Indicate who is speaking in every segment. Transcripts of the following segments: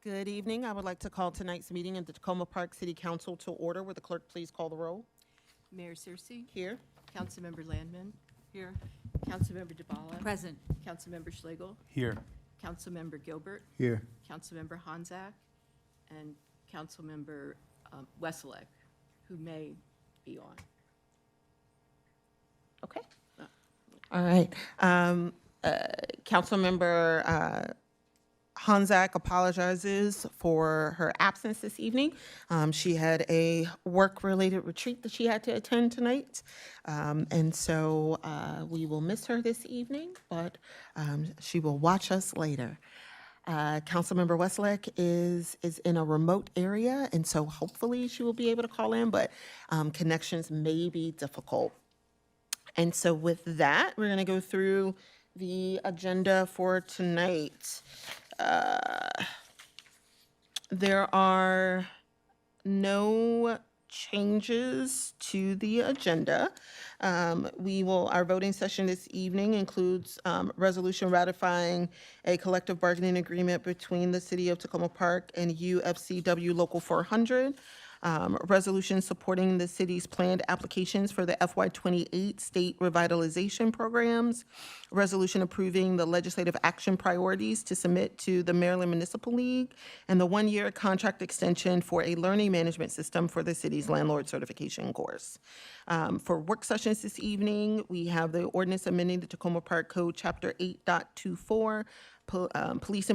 Speaker 1: Good evening. I would like to call tonight's meeting of the Tacoma Park City Council to order. Will the clerk please call the roll?
Speaker 2: Mayor Searcy.
Speaker 1: Here.
Speaker 2: Councilmember Landman.
Speaker 1: Here.
Speaker 2: Councilmember DeBala.
Speaker 3: Present.
Speaker 2: Councilmember Schlegel.
Speaker 4: Here.
Speaker 2: Councilmember Gilbert.
Speaker 4: Here.
Speaker 2: Councilmember Honzak. And Councilmember Wesselek, who may be on.
Speaker 1: Okay. All right. Councilmember Honzak apologizes for her absence this evening. She had a work-related retreat that she had to attend tonight. And so we will miss her this evening, but she will watch us later. Councilmember Westlake is in a remote area, and so hopefully she will be able to call in, but connections may be difficult. And so with that, we're going to go through the agenda for tonight. There are no changes to the agenda. Our voting session this evening includes resolution ratifying a collective bargaining agreement between the City of Tacoma Park and UFCW Local 400. Resolution supporting the city's planned applications for the FY28 state revitalization programs. Resolution approving the legislative action priorities to submit to the Maryland Municipal League, and the one-year contract extension for a learning management system for the city's landlord certification course. For work sessions this evening, we have the ordinance amending the Tacoma Park Code, Chapter 8.24, police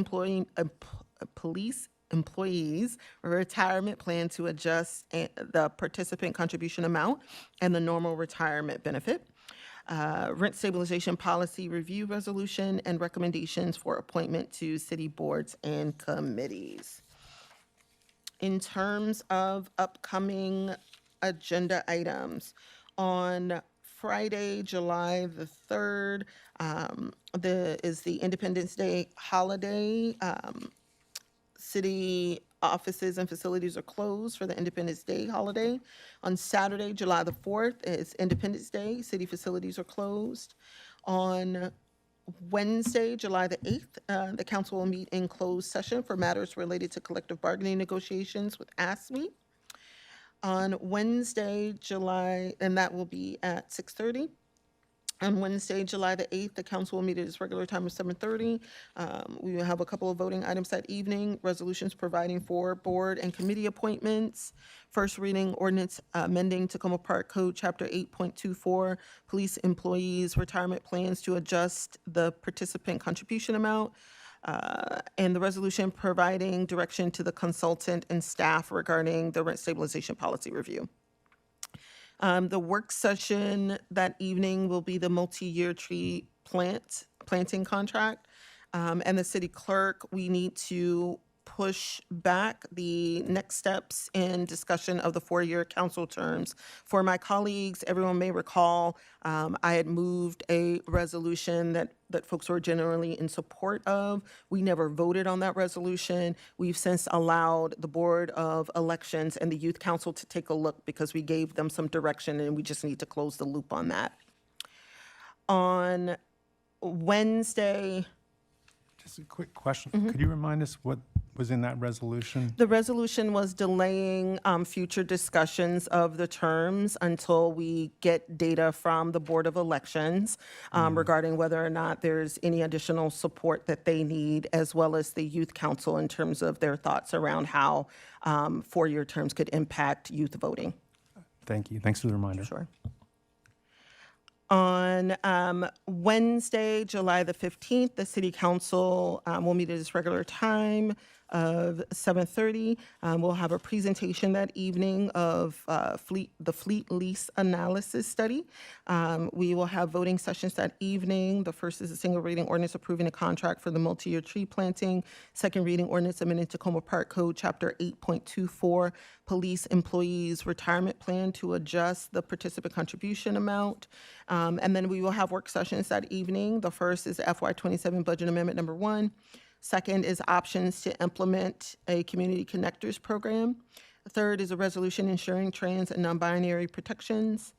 Speaker 1: employees retirement plan to adjust the participant contribution amount and the normal retirement benefit. Rent stabilization policy review resolution and recommendations for appointment to city boards and committees. In terms of upcoming agenda items, on Friday, July the 3rd, is the Independence Day holiday. City offices and facilities are closed for the Independence Day holiday. On Saturday, July the 4th, is Independence Day. City facilities are closed. On Wednesday, July the 8th, the council will meet in closed session for matters related to collective bargaining negotiations with ASME. On Wednesday, and that will be at 6:30. On Wednesday, July the 8th, the council will meet at its regular time of 7:30. We will have a couple of voting items that evening, resolutions providing for board and committee appointments. First reading ordinance amending Tacoma Park Code, Chapter 8.24, police employees' retirement plans to adjust the participant contribution amount. And the resolution providing direction to the consultant and staff regarding the rent stabilization policy review. The work session that evening will be the multi-year tree planting contract. And the city clerk, we need to push back the next steps in discussion of the 4-year council terms. For my colleagues, everyone may recall, I had moved a resolution that folks were generally in support of. We never voted on that resolution. We've since allowed the Board of Elections and the Youth Council to take a look because we gave them some direction and we just need to close the loop on that. On Wednesday,
Speaker 4: Just a quick question. Could you remind us what was in that resolution?
Speaker 1: the resolution was delaying future discussions of the terms until we get data from the Board of Elections regarding whether or not there's any additional support that they need, as well as the Youth Council in terms of their thoughts around how 4-year terms could impact youth voting.
Speaker 4: Thank you. Thanks for the reminder.
Speaker 1: Sure. On Wednesday, July the 15th, the City Council will meet at its regular time of 7:30. We'll have a presentation that evening of the fleet lease analysis study. We will have voting sessions that evening. The first is a single reading ordinance approving a contract for the multi-year tree planting. Second reading ordinance amending Tacoma Park Code, Chapter 8.24, police employees' retirement plan to adjust the participant contribution amount. And then we will have work sessions that evening. The first is FY27 Budget Amendment number 1. Second is options to implement a community connectors program. The third is a resolution ensuring trans and non-binary protections.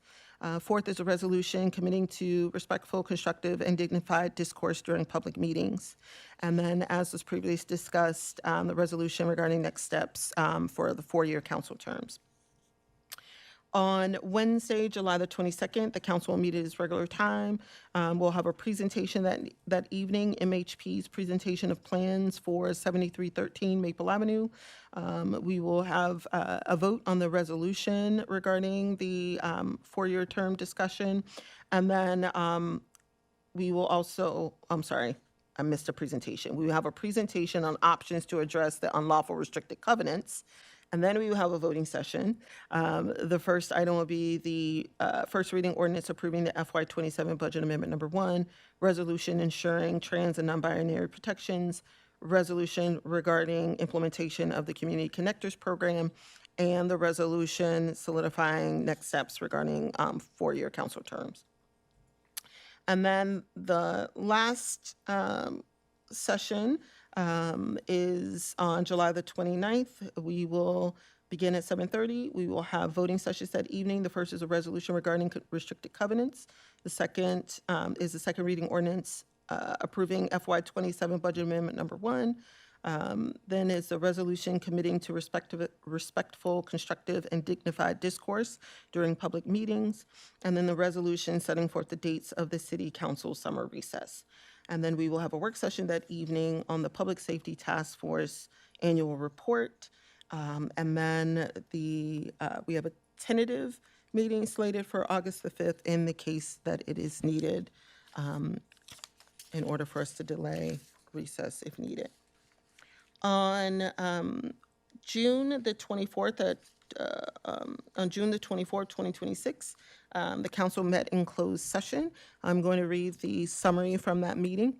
Speaker 1: Fourth is a resolution committing to respectful, constructive, and dignified discourse during public meetings. And then, as was previously discussed, the resolution regarding next steps for the four-year council terms. On Wednesday, July the 22nd, the council will meet at its regular time. We'll have a presentation that evening, MHP's presentation of plans for 7313 Maple Avenue. We will have a vote on the resolution regarding the four-year term discussion. And then we will also, I'm sorry, I missed a presentation. We will have a presentation on options to address the unlawful restricted covenants. And then we will have a voting session. The first item will be the first reading ordinance approving the FY27 budget amendment number 1, resolution ensuring trans and non-binary protections, resolution regarding implementation of the Community Connectors Program, and the resolution solidifying next steps regarding four-year council terms. And then the last session is on July the 29th. We will begin at 7:30. We will have voting sessions that evening. The first is a resolution regarding restricted covenants. The second is the second reading ordinance approving FY27 budget amendment number 1. Then is the resolution committing to respectful, constructive, and dignified discourse during public meetings. And then the resolution setting forth the dates of the city council summer recess. And then we will have a work session that evening on the Public Safety Task Force annual report. And then we have a tentative meeting slated for August the 5th in the case that it is needed in order for us to delay recess if needed. On June the 24th, on June the 24th, 2026, the council met in closed session. I'm going to read the summary from that meeting.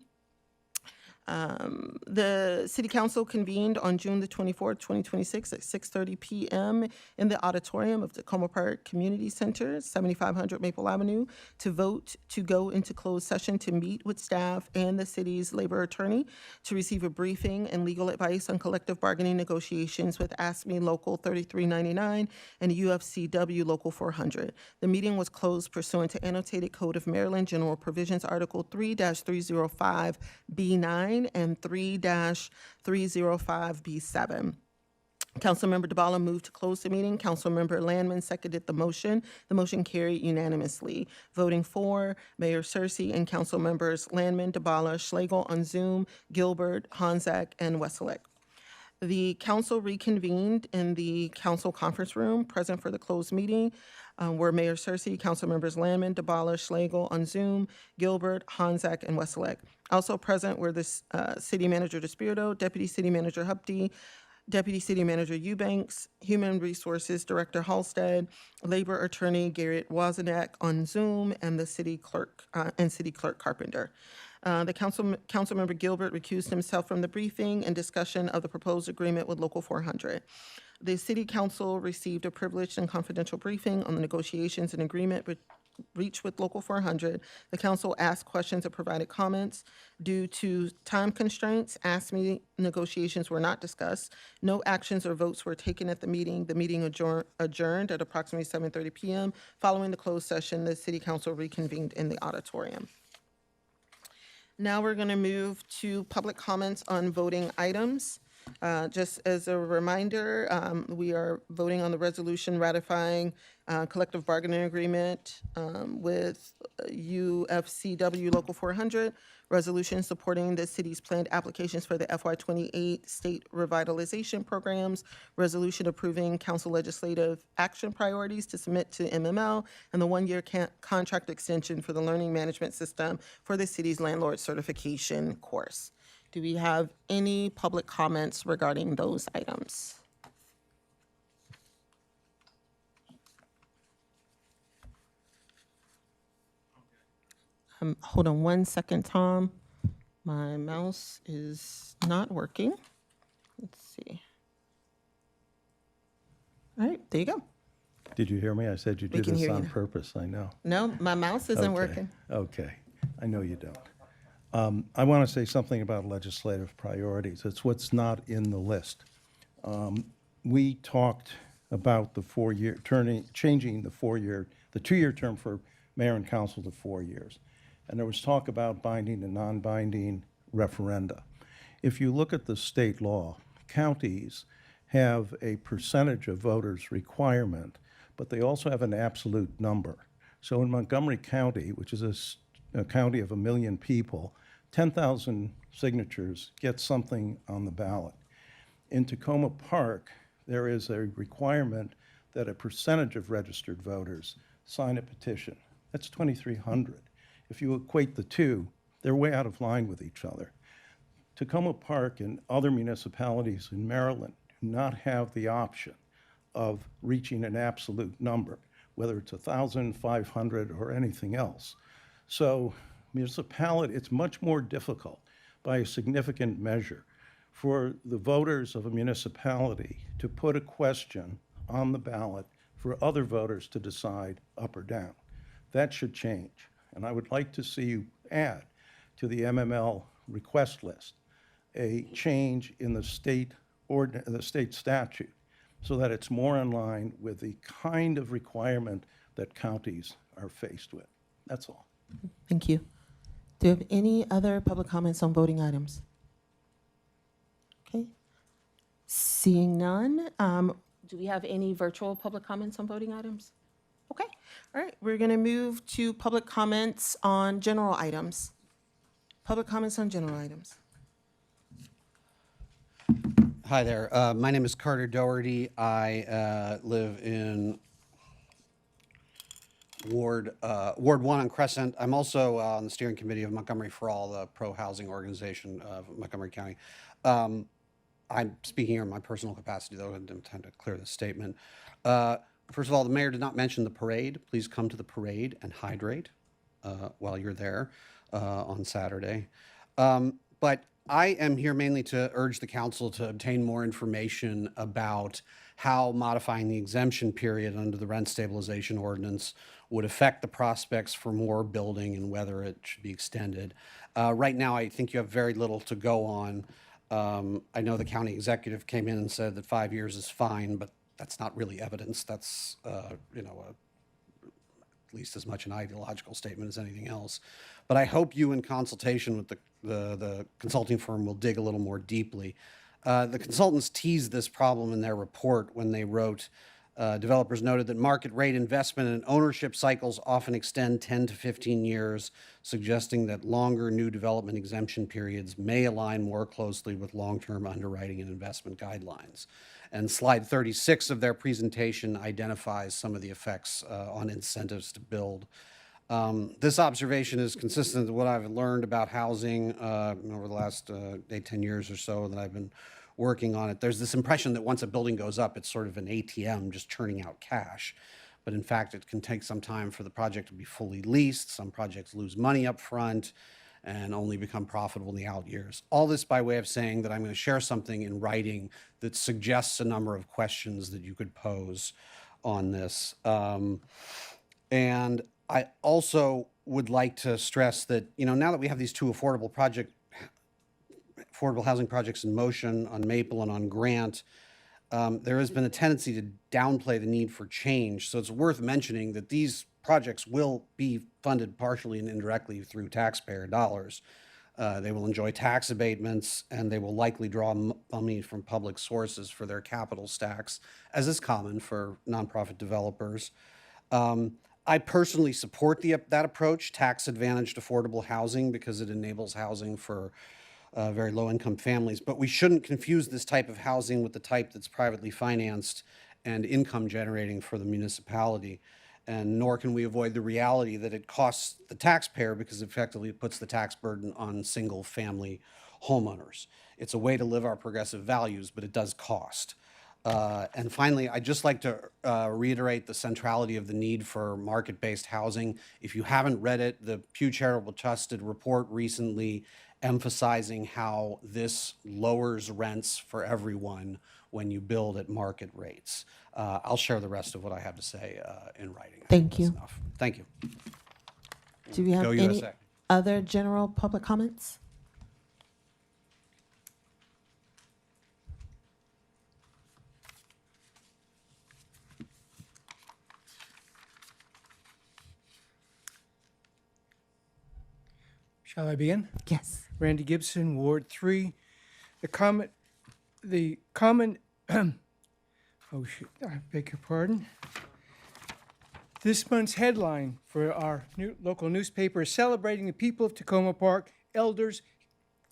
Speaker 1: The City Council convened on June the 24th, 2026 at 6:30 p.m. in the auditorium of Tacoma Park Community Center, 7500 Maple Avenue, to vote to go into closed session to meet with staff and the city's labor attorney to receive a briefing and legal advice on collective bargaining negotiations with ASME Local 3399 and UFCW Local 400. The meeting was closed pursuant to Annotated Code of Maryland General Provisions Article 3-305B9 and 3-305B7. Councilmember DeBala moved to close the meeting. Councilmember Landman seconded the motion. The motion carried unanimously. Voting for, Mayor Searcy and Councilmembers Landman, DeBala, Schlegel on Zoom, Gilbert, Honzak, and Wesselek. The council reconvened in the council conference room. Present for the closed meeting were Mayor Searcy, Councilmembers Landman, DeBala, Schlegel on Zoom, Gilbert, Honzak, and Wesselek. Also present were the City Manager DeSpirito, Deputy City Manager Hupty, Deputy City Manager Eubanks, Human Resources Director Halstead, Labor Attorney Garrett Wozniak on Zoom, and the City Clerk Carpenter. The Councilmember Gilbert recused himself from the briefing and discussion of the proposed agreement with Local 400. The City Council received a privileged and confidential briefing on the negotiations and agreement reached with Local 400. The council asked questions and provided comments. Due to time constraints, ASME negotiations were not discussed. No actions or votes were taken at the meeting. The meeting adjourned at approximately 7:30 p.m. Following the closed session, the City Council reconvened in the auditorium. Now we're going to move to public comments on voting items. Just as a reminder, we are voting on the resolution ratifying collective bargaining agreement with UFCW Local 400, resolution supporting the city's planned applications for the FY28 state revitalization programs, resolution approving council legislative action priorities to submit to MML, and the one-year contract extension for the learning management system for the city's landlord certification course. Do we have any public comments regarding those items? Hold on one second, Tom. My mouse is not working. Let's see. All right, there you go.
Speaker 3: Did you hear me? I said you did
Speaker 1: can
Speaker 3: this
Speaker 1: hear you
Speaker 3: on
Speaker 1: now.
Speaker 3: purpose, I know.
Speaker 1: No, my mouse isn't
Speaker 3: Okay,
Speaker 1: working.
Speaker 3: Okay, I know you don't. I want to say something about legislative priorities. It's what's not in the list. We talked about the changing the 2-year term for mayor and council to 4 years. And there was talk about binding and non-binding referenda. If you look at the state law, counties have a percentage of voters requirement, but they also have an absolute number. So in Montgomery County, which is a county of 1 million people, 10,000 signatures get something on the ballot. In Tacoma Park, there is a requirement that a percentage of registered voters sign a petition. That's 2,300. If you equate the two, they're way out of line with each other. Tacoma Park and other municipalities in Maryland do not have the option of reaching an absolute number, whether it's 1,000, 500, or anything else. So municipality, it's much more difficult by a significant measure for the voters of a municipality to put a question on the ballot for other voters to decide up or down. That should change. And I would like to see you add to the MML request list a change in the state statute so that it's more in line with the kind of requirement that counties are faced with. That's all.
Speaker 1: Thank you. Do you have any other public comments on voting items? Okay. Seeing none, do we have any virtual public comments on voting items? Okay. All right. We're going to move to public comments on general items. Public comments on general items.
Speaker 5: Hi there. My name is Carter Doherty. I live in Ward 1 on Crescent. I'm also on the steering committee of Montgomery for All, the pro-housing organization of Montgomery County. I'm speaking here in my personal capacity, though, and I'm trying to clear this statement. First of all, the mayor did not mention the parade. Please come to the parade and hydrate while you're there on Saturday. But I am here mainly to urge the council to obtain more information about how modifying the exemption period under the rent stabilization ordinance would affect the prospects for more building and whether it should be extended. Right now, I think you have very little to go on. I know the county executive came in and said that 5 years is fine, but that's not really evidence. That's, at least as much an ideological statement as anything else. But I hope you, in consultation with the consulting firm, will dig a little more deeply. The consultants teased this problem in their report when they wrote, developers noted that market rate investment and ownership cycles often extend 10 to 15 years, suggesting that longer new development exemption periods may align more closely with long-term underwriting and investment guidelines. And slide 36 of their presentation identifies some of the effects on incentives to build. This observation is consistent with what I've learned about housing over the last 8-10 years or so that I've been working on it. There's this impression that once a building goes up, it's sort of an ATM just churning out cash. But in fact, it can take some time for the project to be fully leased. Some projects lose money up front and only become profitable in the out years. All this by way of saying that I'm going to share something in writing that suggests a number of questions that you could pose on this. And I also would like to stress that, now that we have these two affordable housing projects in motion on Maple and on Grant, there has been a tendency to downplay the need for change. So it's worth mentioning that these projects will be funded partially and indirectly through taxpayer dollars. They will enjoy tax abatements, and they will likely draw money from public sources for their capital stacks, as is common for nonprofit developers. I personally support that approach, tax-advantaged affordable housing, because it enables housing for very low-income families. But we shouldn't confuse this type of housing with the type that's privately financed and income-generating for the municipality. And nor can we avoid the reality that it costs the taxpayer because effectively it puts the tax burden on single-family homeowners. It's a way to live our progressive values, but it does cost. And finally, I'd just like to reiterate the centrality of the need for market-based housing. If you haven't read it, the Pew Charitable Trust did a report recently emphasizing how this lowers rents for everyone when you build at market rates. I'll share the rest of what I have to say in writing.
Speaker 1: Thank you.
Speaker 5: That's enough. Thank you.
Speaker 1: Do we have
Speaker 5: Go
Speaker 1: any
Speaker 5: USA.
Speaker 1: other general public comments?
Speaker 6: Shall I begin?
Speaker 1: Yes.
Speaker 6: Randy Gibson, Ward 3. Oh shoot, I beg your pardon. This month's headline for our local newspaper is celebrating the people of Tacoma Park, elders,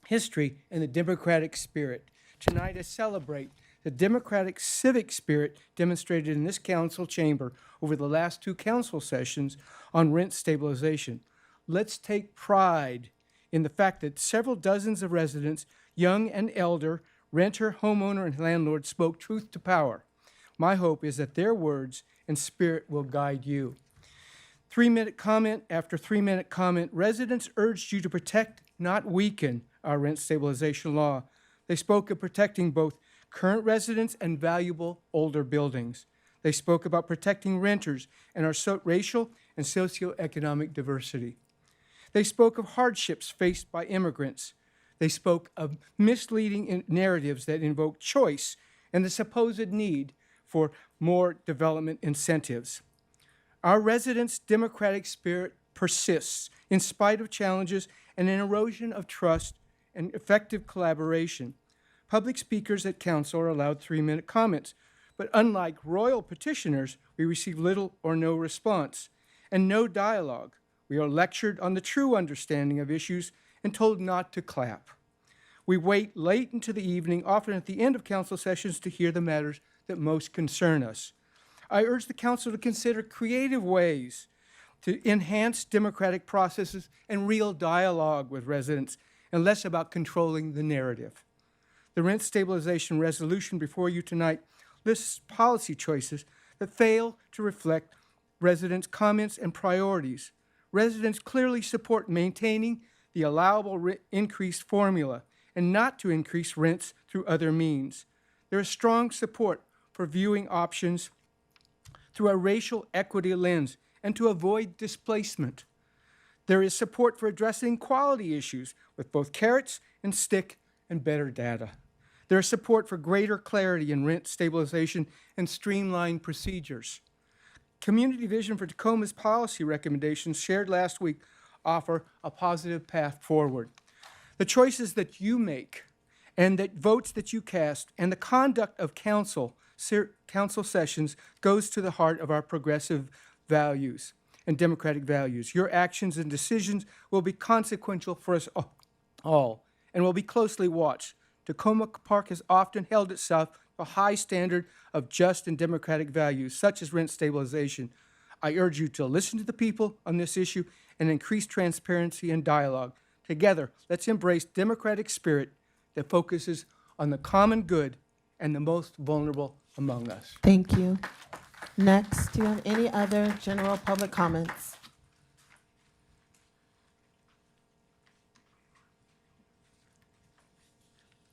Speaker 6: history, and the democratic spirit. Tonight I celebrate the democratic civic spirit demonstrated in this council chamber over the last 2 council sessions on rent stabilization. Let's take pride in the fact that several dozens of residents, young and elder, renter, homeowner, and landlord, spoke truth to power. My hope is that their words and spirit will guide you. 3-minute comment after 3-minute comment, residents urged you to protect, not weaken, our rent stabilization law. They spoke of protecting both current residents and valuable older buildings. They spoke about protecting renters and our racial and socioeconomic diversity. They spoke of hardships faced by immigrants. They spoke of misleading narratives that invoke choice and the supposed need for more development incentives. Our residents' democratic spirit persists in spite of challenges and an erosion of trust and effective collaboration. Public speakers at council are allowed 3-minute comments, but unlike royal petitioners, we receive little or no response and no dialogue. We are lectured on the true understanding of issues and told not to clap. We wait late into the evening, often at the end of council sessions, to hear the matters that most concern us. I urge the council to consider creative ways to enhance democratic processes and real dialogue with residents, and less about controlling the narrative. The rent stabilization resolution before you tonight lists policy choices that fail to reflect residents' comments and priorities. Residents clearly support maintaining the allowable increase formula and not to increase rents through other means. There is strong support for viewing options through a racial equity lens and to avoid displacement. There is support for addressing quality issues with both carrots and stick and better data. There is support for greater clarity in rent stabilization and streamlined procedures. Community Vision for Tacoma's policy recommendations shared last week offer a positive path forward. The choices that you make and the votes that you cast and the conduct of council sessions goes to the heart of our progressive values and democratic values. Your actions and decisions will be consequential for us all and will be closely watched. Tacoma Park has often held itself to a high standard of just and democratic values, such as rent stabilization. I urge you to listen to the people on this issue and increase transparency and dialogue. Together, let's embrace democratic spirit that focuses on the common good and the most vulnerable among us.
Speaker 1: Thank you. Next, do you have any other general public comments?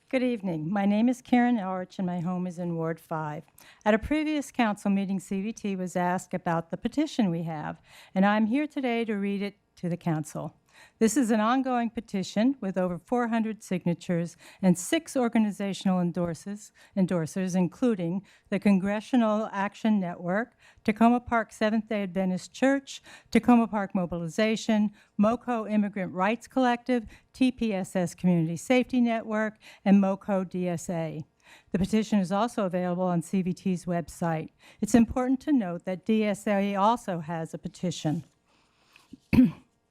Speaker 7: Good evening. My name is Karen Elrich, and my home is in Ward 5. At a previous council meeting, CVT was asked about the petition we have, and I'm here today to read it to the council. This is an ongoing petition with over 400 signatures and 6 organizational endorsers, including the Congressional Action Network, Tacoma Park Seventh-day Adventist Church, Tacoma Park Mobilization, MoCo Immigrant Rights Collective, TPSS Community Safety Network, and MoCo DSA. The petition is also available on CVT's website. It's important to note that DSA also has a petition.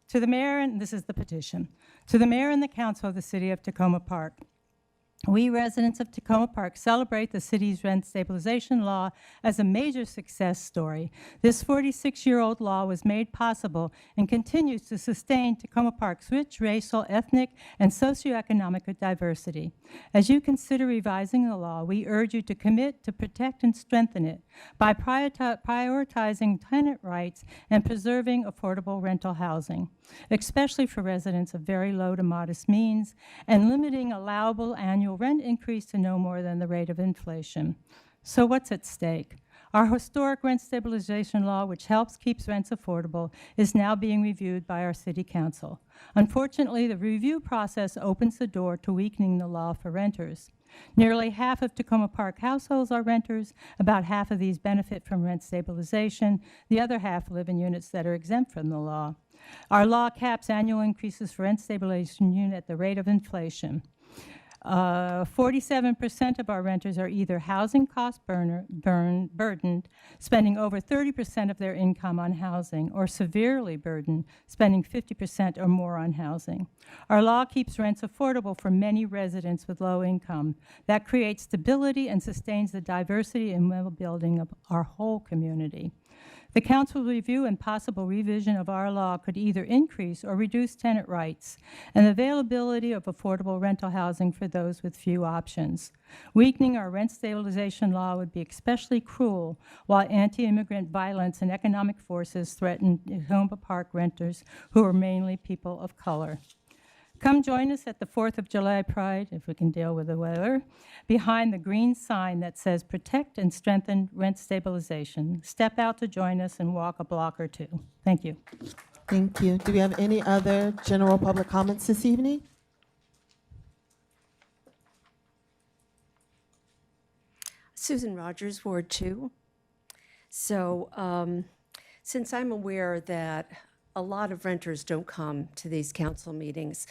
Speaker 7: To the mayor, and this is the petition, to the mayor and the council of the city of Tacoma Park. We residents of Tacoma Park celebrate the city's rent stabilization law as a major success story. This 46-year-old law was made possible and continues to sustain Tacoma Park's rich racial, ethnic, and socioeconomic diversity. As you consider revising the law, we urge you to commit to protect and strengthen it by prioritizing tenant rights and preserving affordable rental housing, especially for residents of very low to modest means, and limiting allowable annual rent increase to no more than the rate of inflation. So what's at stake? Our historic rent stabilization law, which helps keep rents affordable, is now being reviewed by our city council. Unfortunately, the review process opens the door to weakening the law for renters. Nearly half of Tacoma Park households are renters. About half of these benefit from rent stabilization. The other half live in units that are exempt from the law. Our law caps annual increases for rent stabilization unit at the rate of inflation. 47% of our renters are either housing cost burdened, spending over 30% of their income on housing, or severely burdened, spending 50% or more on housing. Our law keeps rents affordable for many residents with low income. That creates stability and sustains the diversity and well-building of our whole community. The council review and possible revision of our law could either increase or reduce tenant rights and availability of affordable rental housing for those with few options. Weakening our rent stabilization law would be especially cruel while anti-immigrant violence and economic forces threaten Takoma Park renters who are mainly people of color. Come join us at the 4th of July Pride, if we can deal with the weather, behind the green sign that says protect and strengthen rent stabilization. Step out to join us and walk a block or two. Thank you.
Speaker 1: Thank you. Do we have any other general public comments this evening?
Speaker 8: Susan Rogers, Ward 2. So since I'm aware that a lot of renters don't come to these council meetings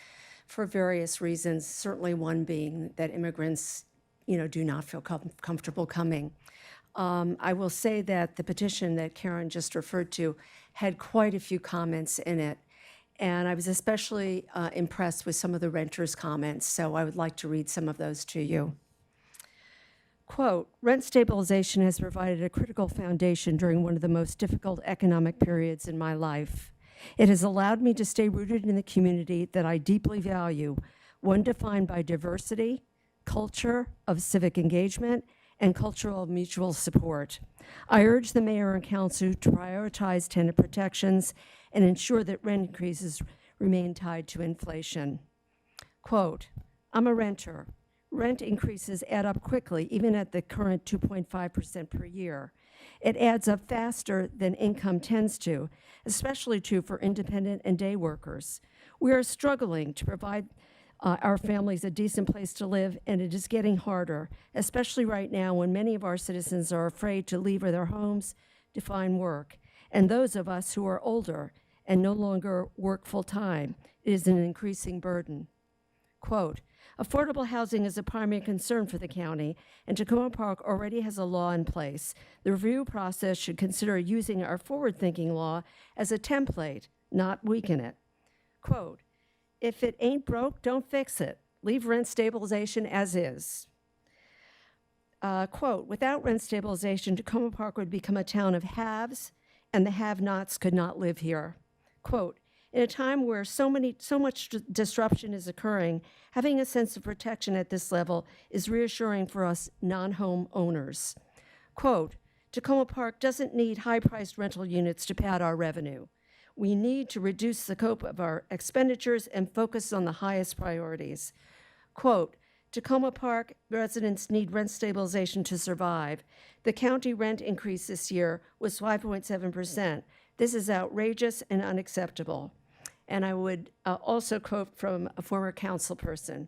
Speaker 8: for various reasons, certainly one being that immigrants, do not feel comfortable coming. I will say that the petition that Karen just referred to had quite a few comments in it. And I was especially impressed with some of the renters' comments, so I would like to read some of those to you. Quote, rent stabilization has provided a critical foundation during one of the most difficult economic periods in my life. It has allowed me to stay rooted in the community that I deeply value, one defined by diversity, culture of civic engagement, and cultural mutual support. I urge the mayor and council to prioritize tenant protections and ensure that rent increases remain tied to inflation. Quote, I'm a renter. Rent increases add up quickly, even at the current 2.5% per year. It adds up faster than income tends to, especially true for independent and day workers. We are struggling to provide our families a decent place to live, and it is getting harder, especially right now when many of our citizens are afraid to leave their homes to find work. And those of us who are older and no longer work full-time, it is an increasing burden. Quote, affordable housing is a primary concern for the county, and Takoma Park already has a law in place. The review process should consider using our forward-thinking law as a template, not weaken it. Quote, if it ain't broke, don't fix it. Leave rent stabilization as is. Quote, without rent stabilization, Takoma Park would become a town of haves, and the have-nots could not live here. Quote, in a time where so much disruption is occurring, having a sense of protection at this level is reassuring for us non-home owners. Quote, Takoma Park doesn't need high-priced rental units to pad our revenue. We need to reduce the scope of our expenditures and focus on the highest priorities. Quote, Takoma Park residents need rent stabilization to survive. The county rent increase this year was 5.7%. This is outrageous and unacceptable. And I would also quote from a former council person.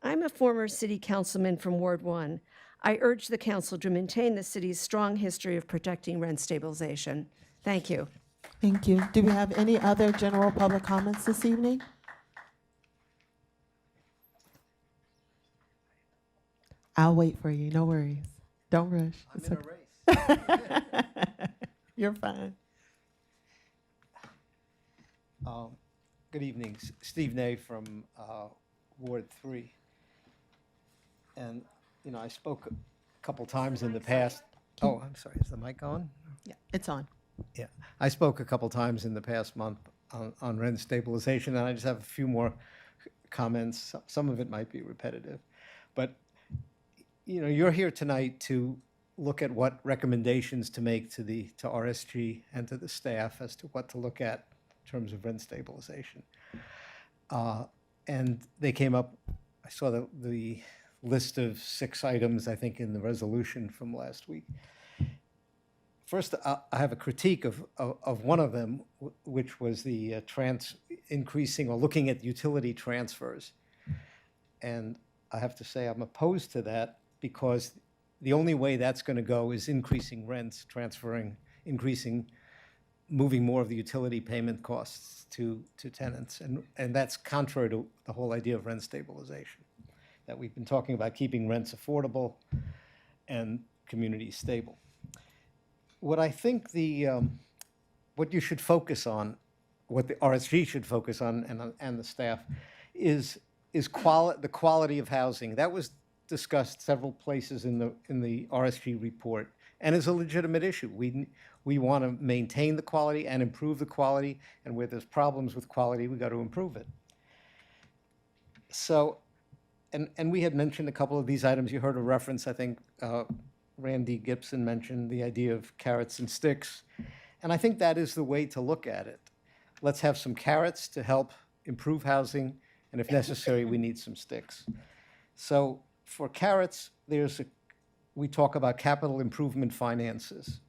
Speaker 8: I'm a former city councilman from Ward 1. I urge the council to maintain the city's strong history of protecting rent stabilization. Thank you.
Speaker 1: Thank you. Do we have any other general public comments this evening? I'll wait for you, no worries. Don't rush. It's
Speaker 9: I'm in a
Speaker 1: okay.
Speaker 9: race.
Speaker 1: You're fine.
Speaker 9: Good evening, Steve Ney from Ward 3. And, I spoke a couple times in the past. Oh, I'm sorry, is the mic on?
Speaker 1: Yeah, it's on.
Speaker 9: Yeah, I spoke a couple times in the past month on rent stabilization, and I just have a few more comments. Some of it might be repetitive. But, you're here tonight to look at what recommendations to make to RSG and to the staff as to what to look at in terms of rent stabilization. And they came up, I saw the list of 6 items, I think, in the resolution from last week. First, I have a critique of one of them, which was the increasing or looking at utility transfers. And I have to say I'm opposed to that because the only way that's going to go is increasing rents, increasing moving more of the utility payment costs to tenants. And that's contrary to the whole idea of rent stabilization, that we've been talking about keeping rents affordable and communities stable. What I think what you should focus on, what the RSG should focus on, and the staff, is the quality of housing. That was discussed several places in the RSG report, and is a legitimate issue. We want to maintain the quality and improve the quality, and where there's problems with quality, we got to improve it. So, and we had mentioned a couple of these items. You heard a reference, I think, Randy Gibson mentioned the idea of carrots and sticks. And I think that is the way to look at it. Let's have some carrots to help improve housing, and if necessary, we need some sticks. So for carrots, we talk about capital improvement finances.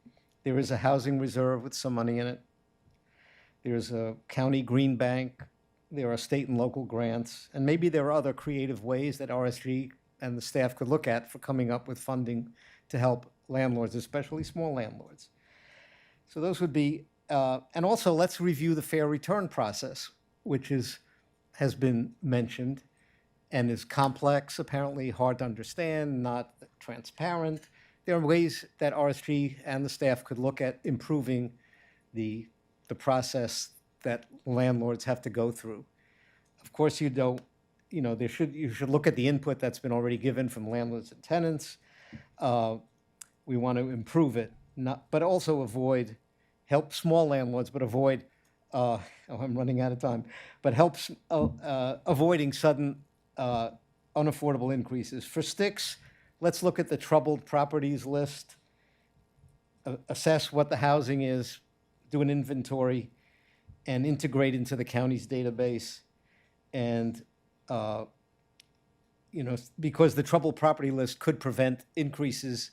Speaker 9: There is a housing reserve with some money in it. There's a county green bank. There are state and local grants. And maybe there are other creative ways that RSG and the staff could look at for coming up with funding to help landlords, especially small landlords. So those would be, and also let's review the fair return process, which has been mentioned and is complex, apparently hard to understand, not transparent. There are ways that RSG and the staff could look at improving the process that landlords have to go through. Of course, you should look at the input that's been already given from landlords and tenants. We want to improve it, but also help small landlords, but avoid, I'm running out of time, but helps avoiding sudden unaffordable increases. For sticks, let's look at the troubled properties list, assess what the housing is, do an inventory, and integrate into the county's database. And because the troubled property list could prevent increases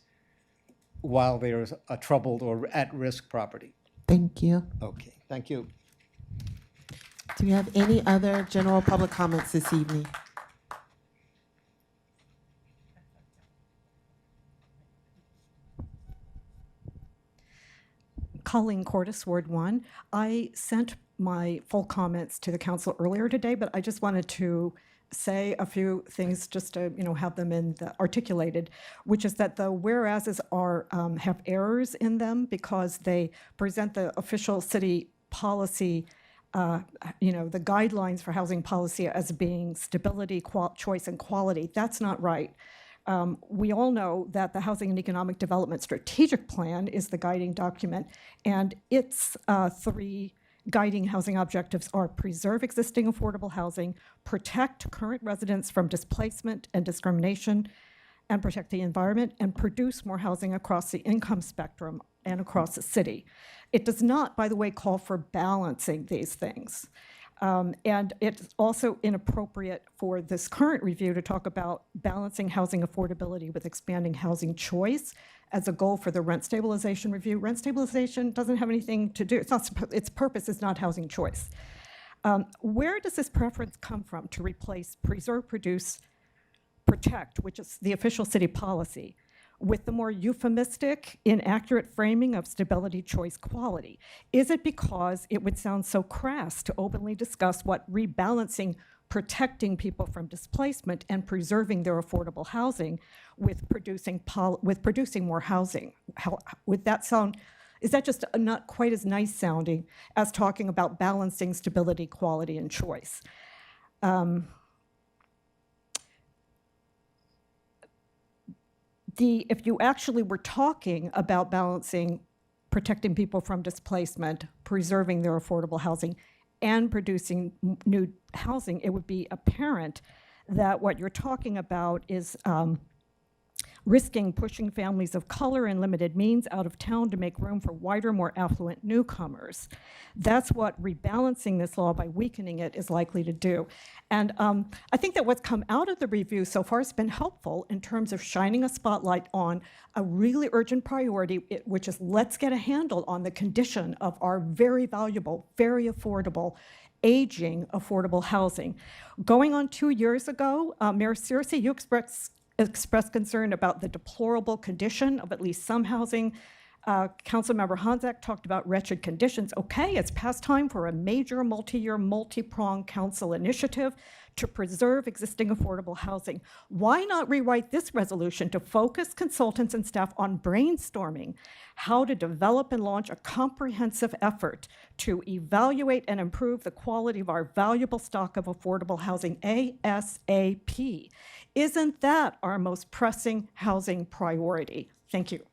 Speaker 9: while there's a troubled or at-risk property.
Speaker 10: Thank you.
Speaker 9: Okay, thank you.
Speaker 10: Do we have any other general public comments this evening?
Speaker 11: Colleen Cordes, Ward 1. I sent my full comments to the council earlier today, but I just wanted to say a few things just to have them articulated, which is that the whereases have errors in them because they present the official city policy, the guidelines for housing policy as being stability, choice, and quality. That's not right. We all know that the Housing and Economic Development Strategic Plan is the guiding document, and its three guiding housing objectives are preserve existing affordable housing, protect current residents from displacement and discrimination, and protect the environment, and produce more housing across the income spectrum and across the city. It does not, by the way, call for balancing these things. And it's also inappropriate for this current review to talk about balancing housing affordability with expanding housing choice as a goal for the rent stabilization review. Rent stabilization doesn't have anything to do, its purpose is not housing choice. Where does this preference come from to replace preserve, produce, protect, which is the official city policy, with the more euphemistic, inaccurate framing of stability, choice, quality? Is it because it would sound so crass to openly discuss what rebalancing, protecting people from displacement, and preserving their affordable housing with producing more housing? Would that sound? Is that just not quite as nice sounding as talking about balancing stability, quality, and choice? If you actually were talking about balancing protecting people from displacement, preserving their affordable housing, and producing new housing, it would be apparent that what you're talking about is risking pushing families of color and limited means out of town to make room for wider, more affluent newcomers. That's what rebalancing this law by weakening it is likely to do. And I think that what's come out of the review so far has been helpful in terms of shining a spotlight on a really urgent priority, which is let's get a handle on the condition of our very valuable, very affordable, aging affordable housing. Going on 2 years ago, Mayor Searcy, you expressed concern about the deplorable condition of at least some housing Councilmember Honzak talked about wretched conditions. Okay, it's past time for a major multi-year, multi-pronged council initiative to preserve existing affordable housing. Why not rewrite this resolution to focus consultants and staff on brainstorming how to develop and launch a comprehensive effort to evaluate and improve the quality of our valuable stock of affordable housing ASAP? Isn't that our most pressing housing priority? Thank you.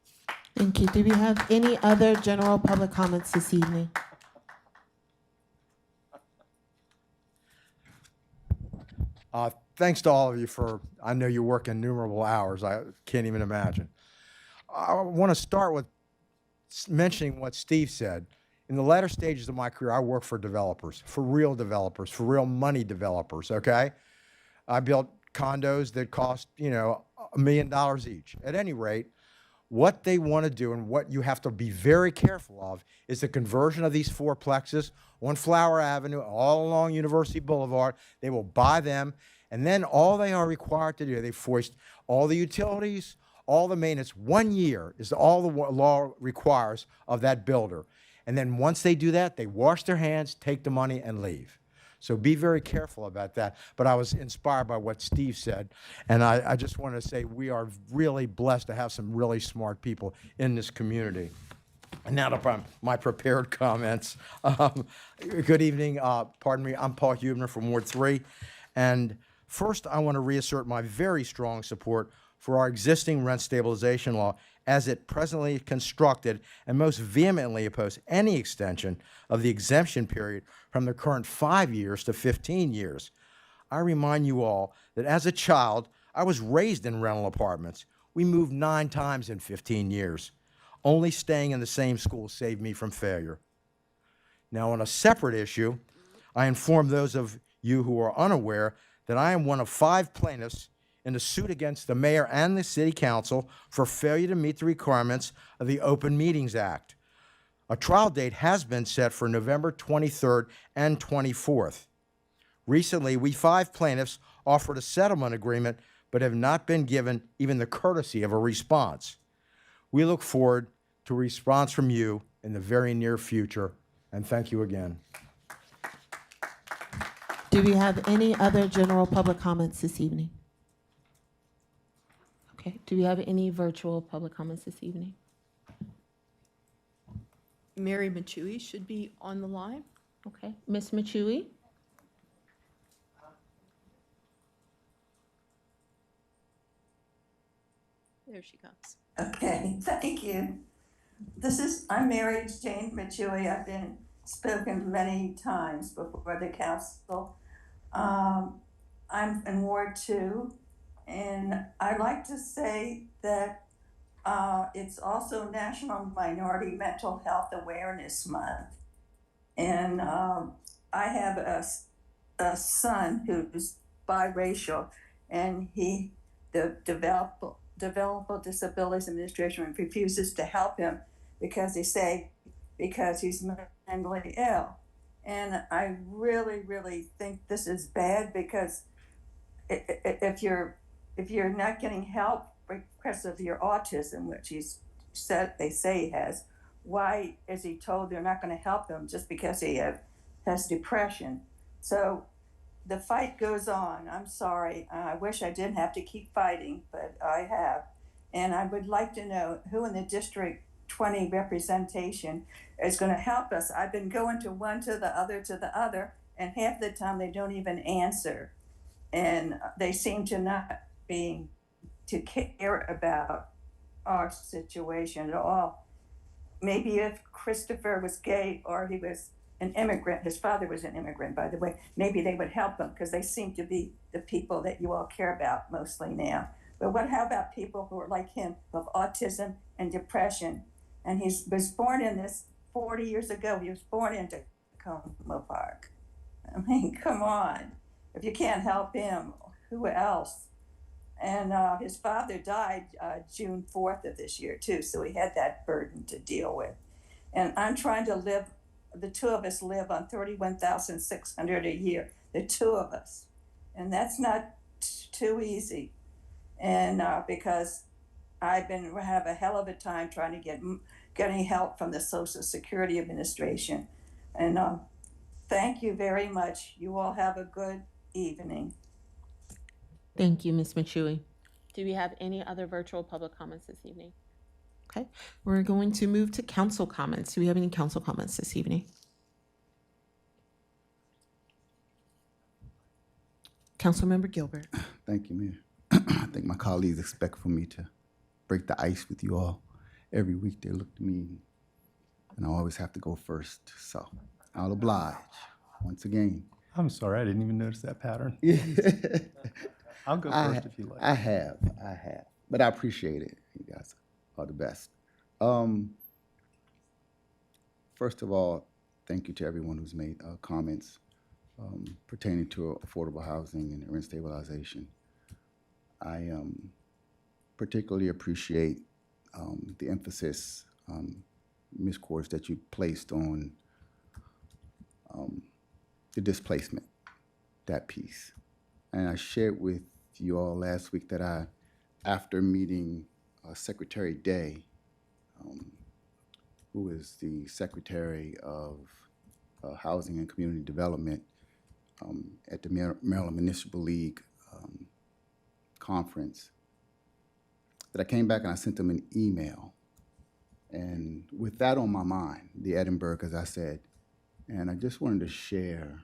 Speaker 10: Thank you. Do we have any other general public comments this evening?
Speaker 12: Thanks to all of you for, I know you work innumerable hours. I can't even imagine. I want to start with mentioning what Steve said. In the latter stages of my career, I worked for developers, for real money developers, okay? I built condos that cost, $1 million each. At any rate, what they want to do and what you have to be very careful of is the conversion of these fourplexes on Flower Avenue, all along University Boulevard. They will buy them, and then all they are required to do, they foist all the utilities, all the maintenance. 1 year is all the law requires of that builder. And then once they do that, they wash their hands, take the money, and leave. So be very careful about that. But I was inspired by what Steve said. And I just want to say we are really blessed to have some really smart people in this community. And now to my prepared comments. Good evening. Pardon me. I'm Paul Hubner from Ward 3. And first, I want to reassert my very strong support for our existing rent stabilization law as it presently constructed, and most vehemently oppose any extension of the exemption period from the current 5 years to 15 years. I remind you all that as a child, I was raised in rental apartments. We moved 9 times in 15 years. Only staying in the same school saved me from failure. Now, on a separate issue, I inform those of you who are unaware that I am one of 5 plaintiffs in a suit against the mayor and the city council for failure to meet the requirements of the Open Meetings Act. A trial date has been set for November 23rd and 24th. Recently, we 5 plaintiffs offered a settlement agreement but have not been given even the courtesy of a response. We look forward to a response from you in the very near future, and thank you again.
Speaker 10: Do we have any other general public comments this evening? Okay. Do we have any virtual public comments this evening?
Speaker 2: Mary Machui should be on the line.
Speaker 10: Okay. Ms. Machui?
Speaker 2: There she comes.
Speaker 13: Okay, thank you. I'm Mary Jane Machui. I've been spoken many times before the council. I'm in Ward 2, and I'd like to say that it's also National Minority Mental Health Awareness Month. And I have a son who's biracial, and the Developmental Disabilities Administration refuses to help him because he's mentally ill. And I really, really think this is bad, because if you're not getting help because of your autism, which they say he has, why is he told they're not going to help him just because he has depression? So the fight goes on. I'm sorry. I wish I didn't have to keep fighting, but I have. And I would like to know who in the District 20 representation is going to help us. I've been going to one to the other, and half the time they don't even answer. And they seem to not to care about our situation at all. Maybe if Christopher was gay or he was an immigrant, his father was an immigrant, by the way, maybe they would help him, because they seem to be the people that you all care about mostly now. But how about people who are like him, who have autism and depression? And he was born in this 40 years ago. He was born into Como Park. I mean, come on. If you can't help him, who else? And his father died June 4th of this year, too, so he had that burden to deal with. And I'm trying to live, the two of us live on $31,600 a year, the two of us. And that's not too easy. And because have a hell of a time trying to getting help from the Social Security Administration. And thank you very much. You all have a good evening.
Speaker 1: Thank you, Ms. Machui. Do we have any other virtual public comments this evening? Okay, we're going to move to council comments. Do we have any council comments this evening? Councilmember Gilbert.
Speaker 14: Thank you, Mayor. I think my colleagues expect for me to break the ice with you all. Every week they look at me and I always have to go first. So I'll oblige once again.
Speaker 4: I'm sorry, I didn't even notice that pattern. I'll go first if you like.
Speaker 14: I have. But I appreciate it. You guys are the best. First of all, thank you to everyone who's made comments pertaining to affordable housing and rent stabilization. I particularly appreciate the emphasis, Ms. Cordes, that you placed on the displacement, that piece. And I shared with you all last week that after meeting Secretary Day, who is the Secretary of Housing and Community Development at the Maryland Municipal League conference, that I came back and I sent them an email. And with that on my mind, the Edinburgh, as I said, and I just wanted to share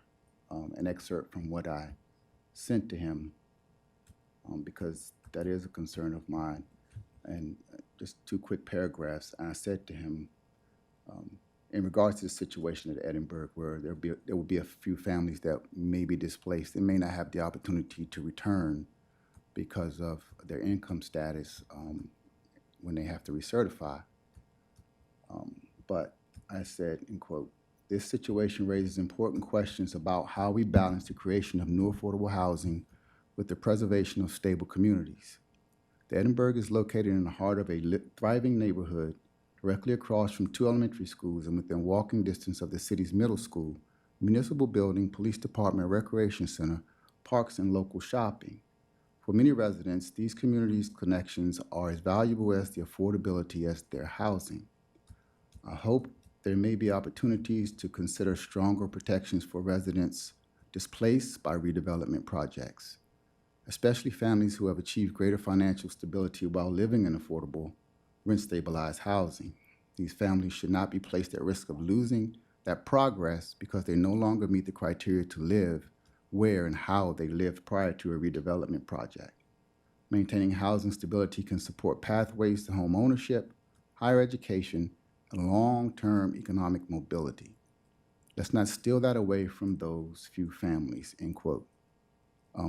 Speaker 14: an excerpt from what I sent to him because that is a concern of mine. And just 2 quick paragraphs. And I said to him, in regards to the situation at Edinburgh, where there will be a few families that may be displaced, they may not have the opportunity to return because of their income status when they have to recertify. But I said, in quote, "This situation raises important questions about how we balance the creation of new affordable housing with the preservation of stable communities. The Edinburgh is located in the heart of a thriving neighborhood directly across from 2 elementary schools and within walking distance of the city's middle school, municipal building, police department, recreation center, parks, and local shopping. For many residents, these communities' connections are as valuable as the affordability as their housing. I hope there may be opportunities to consider stronger protections for residents displaced by redevelopment projects, especially families who have achieved greater financial stability while living in affordable, rent-stabilized housing. These families should not be placed at risk of losing that progress because they no longer meet the criteria to live where and how they lived prior to a redevelopment project. Maintaining housing stability can support pathways to home ownership, higher education, and long-term economic mobility. Let's not steal that away from those few families," end quote.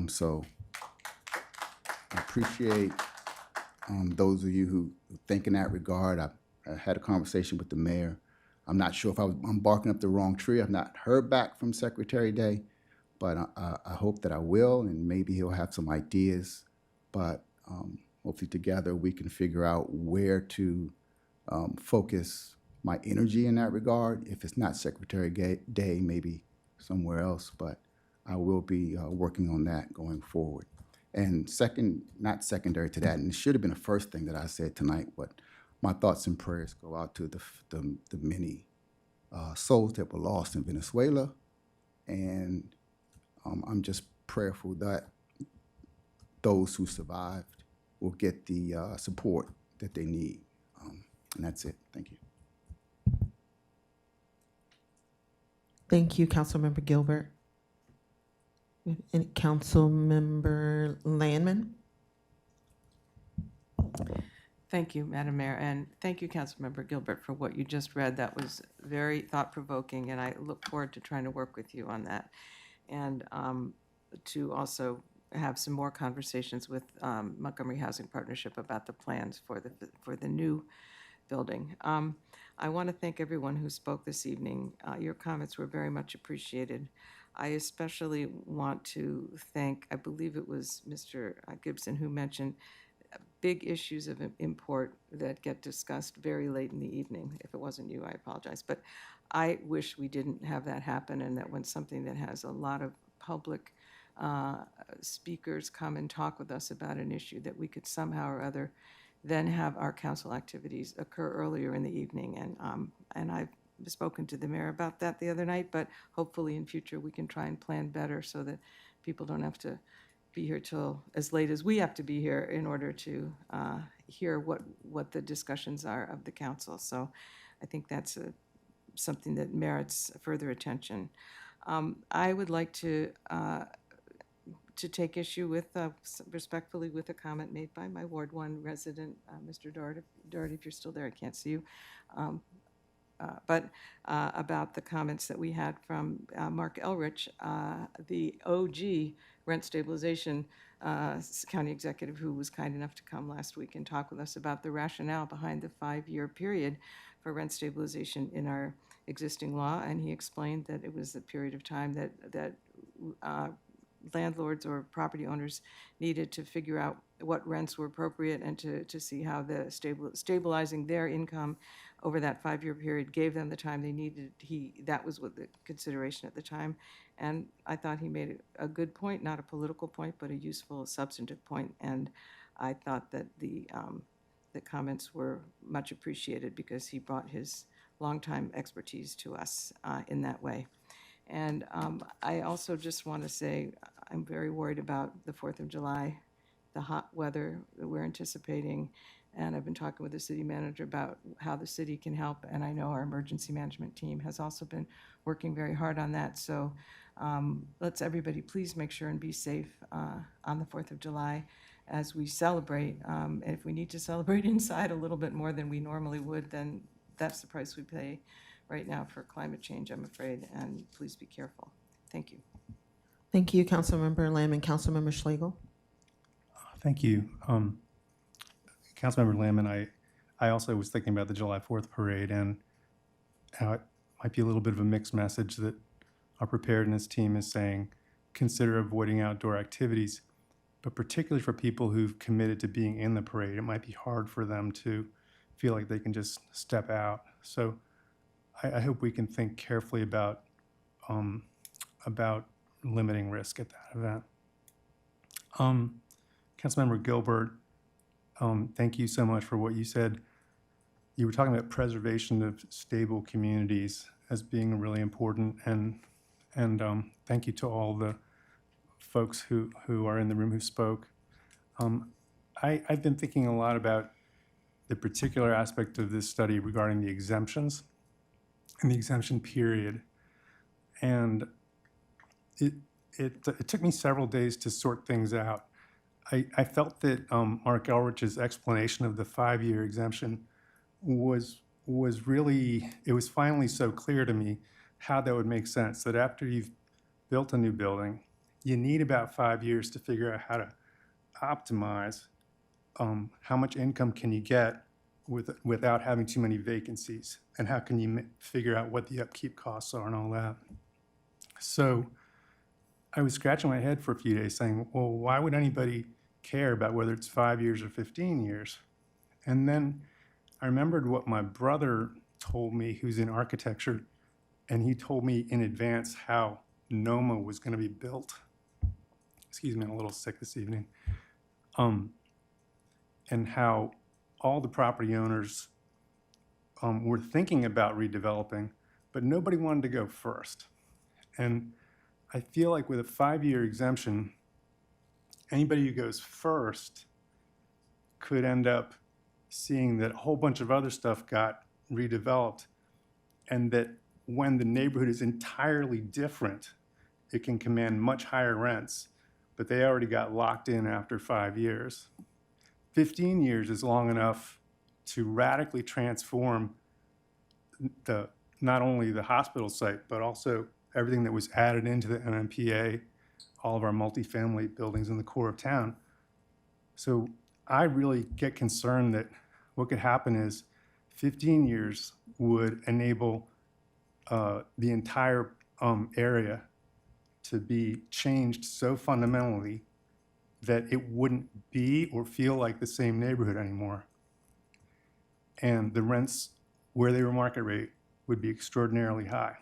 Speaker 14: So I appreciate those of you who think in that regard. I had a conversation with the mayor. I'm not sure if I'm barking up the wrong tree. I've not heard back from Secretary Day, but I hope that I will, and maybe he'll have some ideas. But hopefully together we can figure out where to focus my energy in that regard. If it's not Secretary Day, maybe somewhere else, but I will be working on that going forward. And not secondary to that, and it should have been the first thing that I said tonight, but my thoughts and prayers go out to the many souls that were lost in Venezuela. And I'm just prayerful that those who survived will get the support that they need. And that's it. Thank you.
Speaker 1: Thank you, Councilmember Gilbert. And Councilmember Landman.
Speaker 15: Thank you, Madam Mayor, and thank you, Councilmember Gilbert, for what you just read. That was very thought-provoking, and I look forward to trying to work with you on that. And to also have some more conversations with Montgomery Housing Partnership about the plans for the new building. I want to thank everyone who spoke this evening. Your comments were very much appreciated. I especially want to thank, I believe it was Mr. Gibson who mentioned big issues of import that get discussed very late in the evening. If it wasn't you, I apologize. But I wish we didn't have that happen, and that when something that has a lot of public speakers come and talk with us about an issue, that we could somehow or other then have our council activities occur earlier in the evening. And I've spoken to the mayor about that the other night, but hopefully in future we can try and plan better so that people don't have to be here till as late as we have to be here in order to hear what the discussions are of the council. So I think that's something that merits further attention. I would like to take issue with, respectfully, with a comment made by my Ward 1 resident, Mr. Doherty, if you're still there, I can't see you. But about the comments that we had from Mark Elrich, the OG rent stabilization county executive, who was kind enough to come last week and talk with us about the rationale behind the 5-year period for rent stabilization in our existing law. And he explained that it was a period of time that landlords or property owners needed to figure out what rents were appropriate and to see how the stabilizing their income over that 5-year period gave them the time they needed. That was what the consideration at the time. And I thought he made a good point, not a political point, but a useful, substantive point. And I thought that the comments were much appreciated because he brought his longtime expertise to us in that way. And I also just want to say I'm very worried about the 4th of July, the hot weather that we're anticipating. And I've been talking with the city manager about how the city can help. And I know our emergency management team has also been working very hard on that. So let's everybody please make sure and be safe on the 4th of July as we celebrate. And if we need to celebrate inside a little bit more than we normally would, then that's the price we pay right now for climate change, I'm afraid. And please be careful. Thank you.
Speaker 10: Thank you, Councilmember Lamb and Councilmember Schlegel.
Speaker 4: Thank you. Councilmember Lamb, and I also was thinking about the July 4th parade and how it might be a little bit of a mixed message that our preparedness team is saying, consider avoiding outdoor activities, but particularly for people who've committed to being in the parade, it might be hard for them to feel like they can just step out. So I hope we can think carefully about limiting risk at that event. Councilmember Gilbert, thank you so much for what you said. You were talking about preservation of stable communities as being really important, and thank you to all the folks who are in the room who spoke. I've been thinking a lot about the particular aspect of this study regarding the exemptions and the exemption period, and it took me several days to sort things out. I felt that Mark Elrich's explanation of the 5-year exemption was really, it was finally so clear to me how that would make sense, that after you've built a new building, you need about 5 years to figure out how to optimize how much income can you get without having too many vacancies, and how can you figure out what the upkeep costs are and all that. So I was scratching my head for a few days saying, well, why would anybody care about whether it's 5 years or 15 years? And then I remembered what my brother told me, who's in architecture, and he told me in advance how NOMA was going to be built. Excuse me, I'm a little sick this evening. And how all the property owners were thinking about redeveloping, but nobody wanted to go first. And I feel like with a 5-year exemption, anybody who goes first could end up seeing that a whole bunch of other stuff got redeveloped, and that when the neighborhood is entirely different, it can command much higher rents, but they already got locked in after 5 years. 15 years is long enough to radically transform not only the hospital site, but also everything that was added into the MMPA, all of our multifamily buildings in the core of town. So I really get concerned that what could happen is 15 years would enable the entire area to be changed so fundamentally that it wouldn't be or feel like the same neighborhood anymore. And the rents, where they were market rate, would be extraordinarily high.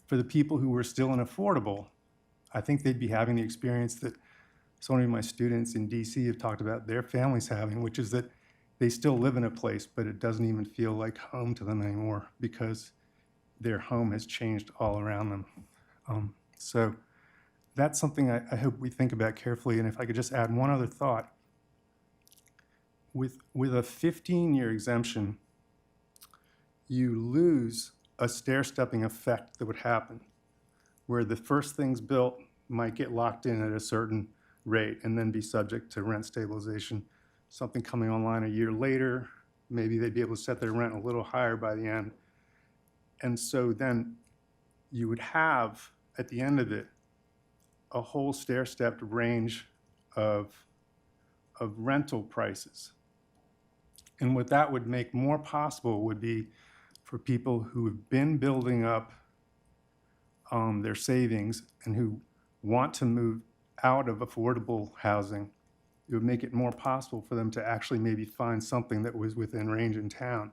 Speaker 4: For the people who were still unaffordable, I think they'd be having the experience that so many of my students in DC have talked about their families having, which is that they still live in a place, but it doesn't even feel like home to them anymore because their home has changed all around them. So that's something I hope we think about carefully. And if I could just add one other thought. With a 15-year exemption, you lose a stair-stepping effect that would happen, where the first things built might get locked in at a certain rate and then be subject to rent stabilization. Something coming online a year later, maybe they'd be able to set their rent a little higher by the end. And so then you would have, at the end of it, a whole stair-stepped range of rental prices. And what that would make more possible would be for people who have been building up their savings and who want to move out of affordable housing. It would make it more possible for them to actually maybe find something that was within range in town.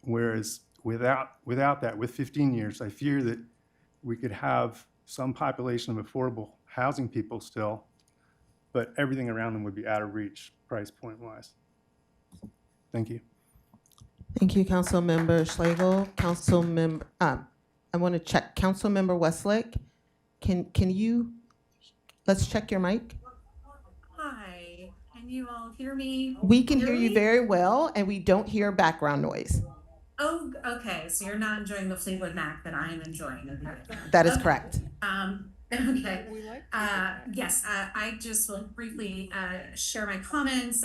Speaker 4: Whereas without that, with 15 years, I fear that we could have some population of affordable housing people still, but everything around them would be out of reach price point wise. Thank you.
Speaker 10: Thank you, Councilmember Schlegel. Councilmember, I want to check. Councilmember Westlake, can you, let's check your mic.
Speaker 16: Hi, can you all hear me?
Speaker 10: We can hear you
Speaker 16: clearly?
Speaker 10: very well, and we don't hear background noise.
Speaker 16: Oh, okay, so you're not enjoying the Fleetwood Mac that I am enjoying.
Speaker 10: That is correct.
Speaker 16: Okay. Yes, I just will briefly share my comments.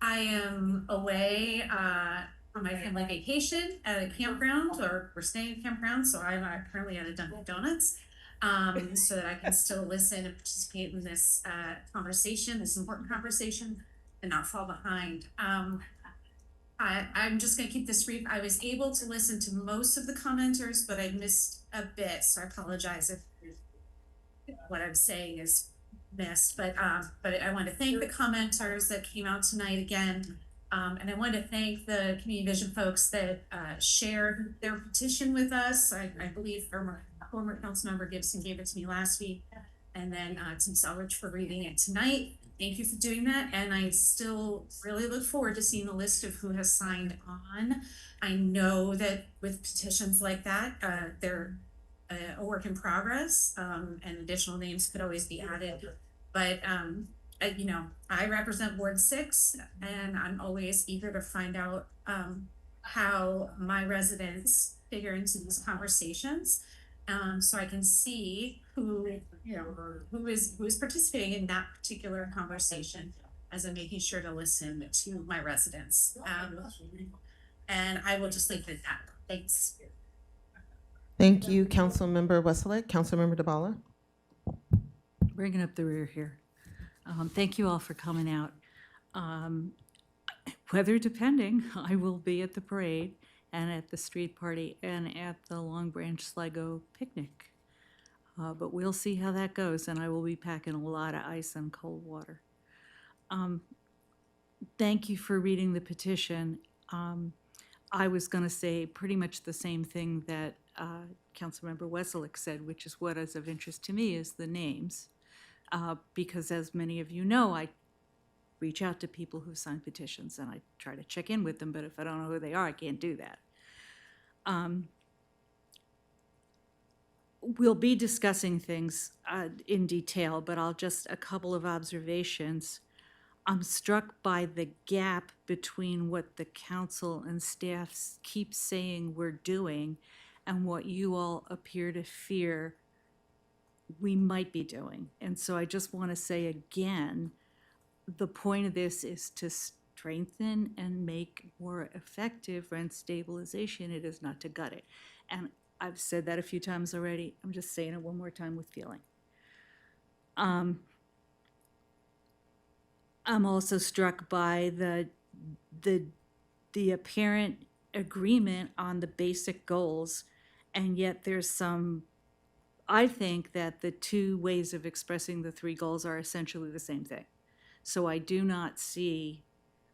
Speaker 16: I am away on my family vacation at a campground, or we're staying at a campground, so I'm currently at a Dunkin' Donuts, so that I can still listen and participate in this conversation, this important conversation, and not fall behind. I'm just gonna keep this brief. I was able to listen to most of the commenters, but I missed a bit, so I apologize if what I'm saying is missed. But I want to thank the commenters that came out tonight again. And I want to thank the Community Vision folks that shared their petition with us. I believe former Councilmember Gibson gave it to me last week. And then Tim Selridge for reading it tonight. Thank you for doing that. And I still really look forward to seeing the list of who has signed on. I know that with petitions like that, they're a work in progress, and additional names could always be added. But you know, I represent Ward 6, and I'm always eager to find out how my residents figure into these conversations, so I can see who is participating in that particular conversation, as I'm making sure to listen to my residents. And I will just leave it at that. Thanks.
Speaker 10: Thank you, Councilmember Westlake. Councilmember DeBala.
Speaker 17: Bringing up the rear here. Thank you all for coming out. Weather depending, I will be at the parade and at the street party and at the Long Branch Sligo picnic. But we'll see how that goes, and I will be packing a lot of ice and cold water. Thank you for reading the petition. I was going to say pretty much the same thing that Councilmember Westlake said, which is what is of interest to me is the names. Because as many of you know, I reach out to people who sign petitions and I try to check in with them, but if I don't know who they are, I can't do that. We'll be discussing things in detail, but I'll just, a couple of observations. I'm struck by the gap between what the council and staff keep saying we're doing and what you all appear to fear we might be doing. And so I just want to say again, the point of this is to strengthen and make more effective rent stabilization. It is not to gut it. And I've said that a few times already. I'm just saying it one more time with feeling. I'm also struck by the apparent agreement on the basic goals, and yet there's some, I think that the two ways of expressing the three goals are essentially the same thing. So I do not see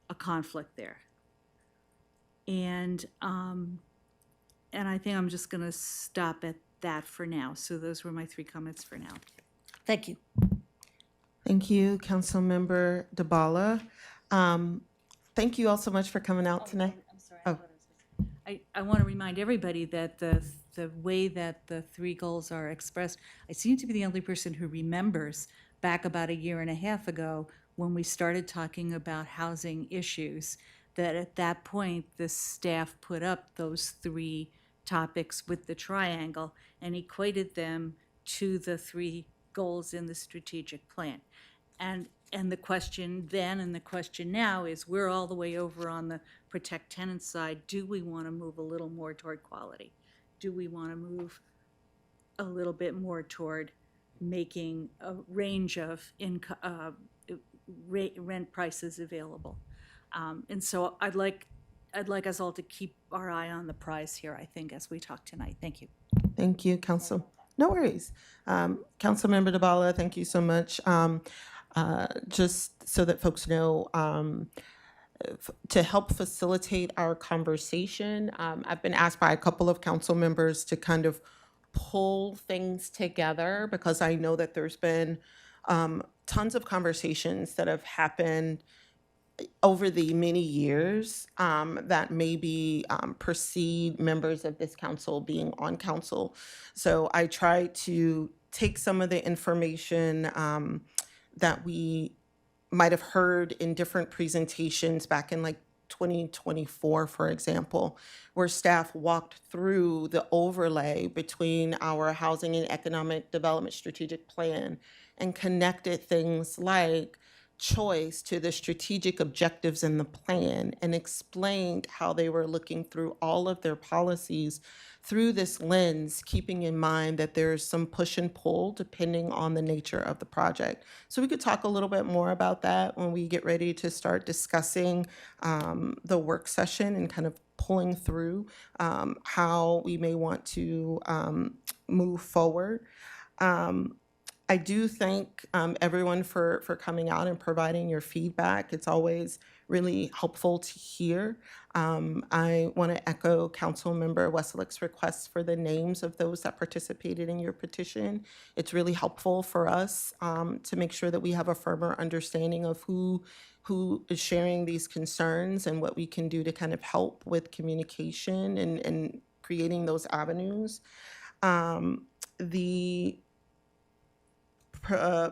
Speaker 17: a conflict there. And I think I'm just going to stop at that for now. So those were my three comments for now. Thank you.
Speaker 10: Thank you, Councilmember DeBala. Thank you all so much for coming out tonight.
Speaker 17: I'm sorry.
Speaker 10: Oh.
Speaker 17: I want to remind everybody that the way that the three goals are expressed, I seem to be the only person who remembers back about a year and a half ago when we started talking about housing issues, that at that point, the staff put up those three topics with the triangle and equated them to the three goals in the strategic plan. And the question then and the question now is, we're all the way over on the protect tenant side. Do we want to move a little more toward quality? Do we want to move a little bit more toward making a range of rent prices available? And so I'd like us all to keep our eye on the prize here, I think, as we talk tonight. Thank you.
Speaker 10: Thank you, Council. No worries. Councilmember DeBala, thank you so much. Just so that folks know, to help facilitate our conversation, I've been asked by a couple of council members to kind of pull things together because I know that there's been tons of conversations that have happened over the many years that maybe precede members of this council being on council. So I try to take some of the information that we might have heard in different presentations back in like 2024, for example, where staff walked through the overlay between our housing and economic development strategic plan and connected things like choice to the strategic objectives in the plan and explained how they were looking through all of their policies through this lens, keeping in mind that there's some push and pull depending on the nature of the project. So we could talk a little bit more about that when we get ready to start discussing the work session and kind of pulling through how we may want to move forward. I do thank everyone for coming out and providing your feedback. It's always really helpful to hear. I want to echo Councilmember Westlake's request for the names of those that participated in your petition. It's really helpful for us to make sure that we have a firmer understanding of who is sharing these concerns and what we can do to kind of help with communication and creating those avenues. The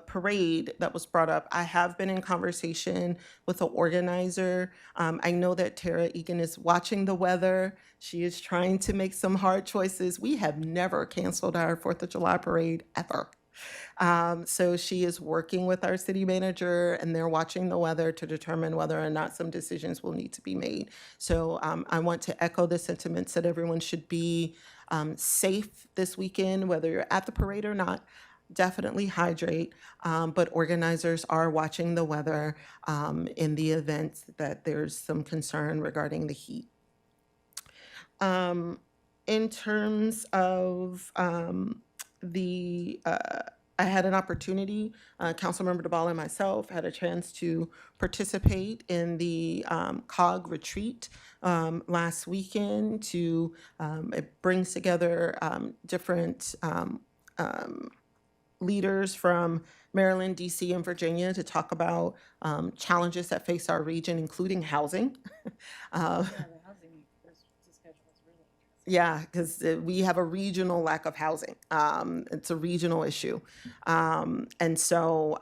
Speaker 10: parade that was brought up, I have been in conversation with the organizer. I know that Tara Egan is watching the weather. She is trying to make some hard choices. We have never canceled our 4th of July parade ever. So she is working with our city manager and they're watching the weather to determine whether or not some decisions will need to be made. So I want to echo the sentiments that everyone should be safe this weekend, whether you're at the parade or not. Definitely hydrate, but organizers are watching the weather in the event that there's some concern regarding the heat. In terms of I had an opportunity, Councilmember DeBala and myself had a chance to participate in the COG retreat last weekend. It brings together different leaders from Maryland, DC, and Virginia to talk about challenges that face our region, including housing. Yeah, because we have a regional lack of housing. It's a regional issue. And so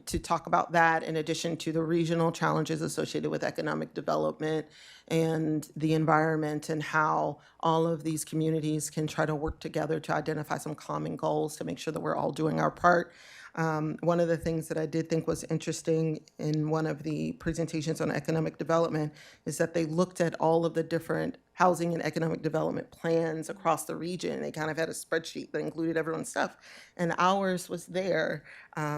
Speaker 10: to talk about that in addition to the regional challenges associated with economic development and the environment and how all of these communities can try to work together to identify some common goals to make sure that we're all doing our part. One of the things that I did think was interesting in one of the presentations on economic development is that they looked at all of the different housing and economic development plans across the region. They kind of had a spreadsheet that included everyone's stuff, and ours was there.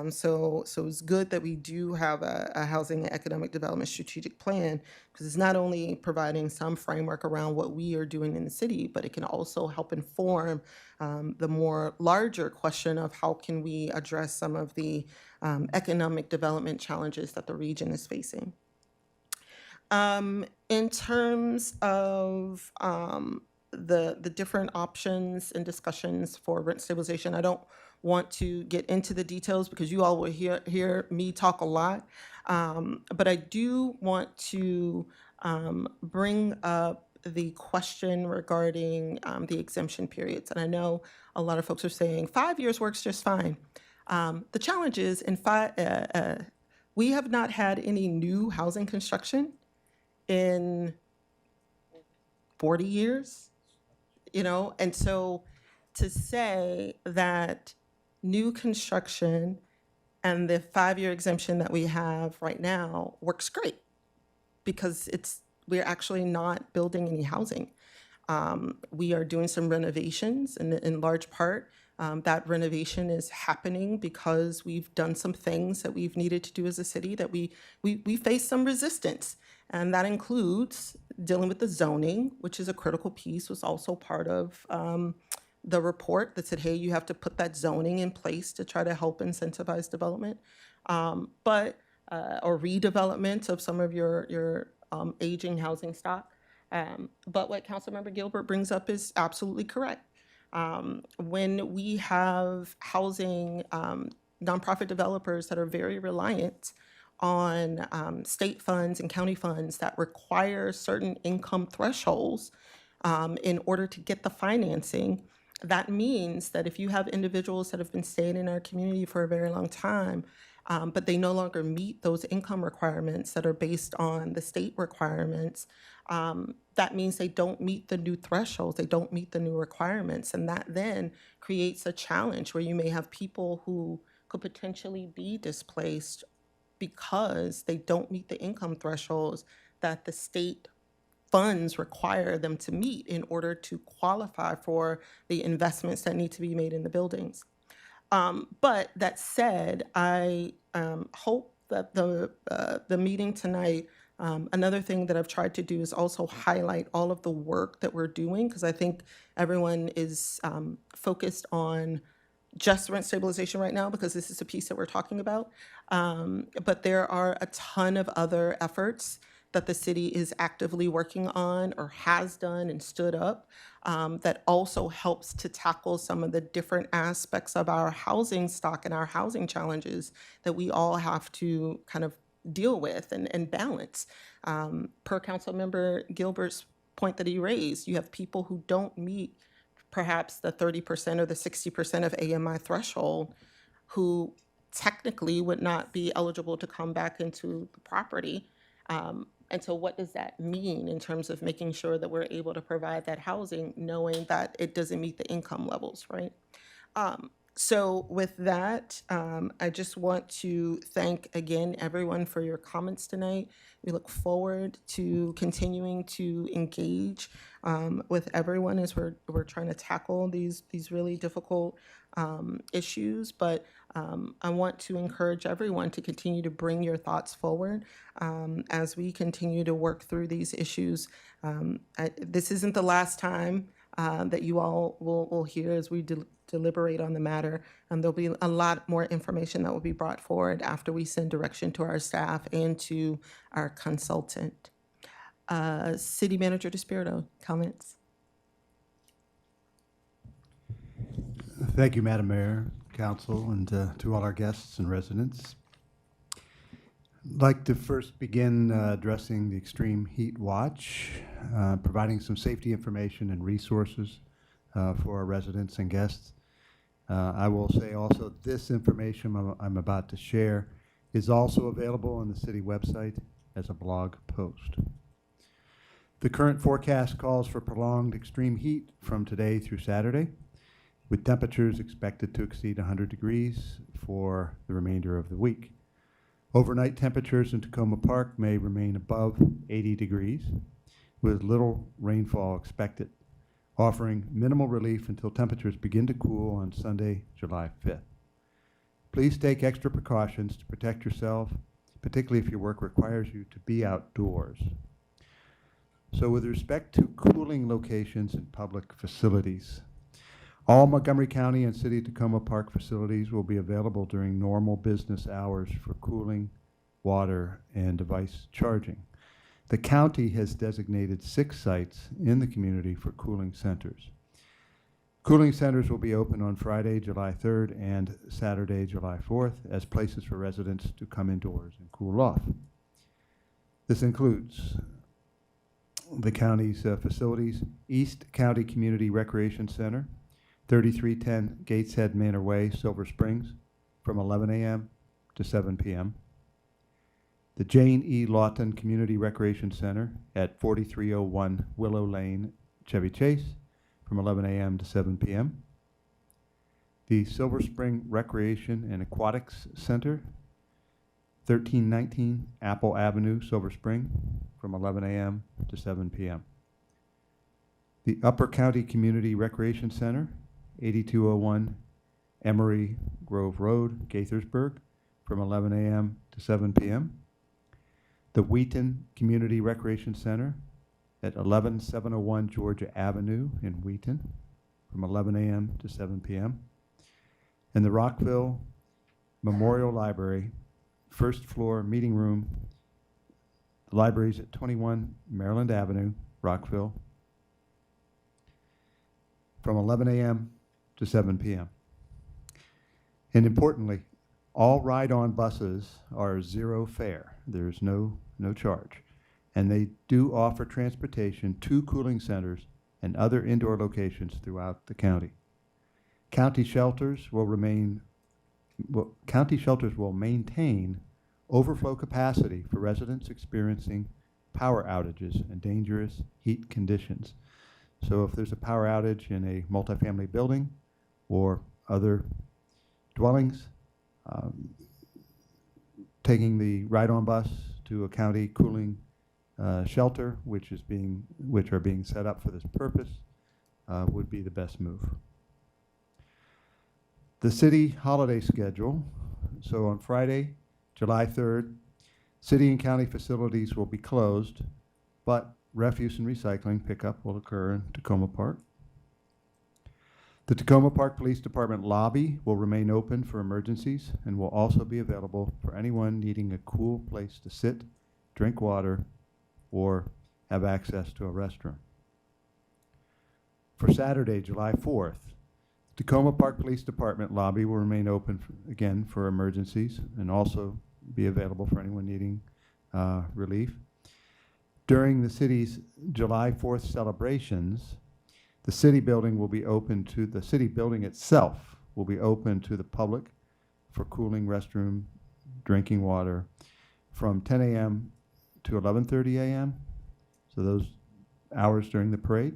Speaker 10: So it's good that we do have a housing and economic development strategic plan, because it's not only providing some framework around what we are doing in the city, but it can also help inform the more larger question of how can we address some of the economic development challenges that the region is facing. In terms of the different options and discussions for rent stabilization, I don't
Speaker 1: want to get into the details because you all will hear me talk a lot. But I do want to bring up the question regarding the exemption periods. And I know a lot of folks are saying 5 years works just fine. The challenge is we have not had any new housing construction in 40 years, and so to say that new construction and the 5-year exemption that we have right now works great because we're actually not building any housing. We are doing some renovations, and in large part, that renovation is happening because we've done some things that we've needed to do as a city that we face some resistance. And that includes dealing with the zoning, which is a critical piece, was also part of the report that said, hey, you have to put that zoning in place to try to help incentivize development, or redevelopment of some of your aging housing stock. But what Councilmember Gilbert brings up is absolutely correct. When we have housing, nonprofit developers that are very reliant on state funds and county funds that require certain income thresholds in order to get the financing, that means that if you have individuals that have been staying in our community for a very long time, but they no longer meet those income requirements that are based on the state requirements, that means they don't meet the new thresholds, they don't meet the new requirements. And that then creates a challenge where you may have people who could potentially be displaced because they don't meet the income thresholds that the state funds require them to meet in order to qualify for the investments that need to be made in the buildings. But that said, I hope that the meeting tonight, another thing that I've tried to do is also highlight all of the work that we're doing, because I think everyone is focused on just rent stabilization right now because this is a piece that we're talking about. But there are a ton of other efforts that the city is actively working on or has done and stood up that also helps to tackle some of the different aspects of our housing stock and our housing challenges that we all have to kind of deal with and balance. Per Councilmember Gilbert's point that he raised, you have people who don't meet perhaps the 30% or the 60% of AMI threshold who technically would not be eligible to come back into the property. And so what does that mean in terms of making sure that we're able to provide that housing, knowing that it doesn't meet the income levels, right? So with that, I just want to thank again everyone for your comments tonight. We look forward to continuing to engage with everyone as we're trying to tackle these really difficult issues. But I want to encourage everyone to continue to bring your thoughts forward as we continue to work through these issues. This isn't the last time that you all will hear as we deliberate on the matter. And there'll be a lot more information that will be brought forward after we send direction to our staff and to our consultant. City Manager DeSpirito, comments?
Speaker 18: Thank you, Madam Mayor, Council, and to all our guests and residents. I'd like to first begin addressing the extreme heat watch, providing some safety information and resources for our residents and guests. I will say also this information I'm about to share is also available on the city website as a blog post. The current forecast calls for prolonged extreme heat from today through Saturday, with temperatures expected to exceed 100 degrees for the remainder of the week. Overnight temperatures in Tacoma Park may remain above 80 degrees, with little rainfall expected, offering minimal relief until temperatures begin to cool on Sunday, July 5th. Please take extra precautions to protect yourself, particularly if your work requires you to be outdoors. So with respect to cooling locations in public facilities, all Montgomery County and City of Tacoma Park facilities will be available during normal business hours for cooling, water, and device charging. The county has designated 6 sites in the community for cooling centers. Cooling centers will be open on Friday, July 3rd and Saturday, July 4th as places for residents to come indoors and cool off. This includes the county's facilities, East County Community Recreation Center, 3310 Gateshead Manor Way, Silver Springs, from 11 a.m. to 7 p.m. The Jane E. Lawton Community Recreation Center at 4301 Willow Lane, Chevy Chase, from 11 a.m. to 7 p.m. The Silver Spring Recreation and Aquatics Center, 1319 Apple Avenue, Silver Spring, from 11 a.m. to 7 p.m. The Upper County Community Recreation Center, 8201 Emery Grove Road, Gaithersburg, from 11 a.m. to 7 p.m. The Wheaton Community Recreation Center at 11701 Georgia Avenue in Wheaton, from 11 a.m. to 7 p.m. And the Rockville Memorial Library, first floor meeting room. The library's at 21 Maryland Avenue, Rockville, from 11 a.m. to 7 p.m. And importantly, all ride-on buses are zero fare. There's no charge. And they do offer transportation to cooling centers and other indoor locations throughout the county. County shelters will maintain overflow capacity for residents experiencing power outages and dangerous heat conditions. So if there's a power outage in a multifamily building or other dwellings, taking the ride-on bus to a county cooling shelter, which are being set up for this purpose, would be the best move. The city holiday schedule. So on Friday, July 3rd, city and county facilities will be closed, but refuse and recycling pickup will occur in Tacoma Park. The Tacoma Park Police Department lobby will remain open for emergencies and will also be available for anyone needing a cool place to sit, drink water, or have access to a restroom. For Saturday, July 4th, Tacoma Park Police Department lobby will remain open again for emergencies and also be available for anyone needing relief. During the city's July 4th celebrations, the city building will be open to, the city building itself will be open to the public for cooling restroom, drinking water from 10 a.m. to 11:30 a.m., so those hours during the parade,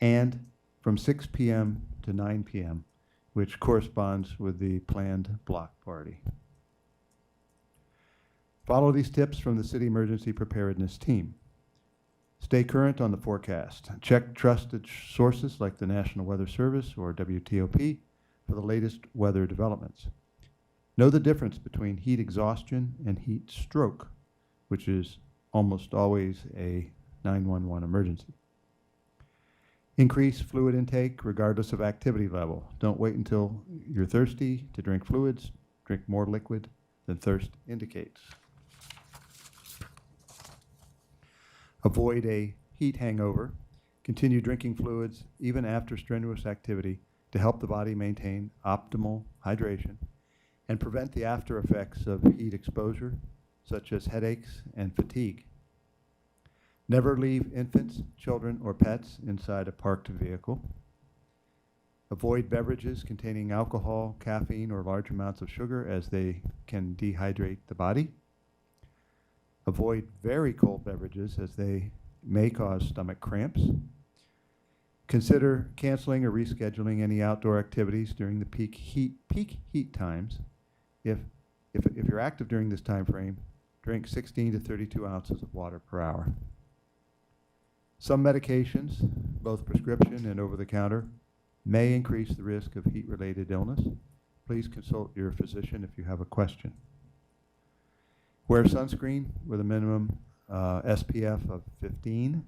Speaker 18: and from 6 p.m. to 9 p.m., which corresponds with the planned block party. Follow these tips from the City Emergency Preparedness Team. Stay current on the forecast. Check trusted sources like the National Weather Service or WTOP for the latest weather developments. Know the difference between heat exhaustion and heat stroke, which is almost always a 911 emergency. Increase fluid intake regardless of activity level. Don't wait until you're thirsty to drink fluids. Drink more liquid than thirst indicates. Avoid a heat hangover. Continue drinking fluids even after strenuous activity to help the body maintain optimal hydration and prevent the after effects of heat exposure, such as headaches and fatigue. Never leave infants, children, or pets inside a parked vehicle. Avoid beverages containing alcohol, caffeine, or large amounts of sugar as they can dehydrate the body. Avoid very cold beverages as they may cause stomach cramps. Consider canceling or rescheduling any outdoor activities during the peak heat times. If you're active during this time frame, drink 16 to 32 ounces of water per hour. Some medications, both prescription and over-the-counter, may increase the risk of heat-related illness. Please consult your physician if you have a question. Wear sunscreen with a minimum SPF of 15.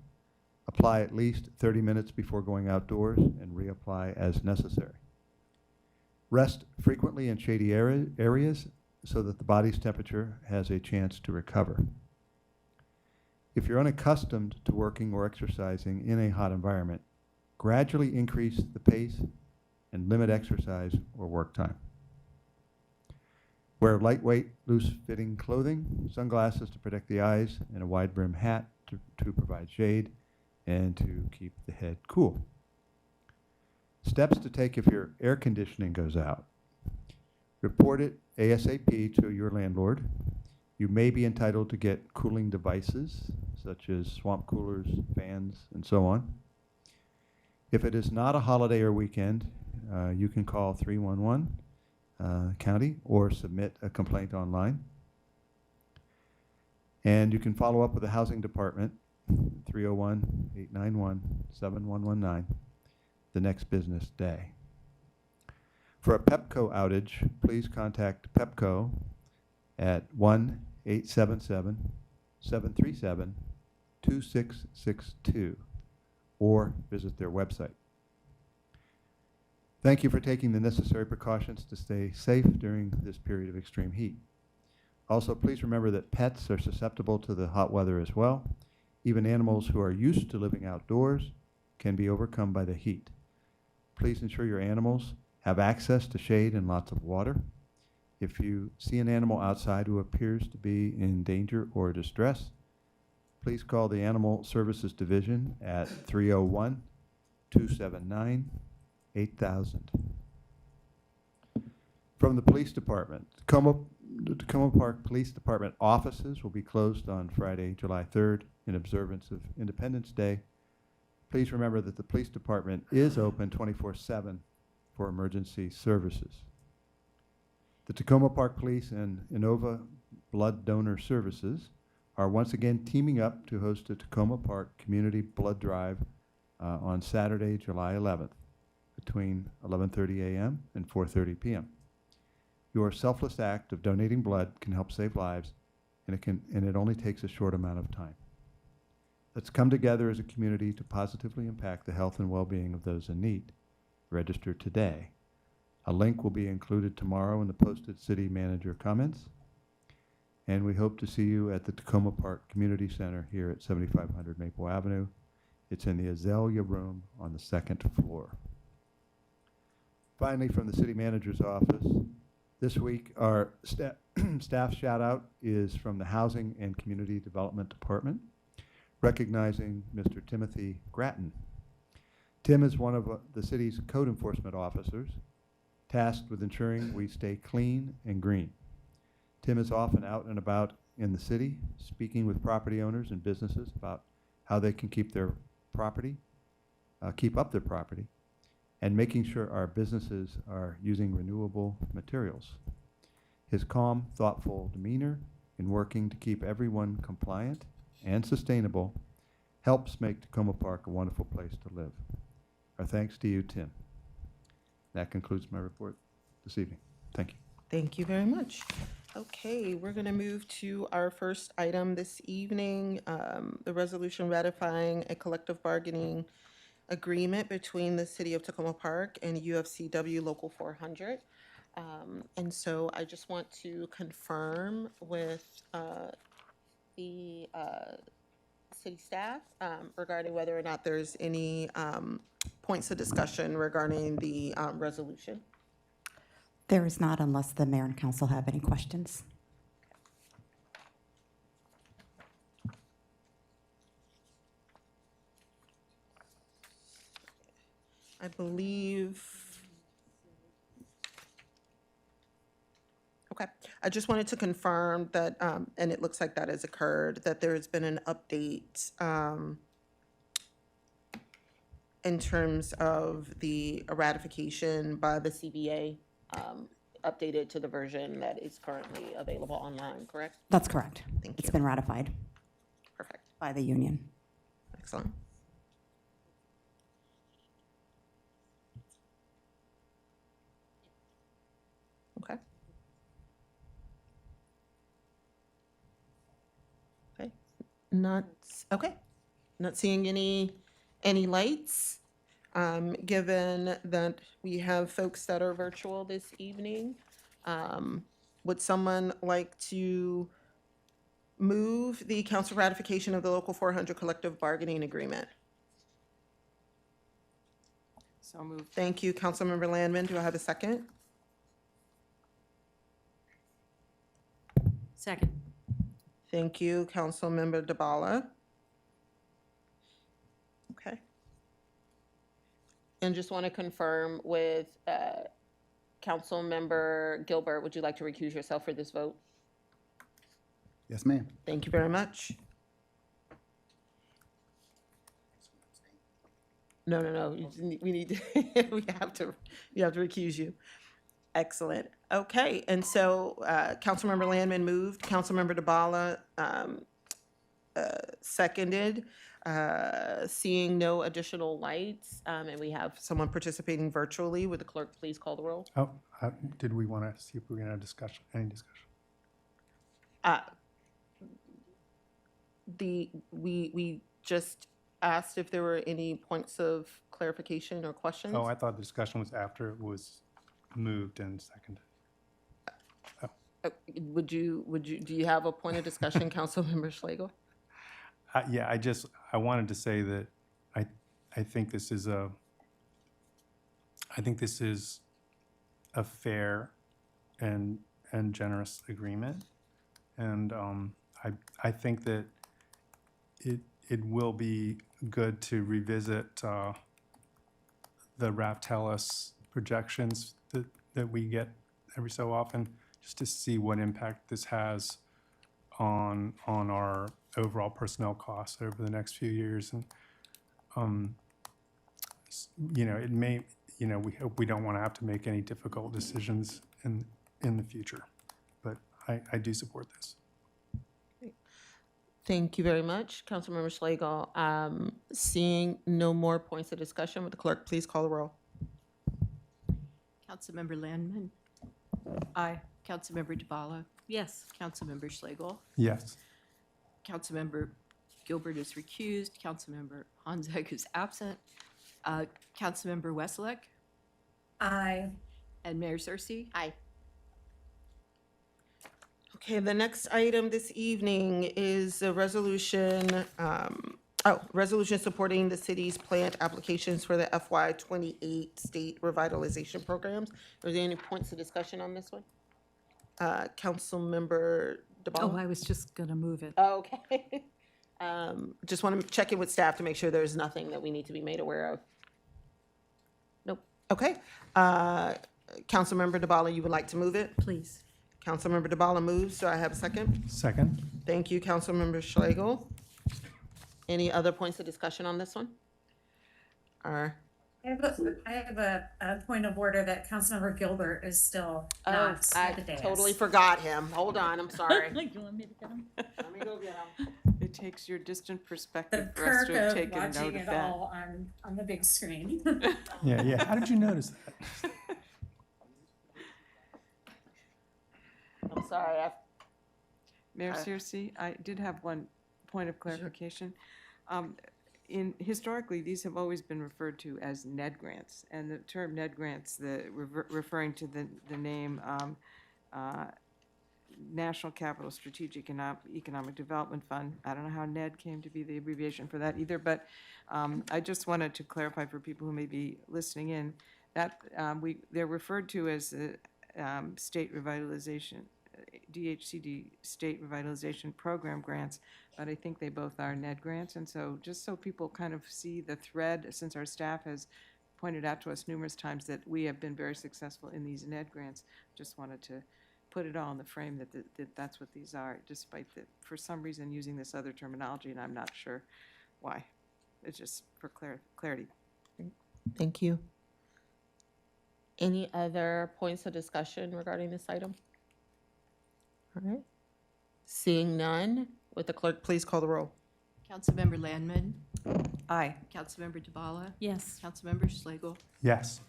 Speaker 18: Apply at least 30 minutes before going outdoors and reapply as necessary. Rest frequently in shady areas so that the body's temperature has a chance to recover. If you're unaccustomed to working or exercising in a hot environment, gradually increase the pace, and limit exercise or work time. Wear lightweight, loose-fitting clothing, sunglasses to protect the eyes, and a wide-brim hat to provide shade and to keep the head cool. Steps to take if your air conditioning goes out. Report it ASAP to your landlord. You may be entitled to get cooling devices, such as swamp coolers, fans, and so on. If it is not a holiday or weekend, you can call 311 county or submit a complaint online. And you can follow up with the housing department, 301-891-7119, the next business day. For a Pepco outage, please contact Pepco at 1-877-737-2662 or visit their website. Thank you for taking the necessary precautions to stay safe during this period of extreme heat. Also, please remember that pets are susceptible to the hot weather as well. Even animals who are used to living outdoors can be overcome by the heat. Please ensure your animals have access to shade and lots of water. If you see an animal outside who appears to be in danger or distress, please call the Animal Services Division at 301-279-8000. From the Police Department, the Tacoma Park Police Department offices will be closed on Friday, July 3rd in observance of Independence Day. Please remember that the Police Department is open 24/7 for emergency services. The Tacoma Park Police and Innova Blood Donor Services are once again teaming up to host a Tacoma Park Community Blood Drive on Saturday, July 11th, between 11:30 a.m. and 4:30 p.m. Your selfless act of donating blood can help save lives, and it only takes a short amount of time. Let's come together as a community to positively impact the health and well-being of those in need. Register today. A link will be included tomorrow in the posted city manager comments. And we hope to see you at the Tacoma Park Community Center here at 7500 Maple Avenue. It's in the Azalea Room on the 2nd floor. Finally, from the city manager's office, this week our staff shout out is from the Housing and Community Development Department, recognizing Mr. Timothy Gratton. Tim is one of the city's code enforcement officers, tasked with ensuring we stay clean and green. Tim is often out and about in the city, speaking with property owners and businesses about how they can keep their property, keep up their property, and making sure our businesses are using renewable materials. His calm, thoughtful demeanor in working to keep everyone compliant and sustainable helps make Tacoma Park a wonderful place to live. Our thanks to you, Tim. That concludes my report this evening. Thank you.
Speaker 1: Thank you very much. Okay, we're going to move to our first item this evening, the resolution ratifying a collective bargaining agreement between the City of Tacoma Park and UFCW Local 400. And so I just want to confirm with the city staff regarding whether or not there's any points of discussion regarding the resolution.
Speaker 19: There is not, unless the mayor and council have any questions.
Speaker 1: I believe. Okay, I just wanted to confirm that, and it looks like that has occurred, that there has been an update in terms of the ratification by the CBA, updated to the version that is currently available online, correct?
Speaker 19: That's correct.
Speaker 1: Thank
Speaker 19: It's
Speaker 1: you.
Speaker 19: been ratified
Speaker 1: Perfect.
Speaker 19: by the union.
Speaker 1: Excellent. Okay. Okay, not seeing any lights. Given that we have folks that are virtual this evening, would someone like to move the council ratification of the Local 400 collective bargaining agreement?
Speaker 15: So moved.
Speaker 1: Thank you, Councilmember Landman. Do I have a second?
Speaker 2: Second.
Speaker 1: Thank you, Councilmember DeBala. Okay. And just want to confirm with Councilmember Gilbert, would you like to recuse yourself for this vote?
Speaker 14: Yes, ma'am.
Speaker 1: Thank you very much. No, no, no, we need to, you have to recuse you. Excellent. Okay, and so Councilmember Landman moved, Councilmember DeBala seconded. Seeing no additional lights, and we have someone participating virtually, would the clerk please call the roll?
Speaker 4: Oh, did we want to see if we're going to have discussion, any discussion?
Speaker 1: We just asked if there were any points of clarification or questions.
Speaker 4: Oh, I thought the discussion was after it was moved and seconded.
Speaker 1: Do you have a point of discussion, Councilmember Schlegel?
Speaker 4: Yeah, I wanted to say that I think this is a fair and generous agreement. And I think that it will be good to revisit the Raftellus projections that we get every so often, just to see what impact this has on our overall personnel costs over the next few years. And, it may, we hope we don't want to have to make any difficult decisions in the future. But I do support this.
Speaker 1: Thank you very much, Councilmember Schlegel. Seeing no more points of discussion, would the clerk please call the roll?
Speaker 2: Councilmember Landman.
Speaker 15: Aye.
Speaker 2: Councilmember DeBala.
Speaker 17: Yes.
Speaker 2: Councilmember Schlegel.
Speaker 4: Yes.
Speaker 2: Councilmember Gilbert is recused. Councilmember Honzek is absent. Councilmember Wesselek
Speaker 16: Aye.
Speaker 2: and Mayor Cersey.
Speaker 1: Aye. Okay, the next item this evening is a resolution, resolution supporting the city's planned applications for the FY '28 state revitalization programs. Are there any points of discussion on this one? Councilmember DeBala?
Speaker 17: Oh, I was just going to move it.
Speaker 1: Okay. Just want to check in with staff to make sure there's nothing that we need to be made aware of. Nope. Okay. Councilmember DeBala, you would like to move it?
Speaker 17: Please.
Speaker 1: Councilmember DeBala moves. Do I have a second?
Speaker 4: Second.
Speaker 1: Thank you, Councilmember Schlegel. Any other points of discussion on this one?
Speaker 16: I have a point of order that Councilmember Gilbert is still not at the dais.
Speaker 1: Totally forgot him. Hold on, I'm sorry.
Speaker 17: You want me to get them?
Speaker 1: Let me go get him.
Speaker 15: It takes your distant
Speaker 16: The
Speaker 15: perspective for us
Speaker 16: perk
Speaker 15: to have
Speaker 16: of
Speaker 15: taken
Speaker 16: watching
Speaker 15: note of
Speaker 16: it
Speaker 15: that.
Speaker 16: all on the big screen.
Speaker 4: Yeah. How did you notice that?
Speaker 1: I'm sorry.
Speaker 15: Mayor Searcy, I did have one point of clarification. Historically, these have always been referred to as NED grants, and the term NED grants, referring to the name National Capital Strategic and Economic Development Fund. I don't know how NED came to be the abbreviation for that either, but I just wanted to clarify for people who may be listening in that they're referred to as state revitalization, DHCD State Revitalization Program grants, but I think they both are NED grants. And so just so people kind of see the thread, since our staff has pointed out to us numerous times that we have been very successful in these NED grants, just wanted to put it all in the frame that that's what these are, despite for some reason using this other terminology, and I'm not sure why. It's just for clarity.
Speaker 1: Thank you. Any other points of discussion regarding this item? All right. Seeing none, would the clerk please call the roll?
Speaker 2: Councilmember Landman.
Speaker 15: Aye.
Speaker 2: Councilmember DeBala.
Speaker 17: Yes.
Speaker 2: Councilmember Schlegel.
Speaker 4: Yes.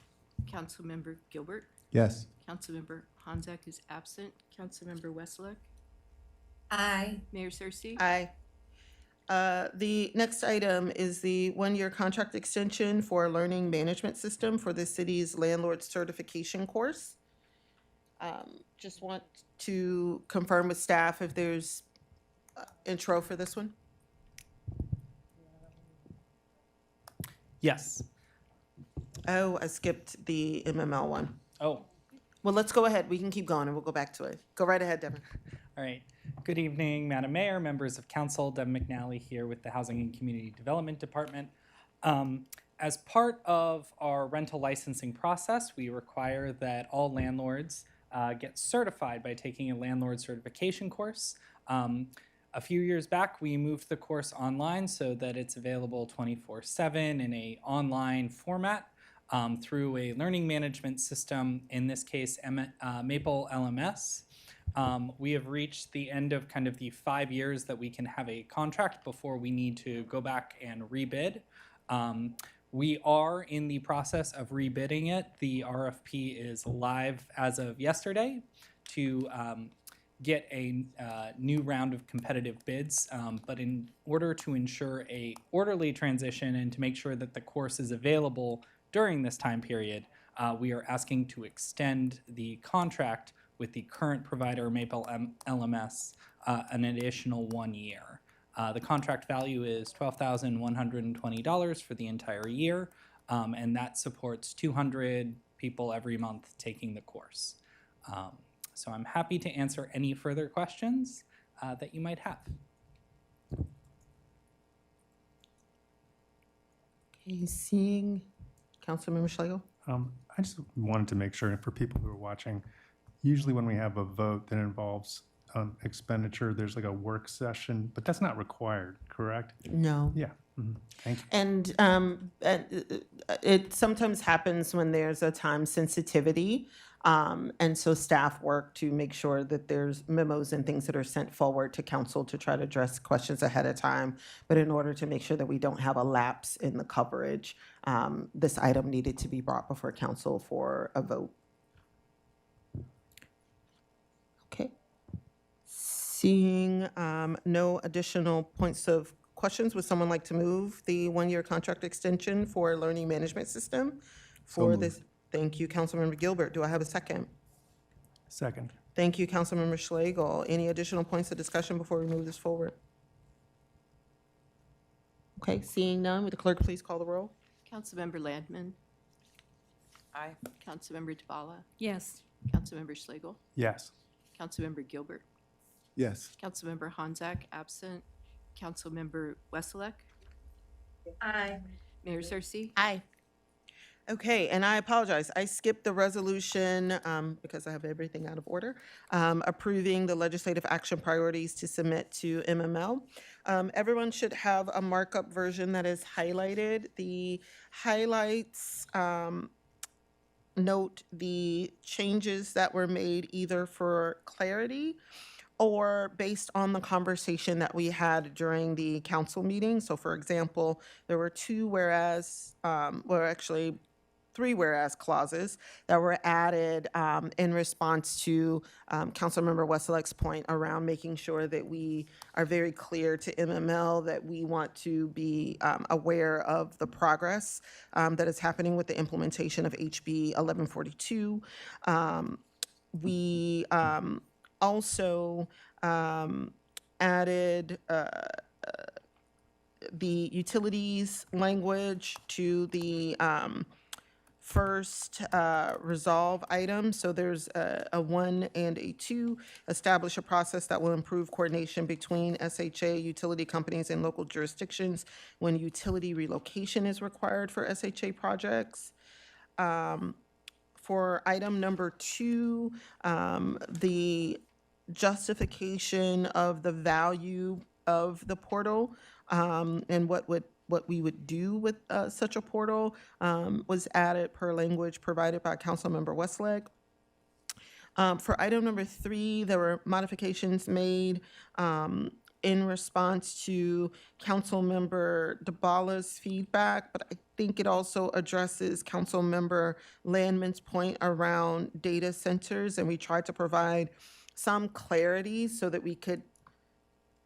Speaker 2: Councilmember Gilbert.
Speaker 14: Yes.
Speaker 2: Councilmember Honzek is absent. Councilmember Wesselek.
Speaker 16: Aye.
Speaker 2: Mayor Cersey.
Speaker 1: Aye. The next item is the one-year contract extension for a learning management system for the city's landlord certification course. Just want to confirm with staff if there's intro for this one.
Speaker 20: Yes.
Speaker 10: Oh, I skipped the MML one.
Speaker 20: Oh,
Speaker 10: Well, let's go ahead. We can keep going and we'll go back to it. Go right ahead, Devin.
Speaker 20: all right. Good evening, Madam Mayor, members of council. Devin McNally here with the Housing and Community Development Department. As part of our rental licensing process, we require that all landlords get certified by taking a landlord certification course. A few years back, we moved the course online so that it's available 24/7 in a online format through a learning management system, in this case, Maple LMS. We have reached the end of kind of the 5 years that we can have a contract before we need to go back and rebid. We are in the process of rebidding it. The RFP is live as of yesterday to get a new round of competitive bids. But in order to ensure a orderly transition and to make sure that the course is available during this time period, we are asking to extend the contract with the current provider, Maple LMS, an additional 1 year. The contract value is $12,120 for the entire year, and that supports 200 people every month taking the course. So I'm happy to answer any further questions that you might have.
Speaker 10: Okay, seeing Councilmember Schlegel.
Speaker 4: I just wanted to make sure for people who are watching, usually when we have a vote that involves expenditure, there's like a work session, but that's not required, correct?
Speaker 10: No.
Speaker 4: Yeah. Thank you.
Speaker 10: And it sometimes happens when there's a time sensitivity. And so staff work to make sure that there's memos and things that are sent forward to council to try to address questions ahead of time. But in order to make sure that we don't have a lapse in the coverage, this item needed to be brought before council for a vote. Okay. Seeing no additional points of questions, would someone like to move the 1-year contract extension for learning management system for this? Thank you, Councilmember Gilbert. Do I have a second?
Speaker 4: Second.
Speaker 10: Thank you, Councilmember Schlegel. Any additional points of discussion before we move this forward? Okay, seeing none, would the clerk please call the roll?
Speaker 2: Councilmember Landman. Aye. Councilmember Tabala.
Speaker 17: Yes.
Speaker 2: Councilmember Schlegel.
Speaker 4: Yes.
Speaker 2: Councilmember Gilbert.
Speaker 14: Yes.
Speaker 2: Councilmember Honzak, absent. Councilmember Wesselek.
Speaker 16: Aye.
Speaker 2: Mayor Cersey.
Speaker 10: Aye. Okay, and I apologize. I skipped the resolution because I have everything out of order, approving the legislative action priorities to submit to MML. Everyone should have a markup version that is highlighted. The highlights note the changes that were made either for clarity or based on the conversation that we had during the council meeting. So for example, there were actually 3 whereas clauses that were added in response to Councilmember Wesselek's point around making sure that we are very clear to MML that we want to be aware of the progress that is happening with the implementation of HB 1142. We also added the utilities language to the first resolve item. So there's a 1 and a 2, establish a process that will improve coordination between SHA, utility companies, and local jurisdictions when utility relocation is required for SHA projects. For item number 2, the justification of the value of the portal and what we would do with such a portal was added per language provided by Councilmember Westlake. For item number 3, there were modifications made in response to Councilmember Tabala's feedback, but I think it also addresses Councilmember Landman's point around data centers, and we tried to provide some clarity so that we could.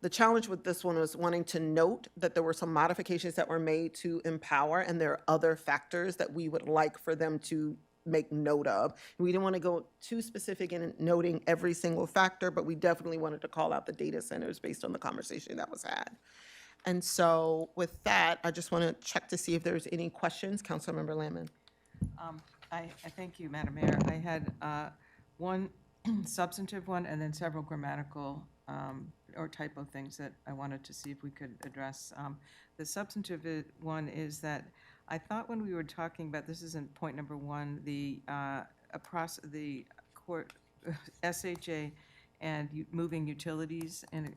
Speaker 10: The challenge with this one was wanting to note that there were some modifications that were made to empower, and there are other factors that we would like for them to make note of. We didn't want to go too specific in noting every single factor, but we definitely wanted to call out the data centers based on the conversation that was had. And so with that, I just want to check to see if there's any questions. Councilmember Landman.
Speaker 15: I thank you, Madam Mayor. I had one substantive one and then several grammatical or typo things that I wanted to see if we could address. The substantive one is that I thought when we were talking about, this is in point number one, the court, SHA and moving utilities in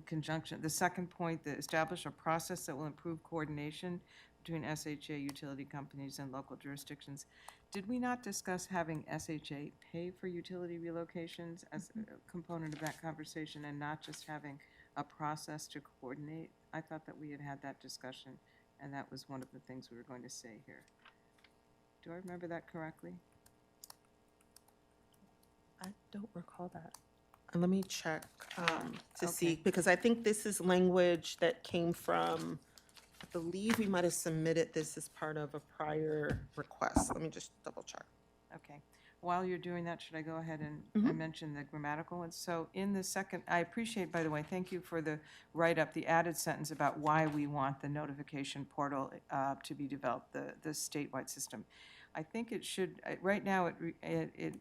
Speaker 15: conjunction. The second point, the establish a process that will improve coordination between SHA utility companies and local jurisdictions. Did we not discuss having SHA pay for utility relocations as a component of that conversation and not just having a process to coordinate? I thought that we had had that discussion, and that was one of the things we were going to say here. Do I remember that correctly?
Speaker 1: I don't recall that. Let me check to
Speaker 15: Okay.
Speaker 1: see, because I think this is language that came from, I believe we might have submitted this as part of a prior request. Let me just double check.
Speaker 15: Okay. While you're doing that, should I go ahead and mention the grammatical ones? So in the second, I appreciate, by the way, thank you for the write-up, the added sentence about why we want the notification portal to be developed, the statewide system. I think it should, right now, it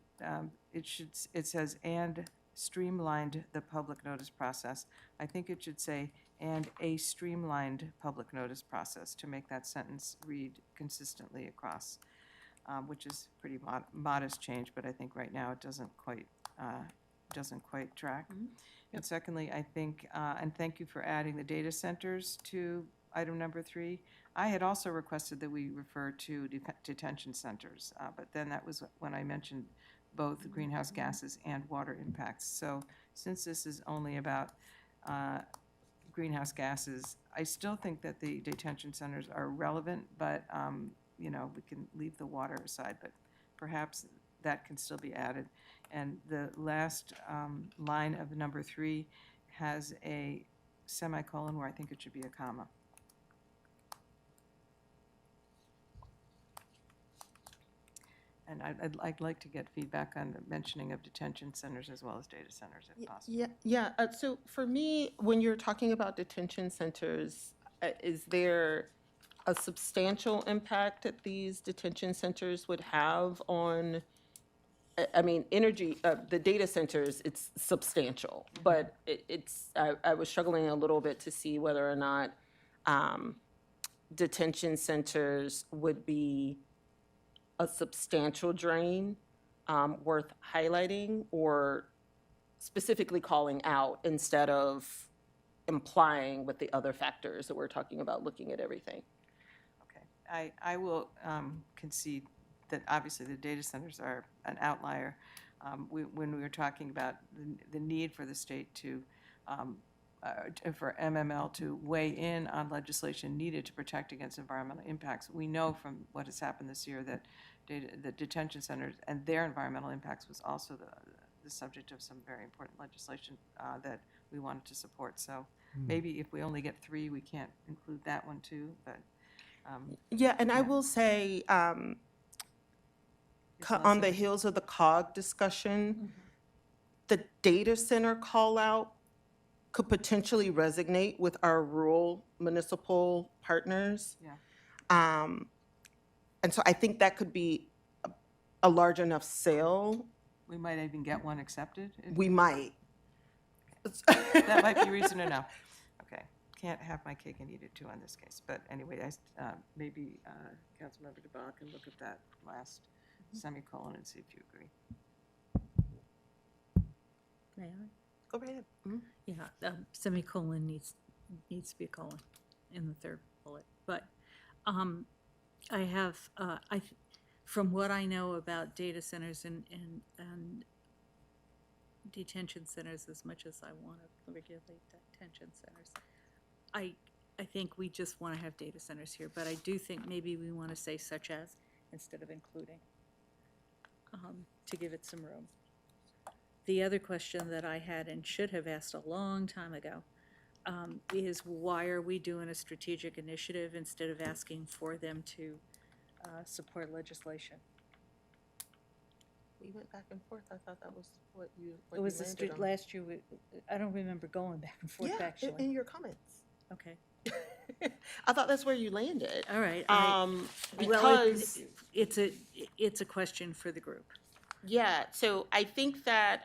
Speaker 15: says, and streamlined the public notice process. I think it should say, and a streamlined public notice process, to make that sentence read consistently across, which is pretty modest change, but I think right now it doesn't quite track. And secondly, I think, and thank you for adding the data centers to item number 3. I had also requested that we refer to detention centers, but then that was when I mentioned both greenhouse gases and water impacts. So since this is only about greenhouse gases, I still think that the detention centers are relevant, but, you know, we can leave the water aside, but perhaps that can still be added. And the last line of number 3 has a semicolon where I think it should be a comma. And I'd like to get feedback on the mentioning of detention centers as well as data centers if possible.
Speaker 1: Yeah. So for me, when you're talking about detention centers, is there a substantial impact that these detention centers would have on, I mean, energy, the data centers, it's substantial, but I was struggling a little bit to see whether or not detention centers would be a substantial drain worth highlighting or specifically calling out instead of implying with the other factors that we're talking about, looking at everything.
Speaker 15: Okay, I will concede that obviously the data centers are an outlier. When we were talking about the need for the state to, for MML to weigh in on legislation needed to protect against environmental impacts, we know from what has happened this year that the detention centers and their environmental impacts was also the subject of some very important legislation that we wanted to support. So maybe if we only get 3, we can't include that one too, but.
Speaker 1: Yeah, and I will say, on the heels of the COG discussion, the data center call out could potentially resonate with our rural municipal partners.
Speaker 15: Yeah.
Speaker 1: And so I think that could be a large enough sale.
Speaker 15: We might even get one accepted.
Speaker 1: We might.
Speaker 15: That might be reason enough. Okay, can't have my cake and eat it too on this case. But anyway, maybe Councilmember DeBall can look at that last semicolon and see if you agree.
Speaker 17: May I?
Speaker 1: Go ahead.
Speaker 17: Yeah, semicolon needs to be a colon in the third bullet. But I have, from what I know about data centers and detention centers, as much as I want to regulate detention centers, I think we just want to have data centers here. But I do think maybe we want to say such as instead of including, to give it some room. The other question that I had and should have asked a long time ago is why are we doing a strategic initiative instead of asking for them to support legislation?
Speaker 1: We went back and forth. I thought that was what you
Speaker 17: It was
Speaker 1: landed on.
Speaker 17: last year, I don't remember going back and forth,
Speaker 1: Yeah,
Speaker 17: actually.
Speaker 1: in your comments.
Speaker 17: Okay.
Speaker 10: I thought that's where you landed.
Speaker 17: All right.
Speaker 10: Well,
Speaker 17: Because it's a question for the group.
Speaker 10: yeah, so I think that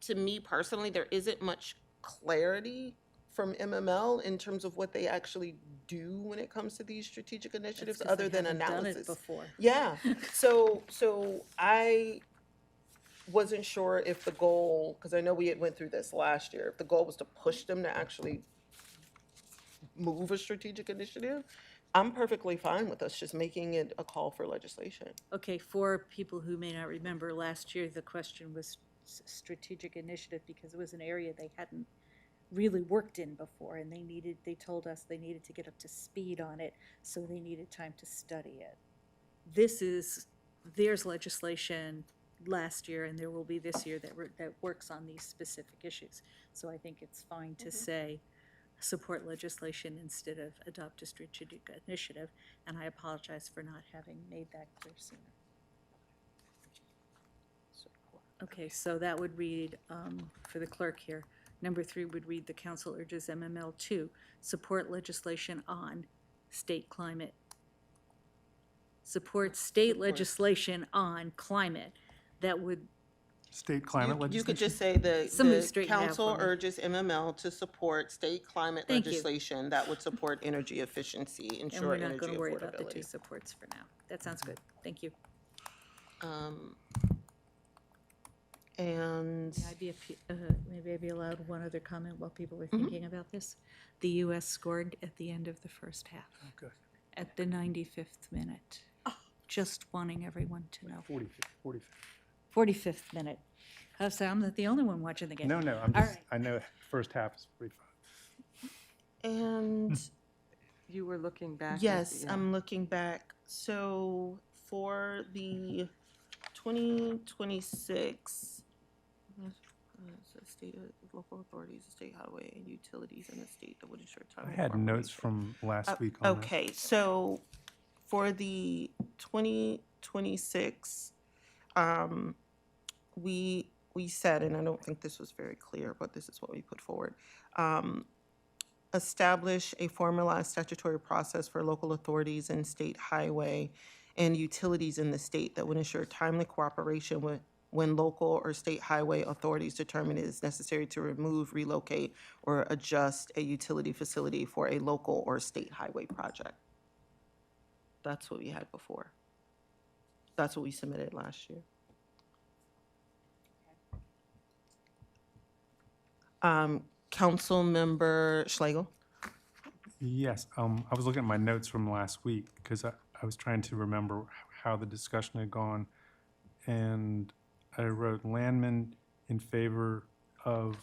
Speaker 10: to me personally, there isn't much clarity from MML in terms of what they actually do when it comes to these strategic initiatives,
Speaker 17: 'cause
Speaker 10: other
Speaker 17: they
Speaker 10: than
Speaker 17: haven't done it
Speaker 10: analysis.
Speaker 17: before.
Speaker 10: Yeah, so I wasn't sure if the goal, because I know we had went through this last year, if the goal was to push them to actually move a strategic initiative. I'm perfectly fine with us just making it a call for legislation.
Speaker 17: Okay, for people who may not remember, last year the question was strategic initiative because it was an area they hadn't really worked in before, and they told us they needed to get up to speed on it, so they needed time to study it. There's legislation last year, and there will be this year that works on these specific issues. So I think it's fine to say support legislation instead of adopt a strategic initiative, and I apologize for not having made that clear sooner. Okay, so that would read, for the clerk here, number 3 would read, the council urges MML to support legislation on state climate. Support state legislation on climate. That would,
Speaker 4: State climate
Speaker 10: You
Speaker 4: legislation?
Speaker 10: could just say
Speaker 17: Somebody
Speaker 10: the
Speaker 17: straighten it out
Speaker 10: council
Speaker 17: for me.
Speaker 10: urges MML to support state climate
Speaker 17: Thank you.
Speaker 10: legislation that would support energy efficiency,
Speaker 17: and
Speaker 10: ensure
Speaker 17: we're not
Speaker 10: energy
Speaker 17: gonna worry about the 2
Speaker 10: affordability.
Speaker 17: supports for now. That sounds good. Thank you.
Speaker 10: And
Speaker 17: Maybe I'd be allowed one other comment while people were thinking about this. The U.S. scored at the end of the first half.
Speaker 4: Okay.
Speaker 17: At the 95th minute. Just wanting everyone to know. 45th minute. Oh, so I'm not the only one watching the game.
Speaker 4: No, I'm
Speaker 17: All
Speaker 4: just,
Speaker 17: right.
Speaker 4: I know first half is pretty fun.
Speaker 10: And
Speaker 15: You were looking back. at
Speaker 10: yes,
Speaker 15: the,
Speaker 10: I'm looking back. So for the 2026, state local authorities, the state highway and utilities in the state that would ensure
Speaker 4: I
Speaker 10: timely
Speaker 4: had notes
Speaker 10: cooperation.
Speaker 4: from last week on that.
Speaker 10: Okay, so for the 2026, we said, and I don't think this was very clear, but this is what we put forward. Establish a formalized statutory process for local authorities and state highway and utilities in the state that would ensure timely cooperation when local or state highway authorities determine it is necessary to remove, relocate, or adjust a utility facility for a local or state highway project. That's what we had before. That's what we submitted last year. Councilmember Schlegel?
Speaker 4: Yes, I was looking at my notes from last week because I was trying to remember how the discussion had gone. And I wrote Landman in favor of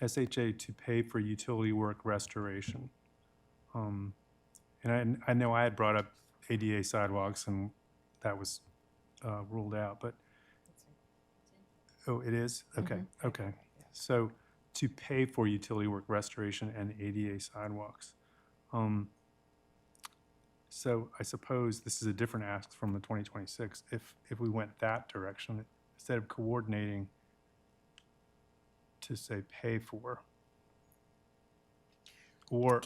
Speaker 4: SHA to pay for utility work restoration. And I know I had brought up ADA sidewalks and that was ruled out, but, oh, it is? Okay, okay. So to pay for utility work restoration and ADA sidewalks. So I suppose this is a different ask from the 2026. If we went that direction, instead of coordinating to say pay for, or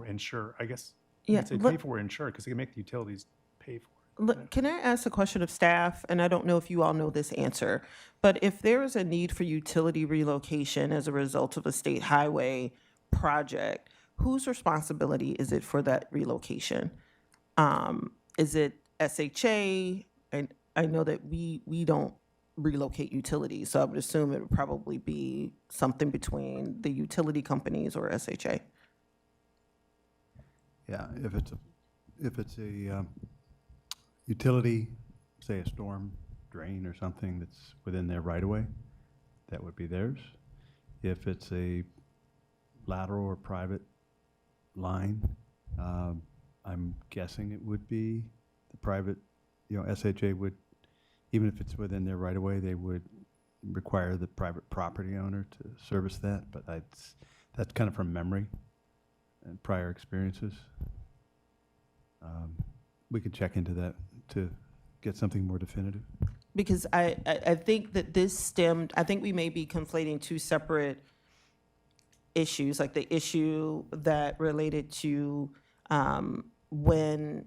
Speaker 4: insure, I guess.
Speaker 10: Yeah,
Speaker 4: I'd say
Speaker 10: let-
Speaker 4: pay for or insure, because they can make the utilities pay for it.
Speaker 10: Look, can I ask a question of staff? And I don't know if you all know this answer, but if there is a need for utility relocation as a result of a state highway project, whose responsibility is it for that relocation? Is it SHA? And I know that we don't relocate utilities, so I would assume it would probably be something between the utility companies or SHA.
Speaker 18: Yeah, if it's a utility, say a storm drain or something that's within their right of way, that would be theirs. If it's a lateral or private line, I'm guessing it would be the private, SHA would, even if it's within their right of way, they would require the private property owner to service that, but that's kind of from memory and prior experiences. We could check into that to get something more definitive?
Speaker 10: Because I think that this stemmed, I think we may be conflating two separate issues, like the issue that related to when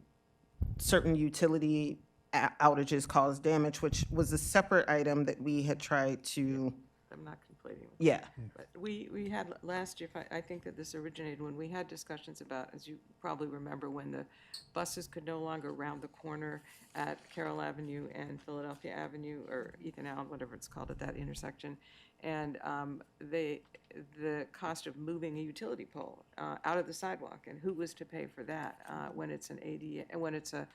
Speaker 10: certain utility outages cause damage, which was a separate item that we had tried to,
Speaker 15: I'm not conflating.
Speaker 10: yeah.
Speaker 15: But we had last year, I think that this originated when we had discussions about, as you probably remember, when the buses could no longer round the corner at Carroll Avenue and Philadelphia Avenue, or Ethan Allen, whatever it's called at that intersection. And the cost of moving a utility pole out of the sidewalk, and who was to pay for that when it's an ADA, when it's a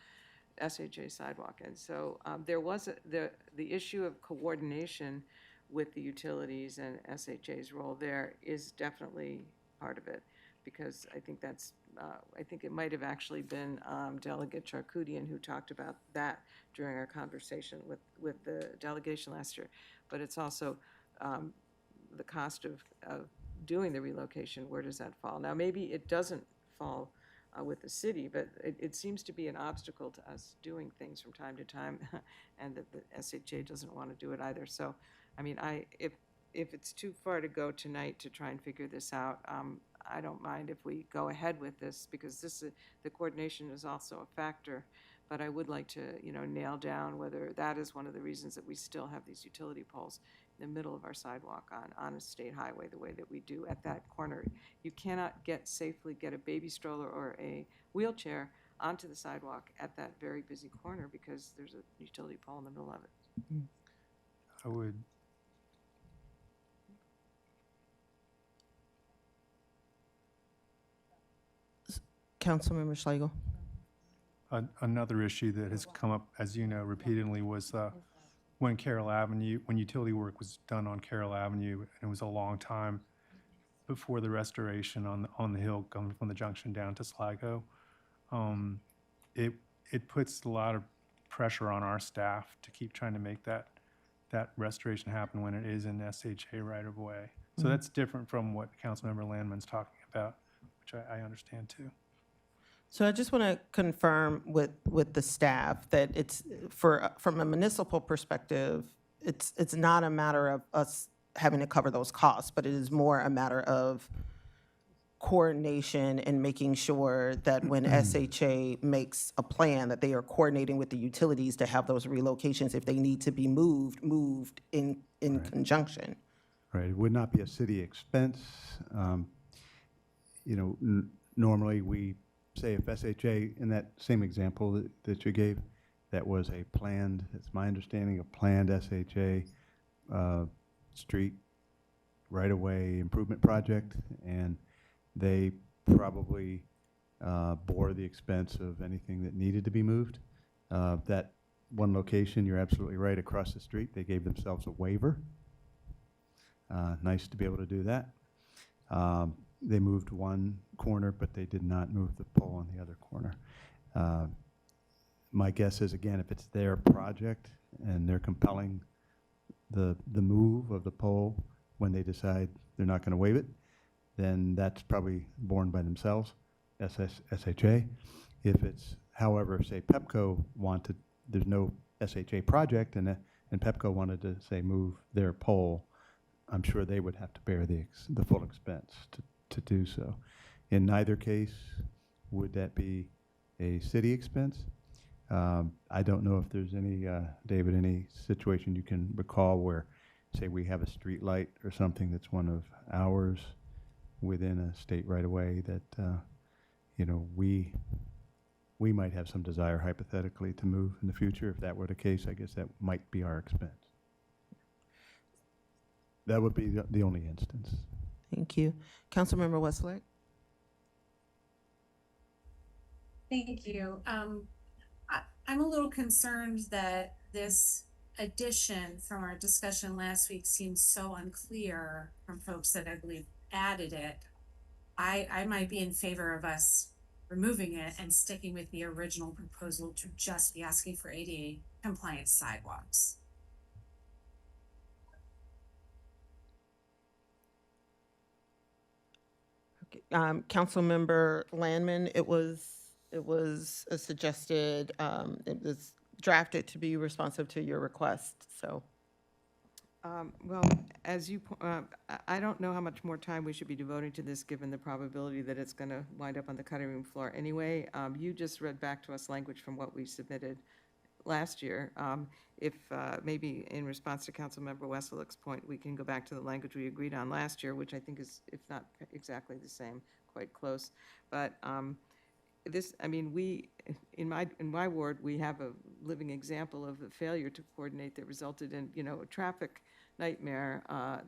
Speaker 15: SHA sidewalk. And so there was the issue of coordination with the utilities, and SHA's role there is definitely part of it, because I think that's, I think it might have actually been Delegate Charkoudian who talked about that during our conversation with the delegation last year. But it's also the cost of doing the relocation, where does that fall? Now, maybe it doesn't fall with the city, but it seems to be an obstacle to us doing things from time to time, and that the SHA doesn't want to do it either. So, I mean, if it's too far to go tonight to try and figure this out, I don't mind if we go ahead with this, because the coordination is also a factor. But I would like to, nail down whether that is one of the reasons that we still have these utility poles in the middle of our sidewalk on a state highway, the way that we do at that corner. You cannot safely get a baby stroller or a wheelchair onto the sidewalk at that very busy corner, because there's a utility pole in the middle of it.
Speaker 4: I would,
Speaker 10: Councilmember Schlegel.
Speaker 4: another issue that has come up, as you know, repeatedly was when utility work was done on Carroll Avenue, and it was a long time before the restoration on the hill coming from the junction down to Sligo. It puts a lot of pressure on our staff to keep trying to make that restoration happen when it is in SHA right of way. So that's different from what Councilmember Landman's talking about, which I understand too.
Speaker 10: So I just want to confirm with the staff that it's, from a municipal perspective, it's not a matter of us having to cover those costs, but it is more a matter of coordination and making sure that when SHA makes a plan, that they are coordinating with the utilities to have those relocations, if they need to be moved in conjunction.
Speaker 18: Right, it would not be a city expense. Normally we say if SHA, in that same example that you gave, that was a planned, it's my understanding, a planned SHA street right-of-way improvement project, and they probably bore the expense of anything that needed to be moved. That one location, you're absolutely right, across the street, they gave themselves a waiver. Nice to be able to do that. They moved one corner, but they did not move the pole on the other corner. My guess is, again, if it's their project and they're compelling the move of the pole when they decide they're not going to waive it, then that's probably borne by themselves, SHA. If it's, however, say Pepco wanted, there's no SHA project, and Pepco wanted to, say, move their pole, I'm sure they would have to bear the full expense to do so. In neither case, would that be a city expense? I don't know if there's any, David, any situation you can recall where, say, we have a street light or something that's one of ours within a state right-of-way that, we might have some desire hypothetically to move in the future. If that were the case, I guess that might be our expense. That would be the only instance.
Speaker 10: Thank you. Councilmember Westlake?
Speaker 16: Thank you. I'm a little concerned that this addition from our discussion last week seems so unclear from folks that I believe added it. I might be in favor of us removing it and sticking with the original proposal to just be asking for ADA compliant sidewalks.
Speaker 10: Councilmember Landman, it was a suggested, it was
Speaker 1: drafted to be responsive to your request, so.
Speaker 15: Well, as you, I don't know how much more time we should be devoting to this, given the probability that it's going to wind up on the cutting room floor anyway. You just read back to us language from what we submitted last year. If maybe in response to Councilmember Westlick's point, we can go back to the language we agreed on last year, which I think is, if not exactly the same, quite close. But this, I mean, we, in my ward, we have a living example of a failure to coordinate that resulted in, you know, a traffic nightmare,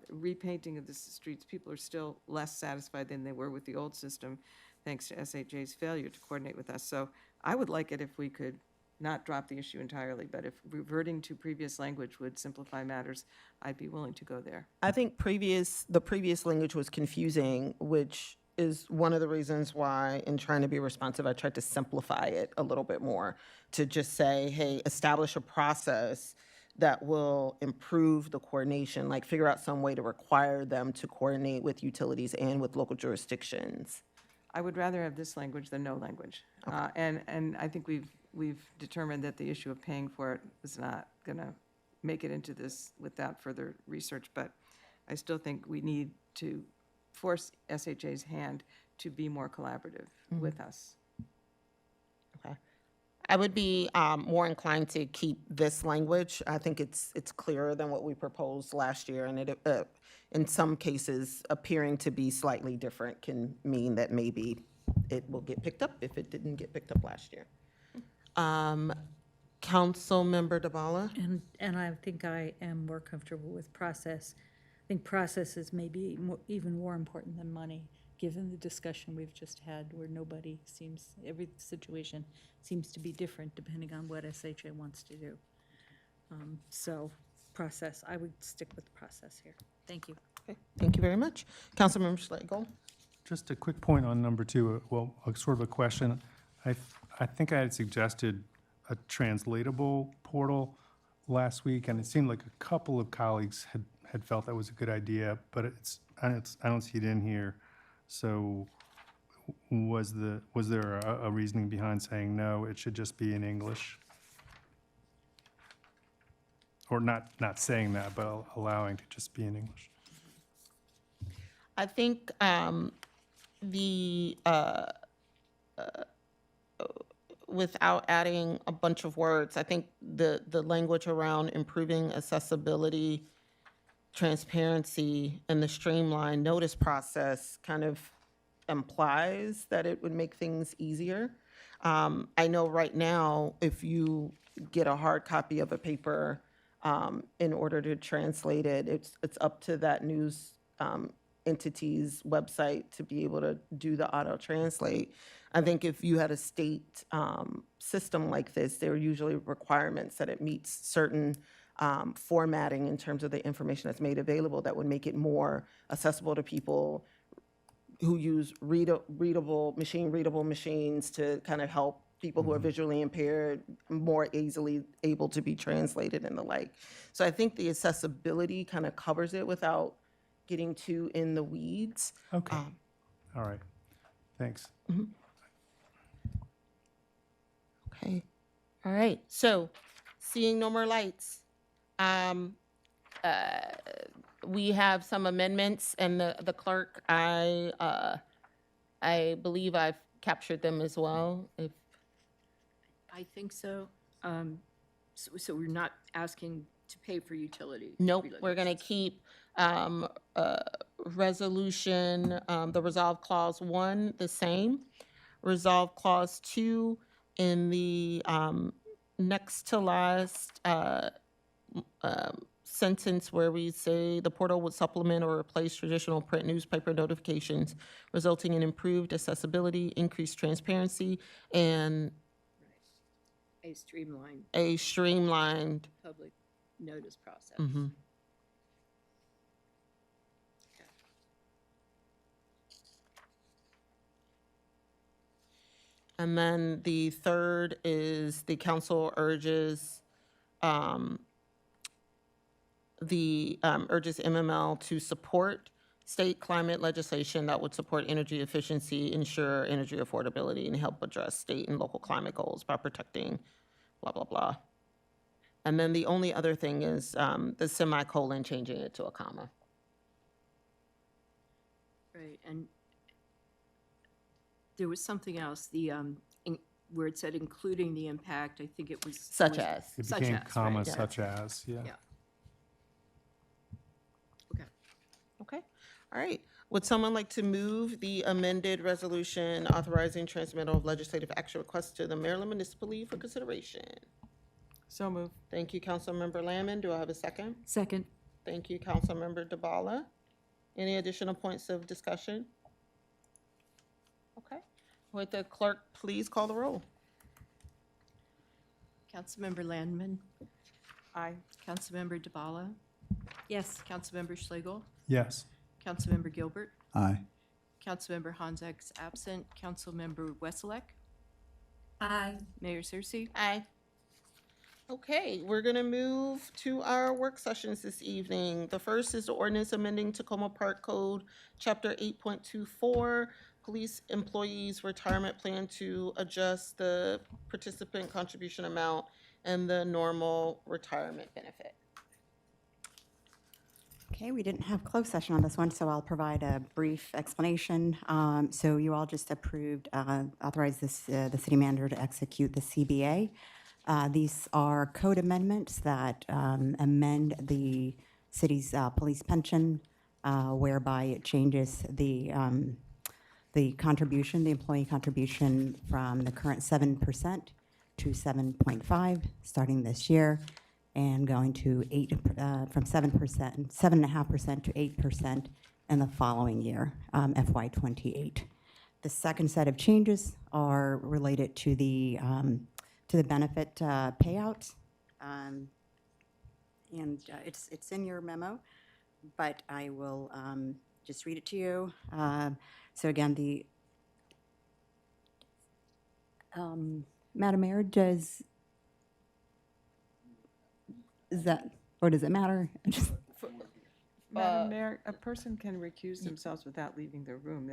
Speaker 15: repainting of the streets. People are still less satisfied than they were with the old system, thanks to SHA's failure to coordinate with us. So I would like it if we could not drop the issue entirely, but if reverting to previous language would simplify matters, I'd be willing to go there.
Speaker 1: I think the previous language was confusing, which is one of the reasons why, in trying to be responsive, I tried to simplify it a little bit more, to just say, hey, establish a process that will improve the coordination, like figure out some way to require them to coordinate with utilities and with local jurisdictions.
Speaker 15: I would rather have this language than no language. And I think we've determined that the issue of paying for it is not going to make it into this without further research, but I still think we need to force SHA's hand to be more collaborative with us.
Speaker 1: Okay. I would be more inclined to keep this language. I think it's clearer than what we proposed last year, and it, in some cases, appearing to be slightly different can mean that maybe it will get picked up if it didn't get picked up last year. Councilmember Dabala?
Speaker 17: And I think I am more comfortable with process. I think process is maybe even more important than money, given the discussion we've just had where every situation seems to be different depending on what SHA wants to do. So process, I would stick with the process here. Thank you.
Speaker 1: Okay, thank you very much. Councilmember Schlegel?
Speaker 4: Just a quick point on number 2, well, sort of a question. I think I had suggested a translatable portal last week, and it seemed like a couple of colleagues had felt that was a good idea, but I don't see it in here. So was there a reasoning behind saying no, it should just be in English? Or not saying that, but allowing to just be in English?
Speaker 1: I think without adding a bunch of words, I think the language around improving accessibility, transparency, and the streamlined notice process kind of implies that it would make things easier. I know right now, if you get a hard copy of a paper, in order to translate it, it's up to that news entity's website to be able to do the auto translate. I think if you had a state system like this, there are usually requirements that it meets certain formatting in terms of the information that's made available that would make it more accessible to people who use machine-readable machines to kind of help people who are visually impaired more easily able to be translated and the like. So I think the accessibility kind of covers it without getting too in the weeds.
Speaker 4: Okay. All right. Thanks.
Speaker 1: Okay. All right. So seeing no more lights, we have some amendments, and the clerk, I believe I've captured them as well. If
Speaker 2: I think so. So we're not asking to pay for utilities?
Speaker 1: Nope, we're gonna keep resolution, the resolve clause 1 the same. Resolve clause 2 in the next to last sentence where we say the portal would supplement or replace traditional print newspaper notifications, resulting in improved accessibility, increased transparency, and
Speaker 2: A
Speaker 1: streamlined
Speaker 2: public notice process.
Speaker 1: Mhm. And then the third is the council urges urges MML to support state climate legislation that would support energy efficiency, ensure energy affordability, and help address state and local climate goals by protecting blah, blah, blah.
Speaker 10: And then the only other thing is the semicolon, changing it to a comma.
Speaker 2: Right, and there was something else, where it said including the impact, I think it was.
Speaker 10: Such as.
Speaker 4: It
Speaker 2: Such
Speaker 4: became
Speaker 2: as,
Speaker 4: comma,
Speaker 2: right.
Speaker 4: such as, yeah.
Speaker 2: Yeah.
Speaker 10: Okay, all right. Would someone like to move the amended resolution authorizing transmittal of legislative action requests to the Maryland Municipal League for consideration?
Speaker 15: So move.
Speaker 10: Thank you, Councilmember Lamon. Do I have a second?
Speaker 17: Second.
Speaker 10: Thank you, Councilmember DeBala. Any additional points of discussion? Okay. Would the clerk please call the roll?
Speaker 2: Councilmember Landman,
Speaker 15: Aye.
Speaker 2: Councilmember DeBala,
Speaker 17: Yes.
Speaker 2: Councilmember Schlegel,
Speaker 4: Yes.
Speaker 2: Councilmember Gilbert,
Speaker 12: Aye.
Speaker 2: Councilmember Honzek's absent, Councilmember Wesselek,
Speaker 16: Aye.
Speaker 2: Mayor Searcy.
Speaker 10: Aye. Okay, we're gonna move to our work sessions this evening. The first is the ordinance amending Tacoma Park Code, Chapter 8.24, Police Employees Retirement Plan to adjust the participant contribution amount and the normal retirement benefit.
Speaker 19: Okay, we didn't have closed session on this one, so I'll provide a brief explanation. So you all just approved, authorized the city manager to execute the CBA. These are code amendments that amend the city's police pension, whereby it changes the contribution, the employee contribution from the current 7% to 7.5 starting this year, and going to from 7.5% to 8% in the following year, FY '28. The second set of changes are related to the benefit payout, and it's in your memo, but I will just read it to you. So again, Madam Mayor, does that, or does it matter?
Speaker 15: Madam Mayor, a person can recuse themselves without leaving the room.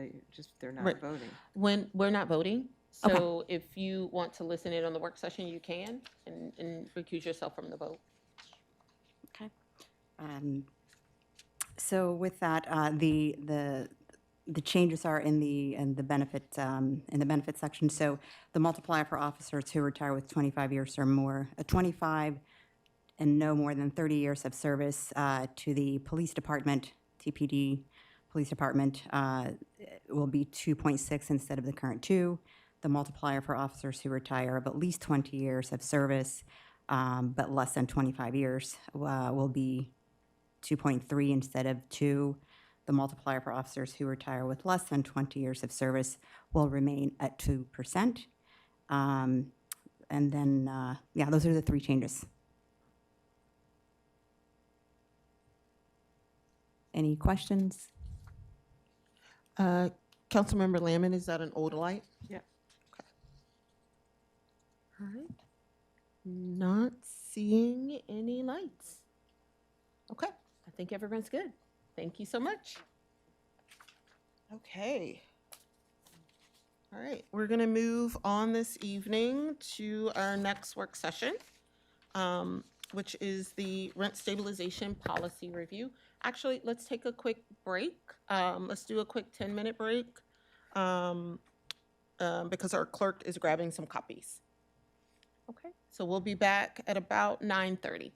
Speaker 15: They're not
Speaker 10: Right.
Speaker 15: voting.
Speaker 10: When, we're not voting, so if you want to listen in on the work session, you can, and recuse yourself from the vote.
Speaker 19: Okay. So with that, the changes are in the benefit section. So the multiplier for officers who retire with 25 years or more, 25 and no more than 30 years of service to the police department, TPD police department, will be 2.6 instead of the current 2. The multiplier for officers who retire of at least 20 years of service, but less than 25 years, will be 2.3 instead of 2. The multiplier for officers who retire with less than 20 years of service will remain at 2%. And then, yeah, those are the 3 changes. Any questions?
Speaker 10: Councilmember Lamon, is that an Odalite?
Speaker 15: Yeah.
Speaker 10: All right. Not seeing any lights. Okay, I think everyone's good. Thank you so much. Okay. All right, we're gonna move on this evening to our next work session, which is the rent stabilization policy review. Actually, let's take a quick break. Let's do a quick 10-minute break because our clerk is grabbing some copies. Okay, so we'll be back at about 9:30.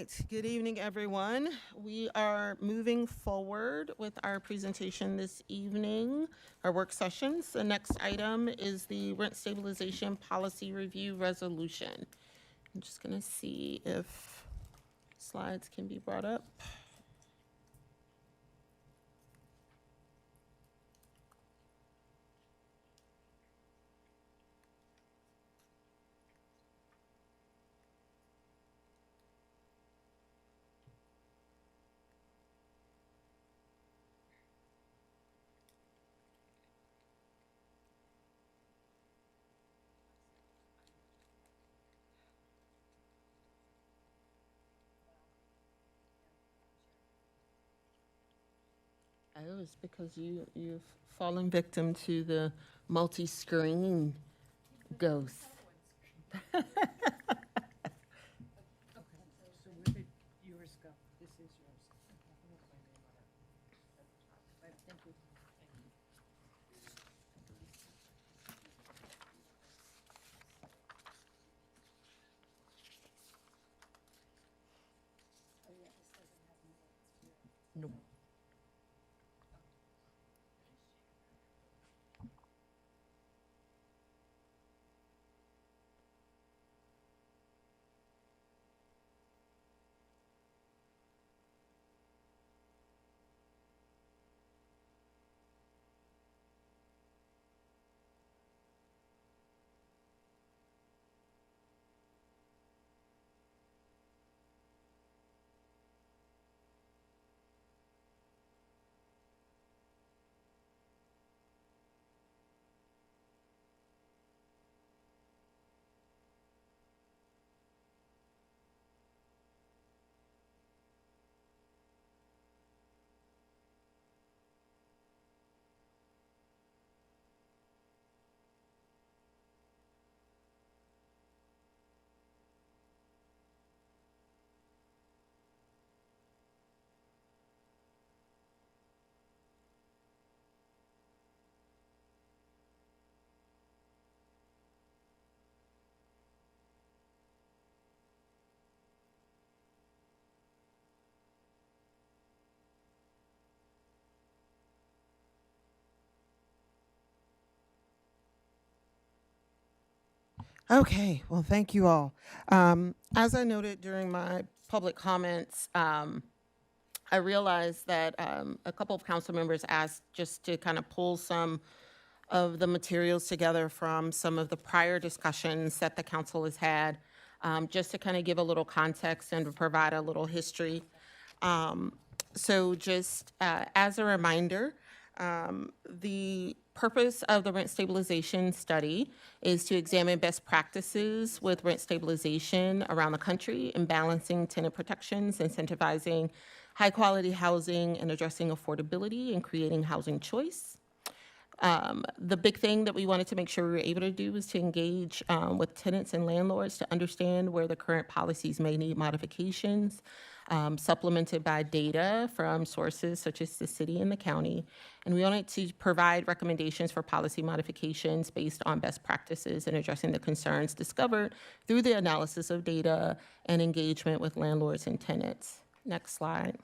Speaker 1: right, good evening, everyone. We are moving forward with our presentation this evening, our work sessions. The next item is the Rent Stabilization Policy Review Resolution. I'm just gonna see if slides can be brought up. Oh, it's because you've fallen victim to the multi-screen ghost. No. Okay, well, thank you all. As I noted during my public comments, I realized that a couple of council members asked just to kind of pull some of the materials together from some of the prior discussions that the council has had, just to kind of give a little context and to provide a little history. So just as a reminder, the purpose of the rent stabilization study is to examine best practices with rent stabilization around the country and balancing tenant protections, incentivizing high-quality housing, and addressing affordability and creating housing choice. The big thing that we wanted to make sure we were able to do was to engage with tenants and landlords to understand where the current policies may need modifications, supplemented by data from sources such as the city and the county. And we wanted to provide recommendations for policy modifications based on best practices and addressing the concerns discovered through the analysis of data and engagement with landlords and tenants. Next slide.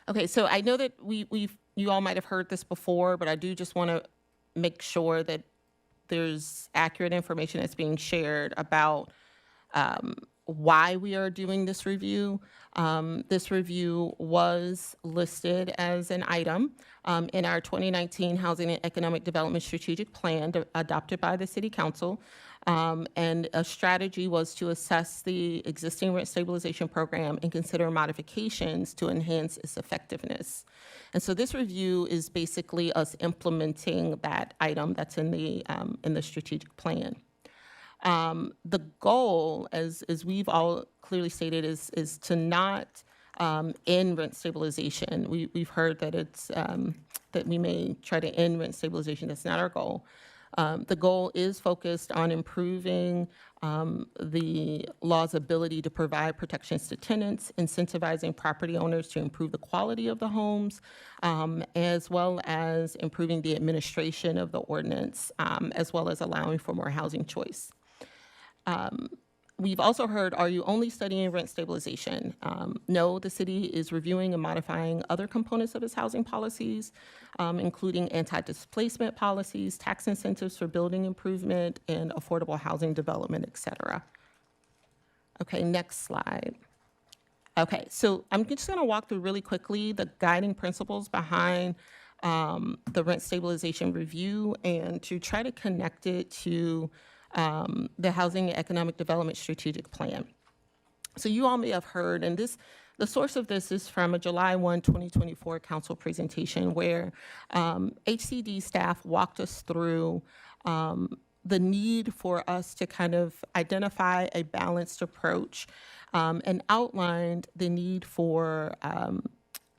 Speaker 1: Okay, so I know that you all might have heard this before, but I do just want to make sure that there's accurate information that's being shared about why we are doing this review. This review was listed as an item in our 2019 Housing and Economic Development Strategic Plan adopted by the City Council. And a strategy was to assess the existing rent stabilization program and consider modifications to enhance its effectiveness. And so this review is basically us implementing that item that's in the strategic plan. The goal, as we've all clearly stated, is to not end rent stabilization. We've heard that it's that we may try to end rent stabilization. That's not our goal. The goal is focused on improving the law's ability to provide protections to tenants, incentivizing property owners to improve the quality of the homes, as well as improving the administration of the ordinance, as well as allowing for more housing choice.
Speaker 10: We've also heard, are you only studying rent stabilization? No, the city is reviewing and modifying other components of its housing policies, including anti-displacement policies, tax incentives for building improvement, and affordable housing development, et cetera. Okay, next slide. Okay, so I'm just going to walk through really quickly the guiding principles behind the rent stabilization review and to try to connect it to the Housing and Economic Development Strategic Plan. So you all may have heard, and the source of this is from a July 1, 2024 council presentation where HCD staff walked us through the need for us to kind of identify a balanced approach and outlined the need for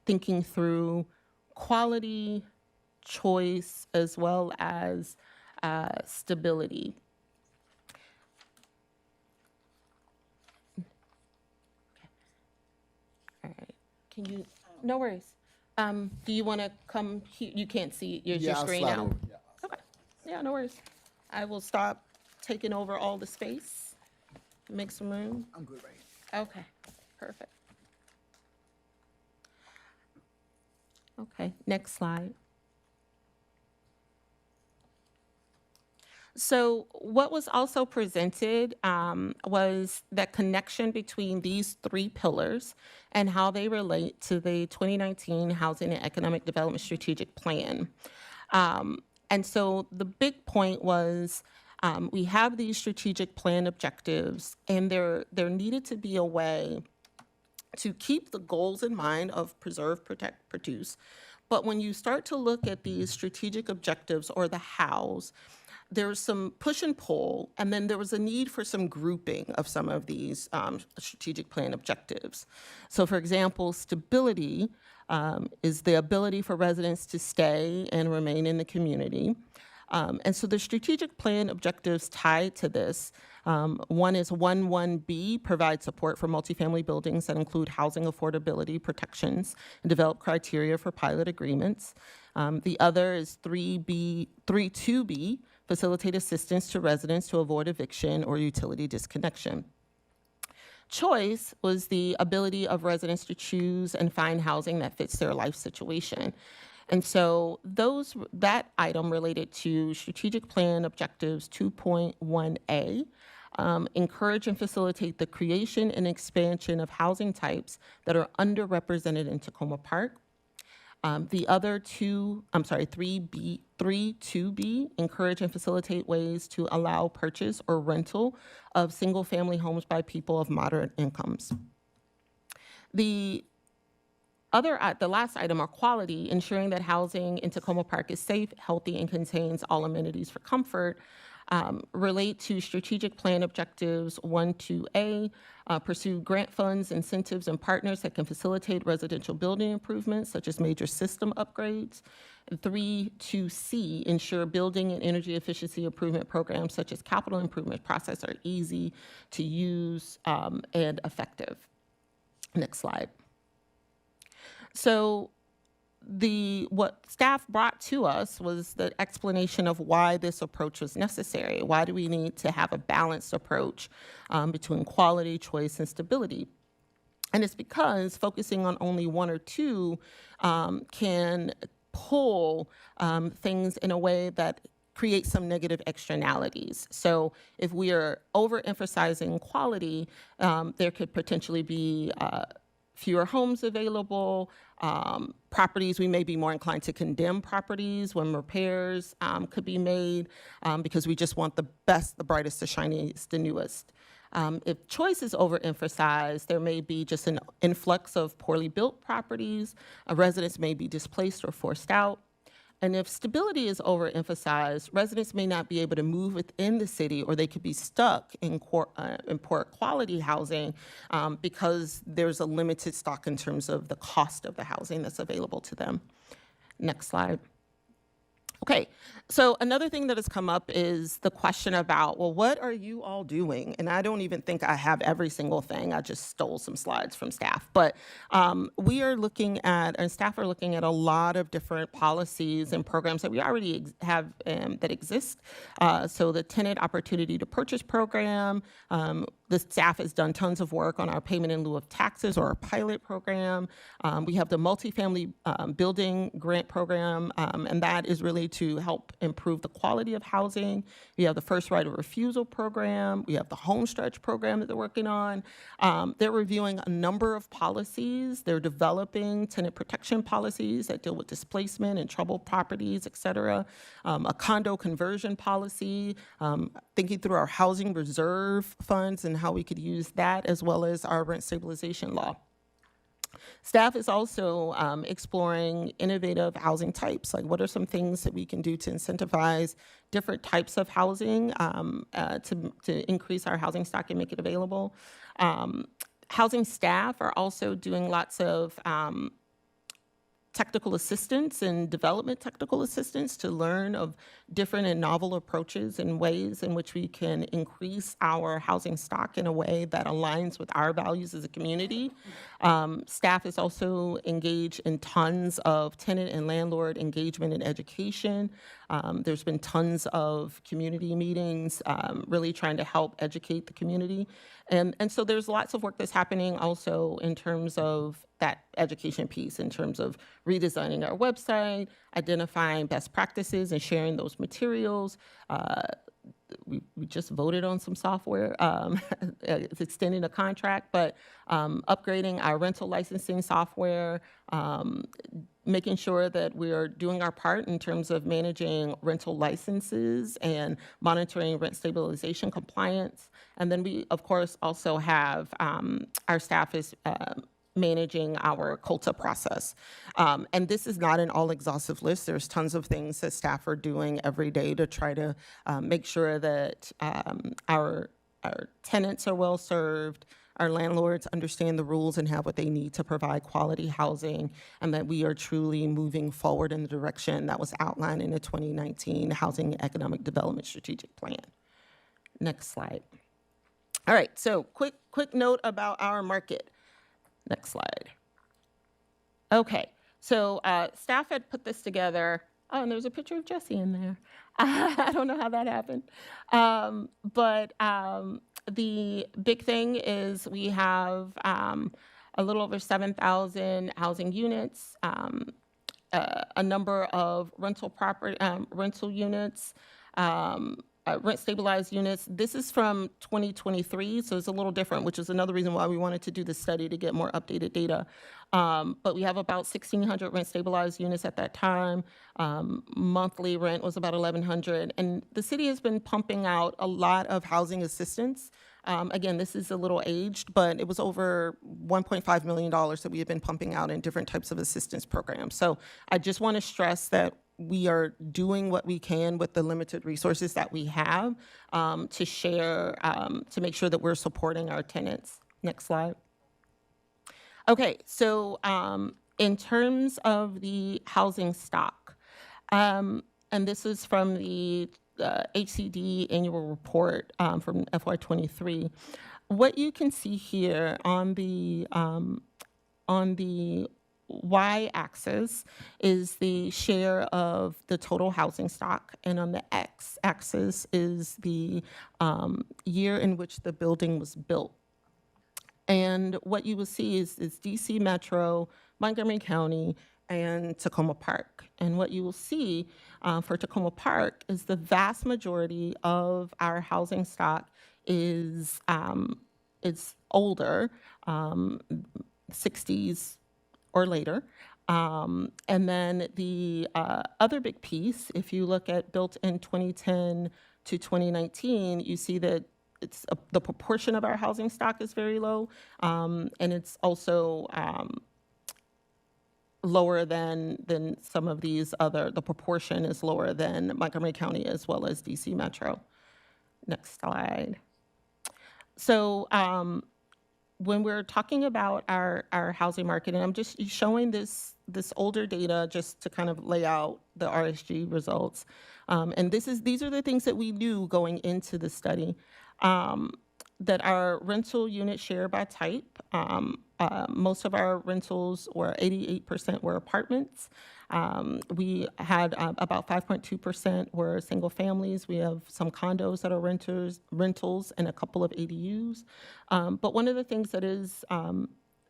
Speaker 10: thinking through quality, choice, as well as stability. All right, can you, no worries. Do you want to come, you can't see your screen now? Okay, yeah, no worries. I will stop taking over all the space, make some room.
Speaker 14: I'm good right here.
Speaker 10: Okay, perfect. Okay, next slide. So what was also presented was that connection between these three pillars and how they relate to the 2019 Housing and Economic Development Strategic Plan. And so the big point was we have these strategic plan objectives, and there needed to be a way to keep the goals in mind of preserve, protect, produce. But when you start to look at these strategic objectives or the hows, there's some push and pull, and then there was a need for some grouping of some of these strategic plan objectives. So for example, stability is the ability for residents to stay and remain in the community. And so the strategic plan objectives tied to this, one is 1.1b, provide support for multifamily buildings that include housing affordability protections and develop criteria for pilot agreements. The other is 3.2b, facilitate assistance to residents to avoid eviction or utility disconnection. Choice was the ability of residents to choose and find housing that fits their life situation. And so that item related to strategic plan objectives 2.1a, encourage and facilitate the creation and expansion of housing types that are underrepresented in Tacoma Park. The other 3.2b, encourage and facilitate ways to allow purchase or rental of single-family homes by people of moderate incomes. The last item are quality, ensuring that housing in Tacoma Park is safe, healthy, and contains all amenities for comfort. Relate to strategic plan objectives 1.2a, pursue grant funds, incentives, and partners that can facilitate residential building improvements, such as major system upgrades. 3.2c, ensure building and energy efficiency improvement programs, such as capital improvement process, are easy to use and effective. Next slide. So what staff brought to us was the explanation of why this approach was necessary. Why do we need to have a balanced approach between quality, choice, and stability? And it's because focusing on only one or two can pull things in a way that creates some negative externalities. So if we are overemphasizing quality, there could potentially be fewer homes available, properties, we may be more inclined to condemn properties when repairs could be made because we just want the best, the brightest, the shiniest, the newest. If choice is overemphasized, there may be just an influx of poorly built properties, residents may be displaced or forced out. And if stability is overemphasized, residents may not be able to move within the city, or they could be stuck in poor quality housing because there's a limited stock in terms of the cost of the housing that's available to them. Next slide. Okay, so another thing that has come up is the question about, well, what are you all doing? And I don't even think I have every single thing. I just stole some slides from staff. But we are looking at, and staff are looking at a lot of different policies and programs that we already have that exist. So the Tenant Opportunity to Purchase program, The staff has done tons of work on our payment in lieu of taxes, or our pilot program. We have the multifamily building grant program, and that is really to help improve the quality of housing. We have the first right of refusal program. We have the home stretch program that they're working on. They're reviewing a number of policies. They're developing tenant protection policies that deal with displacement and troubled properties, et cetera. A condo conversion policy, thinking through our housing reserve funds and how we could use that, as well as our rent stabilization law. Staff is also exploring innovative housing types, like what are some things that we can do to incentivize different types of housing to increase our housing stock and make it available. Housing staff are also doing lots of technical assistance and development technical assistance to learn of different and novel approaches and ways in which we can increase our housing stock in a way that aligns with our values as a community. Staff is also engaged in tons of tenant and landlord engagement and education. There's been tons of community meetings, really trying to help educate the community. And so there's lots of work that's happening also in terms of that education piece, in terms of redesigning our website, identifying best practices and sharing those materials. We just voted on some software, it's extending a contract, but upgrading our rental licensing software, making sure that we are doing our part in terms of managing rental licenses and monitoring rent stabilization compliance. And then we, of course, also have our staff is managing our COLTA process. And this is not an all-exhaustive list. There's tons of things that staff are doing every day to try to make sure that our tenants are well served, our landlords understand the rules and have what they need to provide quality housing, and that we are truly moving forward in the direction that was outlined in the 2019 Housing and Economic Development Strategic Plan. Next slide. All right, so quick note about our market. Next slide. Okay, so staff had put this together. Oh, and there's a picture of Jesse in there. I don't know how that happened. But the big thing is we have a little over 7,000 housing units, a number of rental units, rent stabilized units. This is from 2023, so it's a little different, which is another reason why we wanted to do this study, to get more updated data. But we have about 1,600 rent stabilized units at that time. Monthly rent was about $1,100. And the city has been pumping out a lot of housing assistance. Again, this is a little aged, but it was over $1.5 million that we have been pumping out in different types of assistance programs. So I just want to stress that we are doing what we can with the limited resources that we have to share, to make sure that we're supporting our tenants. Next slide. Okay, so in terms of the housing stock, and this is from the HCD annual report from FY23. What you can see here on the y-axis is the share of the total housing stock, and on the x-axis is the year in which the building was built. And what you will see is DC Metro, Montgomery County, and Tacoma Park. And what you will see for Tacoma Park is the vast majority of our housing stock is older, 60s or later. And then the other big piece, if you look at built in 2010 to 2019, you see that the proportion of our housing stock is very low, and it's also lower than some of these other, the proportion is lower than Montgomery County as well as DC Metro. Next slide. So when we're talking about our housing market, and I'm just showing this older data just to kind of lay out the RSG results. And these are the things that we knew going into the study. That our rental unit share by type, most of our rentals were 88% were apartments. We had about 5.2% were single families. We have some condos that are rentals, and a couple of ADUs. But one of the things that is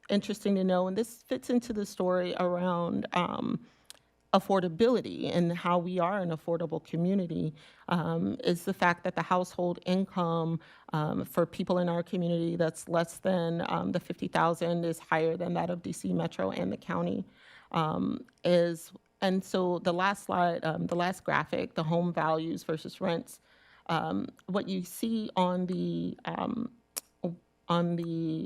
Speaker 10: interesting to know, and this fits into the story around affordability and how we are an affordable community, is the fact that the household income for people in our community that's less than the 50,000 is higher than that of DC Metro and the county. And so the last slide, the last graphic, the home values versus rents, what you see on the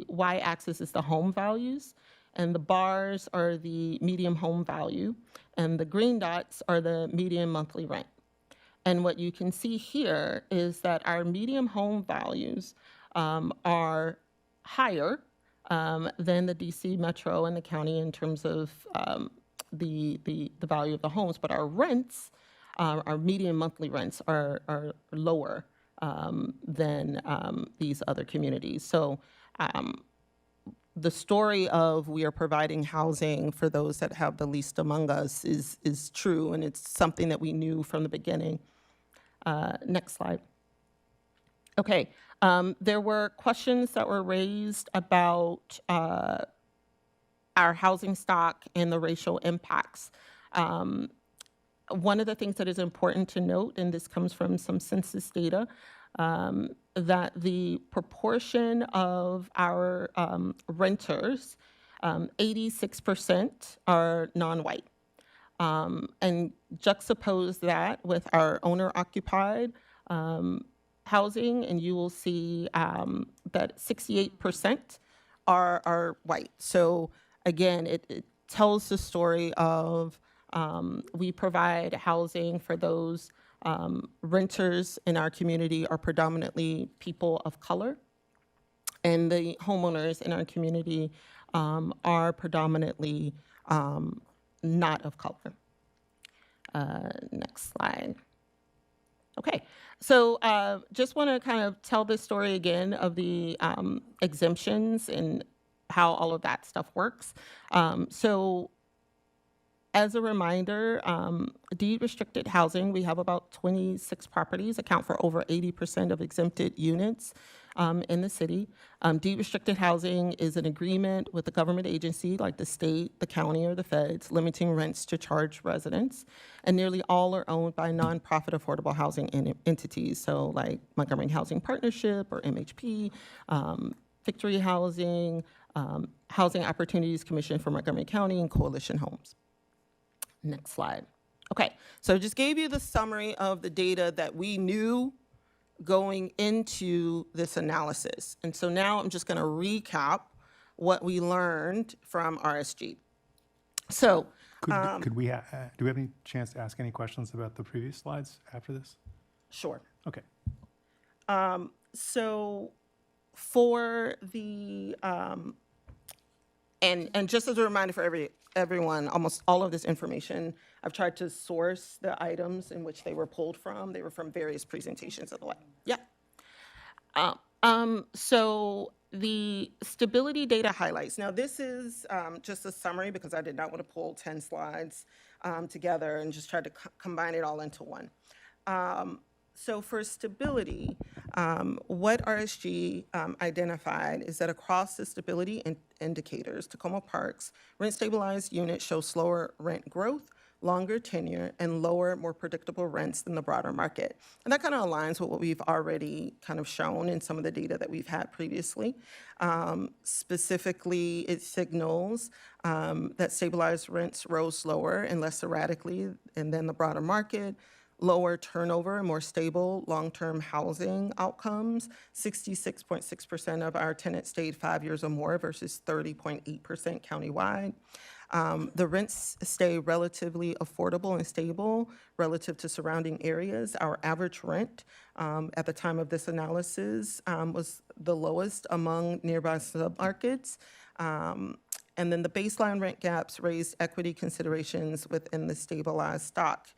Speaker 10: y-axis is the home values, and the bars are the median home value, and the green dots are the median monthly rent. And what you can see here is that our median home values are higher than the DC Metro and the county in terms of the value of the homes, but our rents, our median monthly rents are lower than these other communities. So the story of we are providing housing for those that have the least among us is true, and it's something that we knew from the beginning. Next slide. Okay, there were questions that were raised about our housing stock and the racial impacts. One of the things that is important to note, and this comes from some census data, that the proportion of our renters, 86% are non-white. And juxtapose that with our owner-occupied housing, and you will see that 68% are white. So again, it tells the story of we provide housing for those renters in our community are predominantly people of color, and the homeowners in our community are predominantly not of color. Next slide. Okay, so just want to kind of tell this story again of the exemptions and how all of that stuff works. So as a reminder, deed restricted housing, we have about 26 properties, account for over 80% of exempted units in the city. Deed restricted housing is an agreement with a government agency like the state, the county, or the feds, limiting rents to charge residents. And nearly all are owned by nonprofit affordable housing entities, so like Montgomery Housing Partnership or MHP, Victory Housing, Housing Opportunities Commission for Montgomery County, and Coalition Homes. Next slide. Okay, so I just gave you the summary of the data that we knew going into this analysis. And so now I'm just going to recap what we learned from RSG. So
Speaker 4: do we have any chance to ask any questions about the previous slides after this?
Speaker 10: Sure.
Speaker 4: Okay.
Speaker 10: So for the, and just as a reminder for everyone, almost all of this information, I've tried to source the items in which they were pulled from. They were from various presentations of the way. Yeah. So the stability data highlights. Now this is just a summary because I did not want to pull 10 slides together and just tried to combine it all into one. So for stability, what RSG identified is that across the stability indicators, Tacoma Park's rent-stabilized units show slower rent growth, longer tenure, and lower, more predictable rents than the broader market. And that kind of aligns with what we've already kind of shown in some of the data that we've had previously. Specifically, it signals that stabilized rents rose slower and less erratically than the broader market, lower turnover and more stable long-term housing outcomes. 66.6% of our tenants stayed 5 years or more versus 30.8% countywide. The rents stay relatively affordable and stable relative to surrounding areas. Our average rent at the time of this analysis was the lowest among nearby submarkets. And then the baseline rent gaps raised equity considerations within the stabilized stock.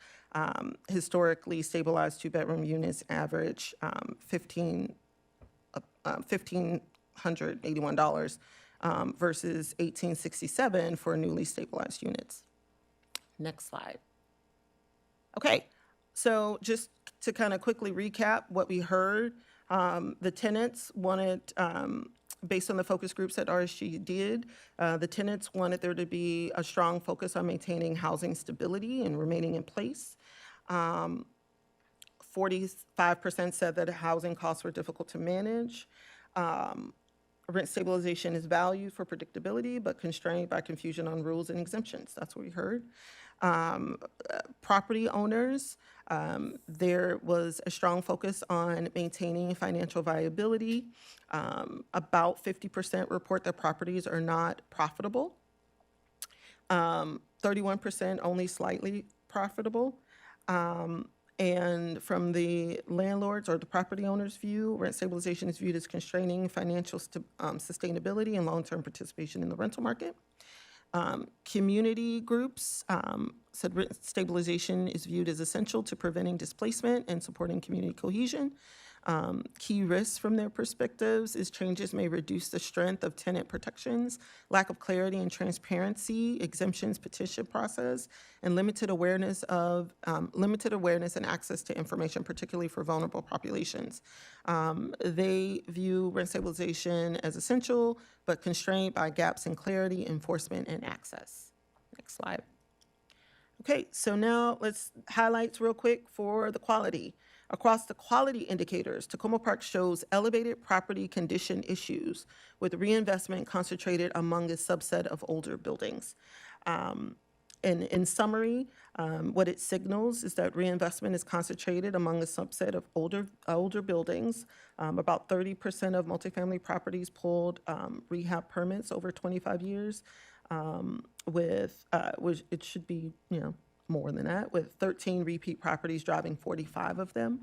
Speaker 10: Historically, stabilized two-bedroom units average $1,581 versus $1,867 for newly stabilized units.
Speaker 1: Next slide. Okay, so just to kind of quickly recap what we heard, the tenants wanted, based on the focus groups that RSG did, the tenants wanted there to be a strong focus on maintaining housing stability and remaining in place. 45% said that housing costs were difficult to manage. Rent stabilization is valued for predictability, but constrained by confusion on rules and exemptions. That's what we heard. Property owners, there was a strong focus on maintaining financial viability. About 50% report that properties are not profitable. 31% only slightly profitable. And from the landlord's or the property owner's view, rent stabilization is viewed as constraining financial sustainability and long-term participation in the rental market. Community groups said rent stabilization is viewed as essential to preventing displacement and supporting community cohesion. Key risks from their perspectives is changes may reduce the strength of tenant protections, lack of clarity and transparency, exemptions petition process, and limited awareness and access to information, particularly for vulnerable populations. They view rent stabilization as essential, but constrained by gaps in clarity, enforcement, and access. Next slide. Okay, so now let's highlights real quick for the quality. Across the quality indicators, Tacoma Park shows elevated property condition issues with reinvestment concentrated among a subset of older buildings. In summary, what it signals is that reinvestment is concentrated among a subset of older buildings. About 30% of multifamily properties pulled rehab permits over 25 years, which it should be, more than that, with 13 repeat properties driving 45 of them.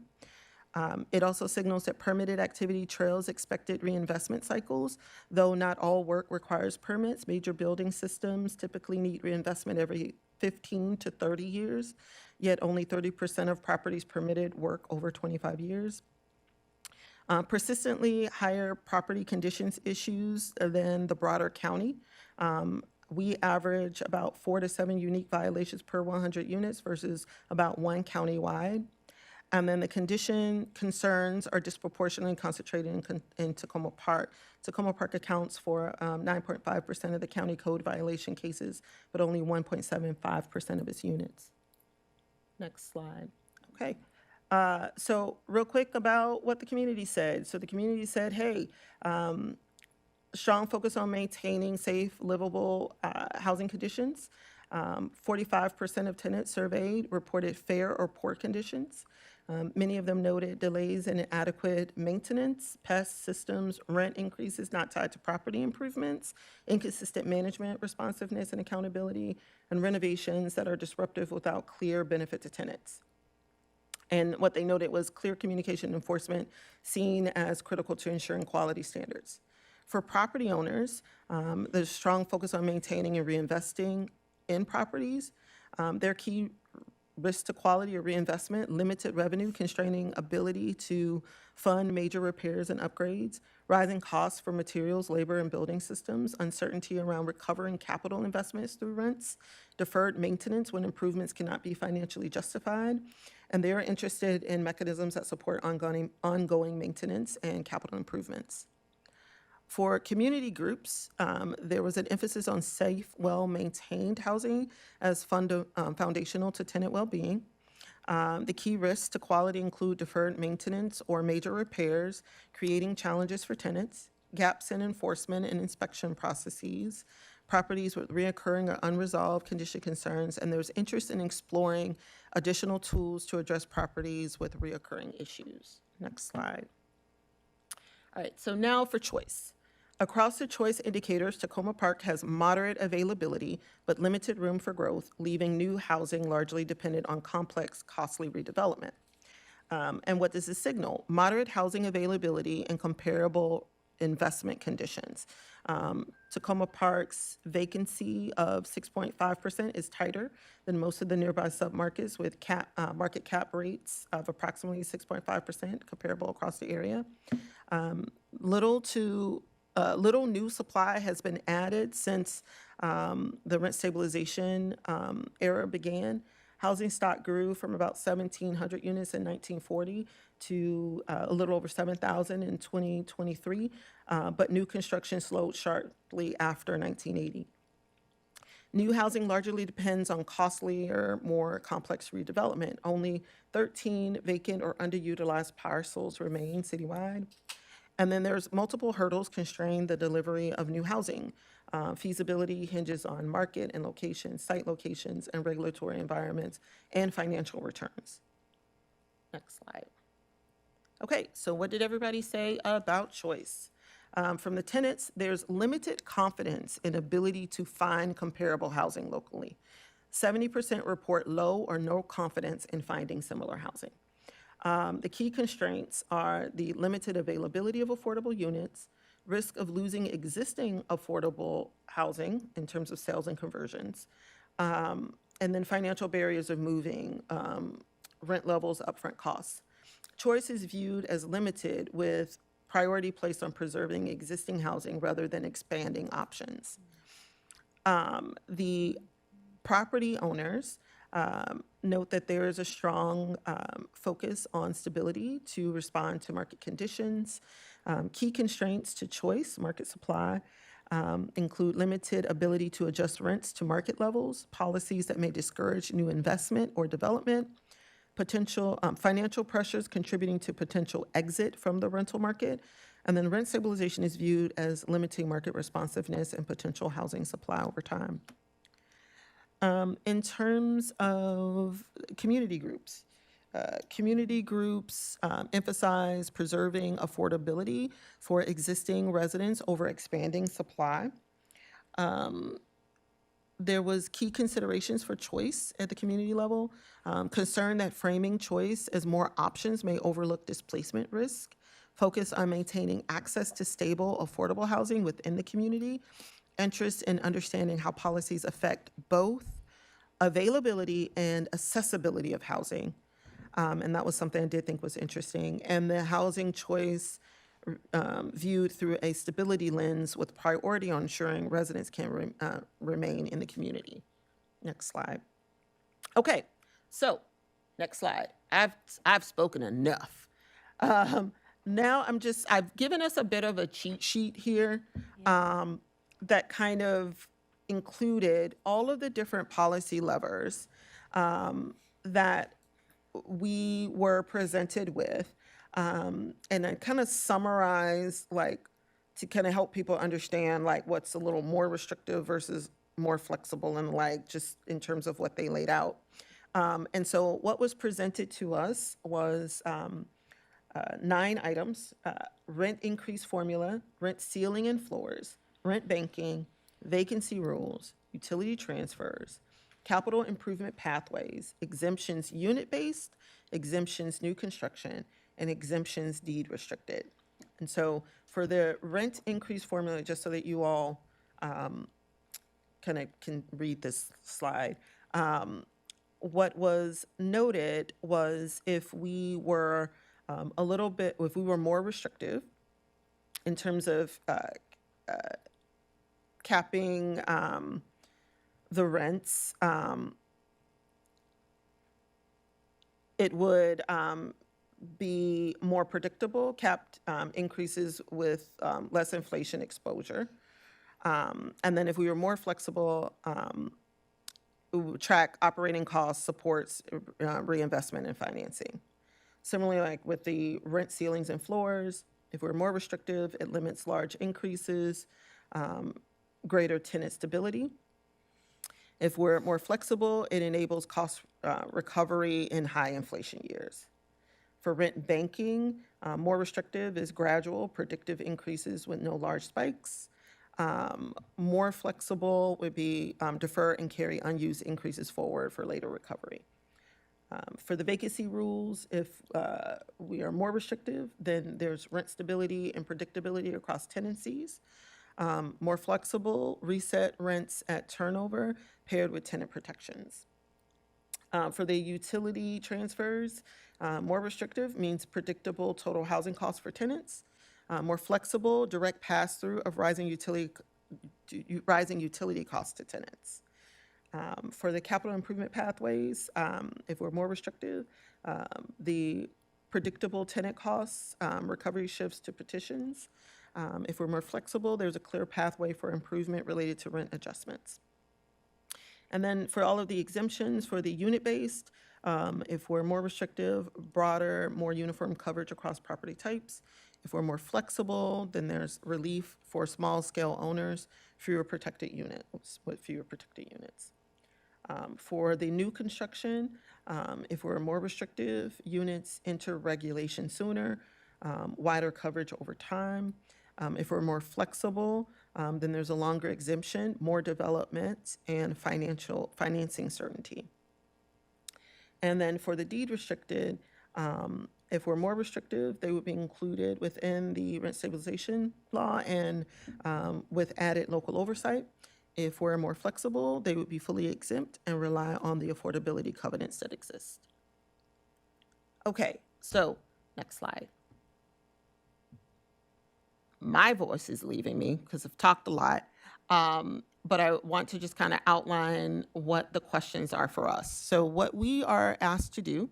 Speaker 1: It also signals that permitted activity trails expected reinvestment cycles. Though not all work requires permits, major building systems typically need reinvestment every 15 to 30 years, yet only 30% of properties permitted work over 25 years. Persistently higher property conditions issues than the broader county. We average about 4 to 7 unique violations per 100 units versus about 1 countywide. And then the condition concerns are disproportionately concentrated in Tacoma Park. Tacoma Park accounts for 9.5% of the county code violation cases, but only 1.75% of its units. Next slide. Okay. So real quick about what the community said. So the community said, hey, strong focus on maintaining safe, livable housing conditions. 45% of tenants surveyed reported fair or poor conditions. Many of them noted delays in inadequate maintenance, pest systems, rent increases not tied to property improvements, inconsistent management, responsiveness and accountability, and renovations that are disruptive without clear benefit to tenants. And what they noted was clear communication enforcement seen as critical to ensuring quality standards. For property owners, there's strong focus on maintaining and reinvesting in properties. Their key risks to quality or reinvestment, limited revenue constraining ability to fund major repairs and upgrades, rising costs for materials, labor, and building systems, uncertainty around recovering capital investments through rents, deferred maintenance when improvements cannot be financially justified, and they are interested in mechanisms that support ongoing maintenance and capital improvements. For community groups, there was an emphasis on safe, well-maintained housing as foundational to tenant well-being. The key risks to quality include deferred maintenance or major repairs, creating challenges for tenants, gaps in enforcement and inspection processes, properties with reoccurring or unresolved condition concerns, and there's interest in exploring additional tools to address properties with reoccurring issues. Next slide. All right, so now for choice. Across the choice indicators, Tacoma Park has moderate availability, but limited room for growth, leaving new housing largely dependent on complex, costly redevelopment. And what does this signal? Moderate housing availability and comparable investment conditions. Tacoma Park's vacancy of 6.5% is tighter than most of the nearby submarkets with market cap rates of approximately 6.5% comparable across the area. Little new supply has been added since the rent stabilization era began, housing stock grew from about 1,700 units in 1940 to a little over 7,000 in 2023, but new construction slowed sharply after 1980. New housing largely depends on costlier, more complex redevelopment. Only 13 vacant or underutilized parcels remain citywide. And then there's multiple hurdles constrain the delivery of new housing. Feasibility hinges on market and location, site locations, and regulatory environments, and financial returns. Next slide. Okay, so what did everybody say about choice? From the tenants, there's limited confidence in ability to find comparable housing locally. 70% report low or no confidence in finding similar housing. The key constraints are the limited availability of affordable units, risk of losing existing affordable housing in terms of sales and conversions, and then financial barriers of moving, rent levels, upfront costs. Choice is viewed as limited with priority placed on preserving existing housing rather than expanding options. The property owners note that there is a strong focus on stability to respond to market conditions. Key constraints to choice, market supply, include limited ability to adjust rents to market levels, policies that may discourage new investment or development, potential financial pressures contributing to potential exit from the rental market, and then rent stabilization is viewed as limiting market responsiveness and potential housing supply over time. In terms of community groups emphasize preserving affordability for existing residents over expanding supply. There was key considerations for choice at the community level, concern that framing choice as more options may overlook displacement risk, focus on maintaining access to stable, affordable housing within the community, interest in understanding how policies affect both availability and accessibility of housing. And that was something I did think was interesting. And the housing choice viewed through a stability lens with priority on ensuring residents can remain in the community. Next slide. Okay, so next slide. I've spoken enough. Now I've given us a bit of a cheat sheet here that kind of included all of the different policy levers that we were presented with. And I kind of summarize, like, to kind of help people understand, like, what's a little more restrictive versus more flexible, and like just in terms of what they laid out. And so what was presented to us was 9 items: rent increase formula, rent ceiling and floors, rent banking, vacancy rules, utility transfers, capital improvement pathways, exemptions unit-based, exemptions new construction, and exemptions deed restricted. And so for the rent increase formula, just so that you all kind of can read this slide, what was noted was if we were if we were more restrictive in terms of capping the rents, it would be more predictable, capped increases with less inflation exposure. And then if we were more flexible, we would track operating costs, supports reinvestment and financing. Similarly, like with the rent ceilings and floors, if we're more restrictive, it limits large increases, greater tenant stability. If we're more flexible, it enables cost recovery in high inflation years. For rent banking, more restrictive is gradual, predictive increases with no large spikes. More flexible would be defer and carry unused increases forward for later recovery. For the vacancy rules, if we are more restrictive, then there's rent stability and predictability across tenancies. More flexible, reset rents at turnover paired with tenant protections. For the utility transfers, more restrictive means predictable total housing costs for tenants. More flexible, direct pass-through of rising utility rising utility costs to tenants. For the capital improvement pathways, if we're more restrictive, the predictable tenant costs, recovery shifts to petitions. If we're more flexible, there's a clear pathway for improvement related to rent adjustments. And then for all of the exemptions for the unit-based, if we're more restrictive, broader, more uniform coverage across property types. If we're more flexible, then there's relief for small-scale owners, fewer protected units, with fewer protected units. For the new construction, if we're more restrictive, units enter regulation sooner, wider coverage over time. If we're more flexible, then there's a longer exemption, more development, and financing certainty. And then for the deed restricted, if we're more restrictive, they would be included within the rent stabilization law and with added local oversight. If we're more flexible, they would be fully exempt and rely on the affordability covenants that exist. Okay, so next slide. My voice is leaving me because I've talked a lot, but I want to just kind of outline what the questions are for us. So what we are asked to do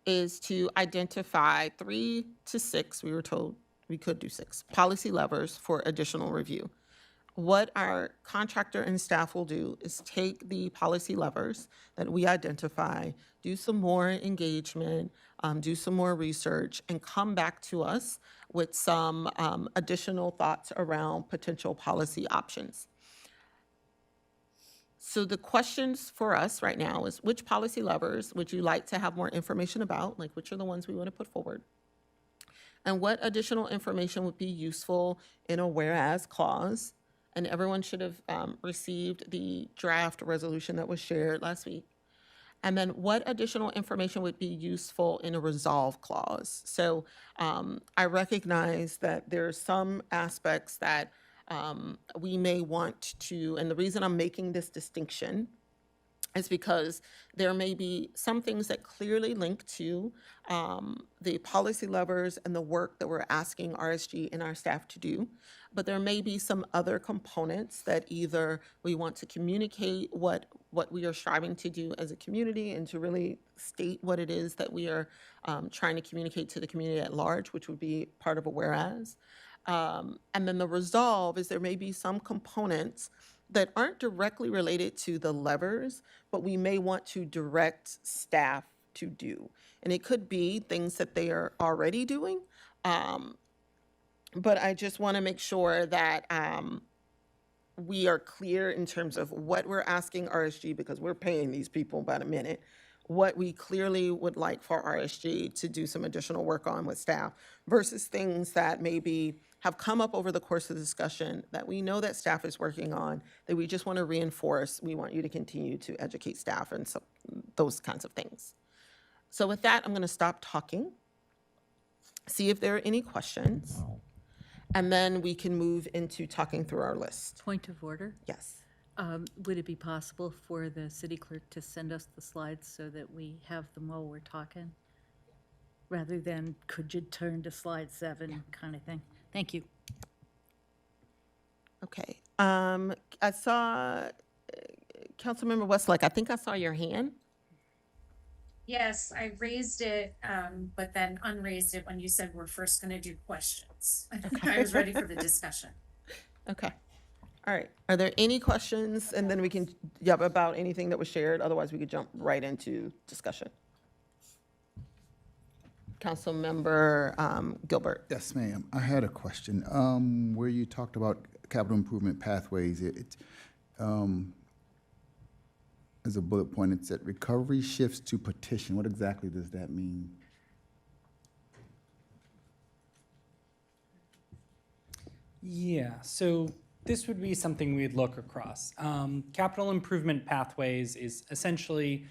Speaker 1: is to identify 3 to 6, we were told we could do 6, policy levers for additional review. What our contractor and staff will do is take the policy levers that we identify, do some more engagement, do some more research, and come back to us with some additional thoughts around potential policy options. So the questions for us right now is, which policy levers would you like to have more information about? Like, which are the ones we want to put forward? And what additional information would be useful in a whereas clause? And everyone should have received the draft resolution that was shared last week. And then what additional information would be useful in a resolve clause? So I recognize that there are some aspects that we may want to, and the reason I'm making this distinction is because there may be some things that clearly link to the policy levers and the work that we're asking RSG and our staff to do. But there may be some other components that either we want to communicate what we are striving to do as a community and to really state what it is that we are trying to communicate to the community at large, which would be part of a whereas. And then the resolve is there may be some components that aren't directly related to the levers, but we may want to direct staff to do. And it could be things that they are already doing, but I just want to make sure that we are clear in terms of what we're asking RSG, because we're paying these people by the minute, what we clearly would like for RSG to do some additional work on with staff versus things that maybe have come up over the course of the discussion that we know that staff is working on, that we just want to reinforce. We want you to continue to educate staff and so, those kinds of things. So with that, I'm going to stop talking, see if there are any questions, and then we can move into talking through our list.
Speaker 17: Point of order.
Speaker 1: Yes.
Speaker 17: Would it be possible for the city clerk to send us the slides so that we have them while we're talking? Rather than, could you turn to slide 7 kind of thing? Thank you.
Speaker 1: Okay. I saw Councilmember Westlake, I think I saw your hand.
Speaker 16: Yes, I raised it, but then unraised it when you said we're first going to do questions. I was ready for the discussion.
Speaker 1: Okay. All right. Are there any questions? And then we can, about anything that was shared. Otherwise, we could jump right into discussion. Councilmember Gilbert.
Speaker 14: Yes, ma'am. I had a question. Where you talked about capital improvement pathways, as a bullet point, it said recovery shifts to petition. What exactly does that mean?
Speaker 20: Yeah, so this would be something we'd look across. Capital improvement pathways is essentially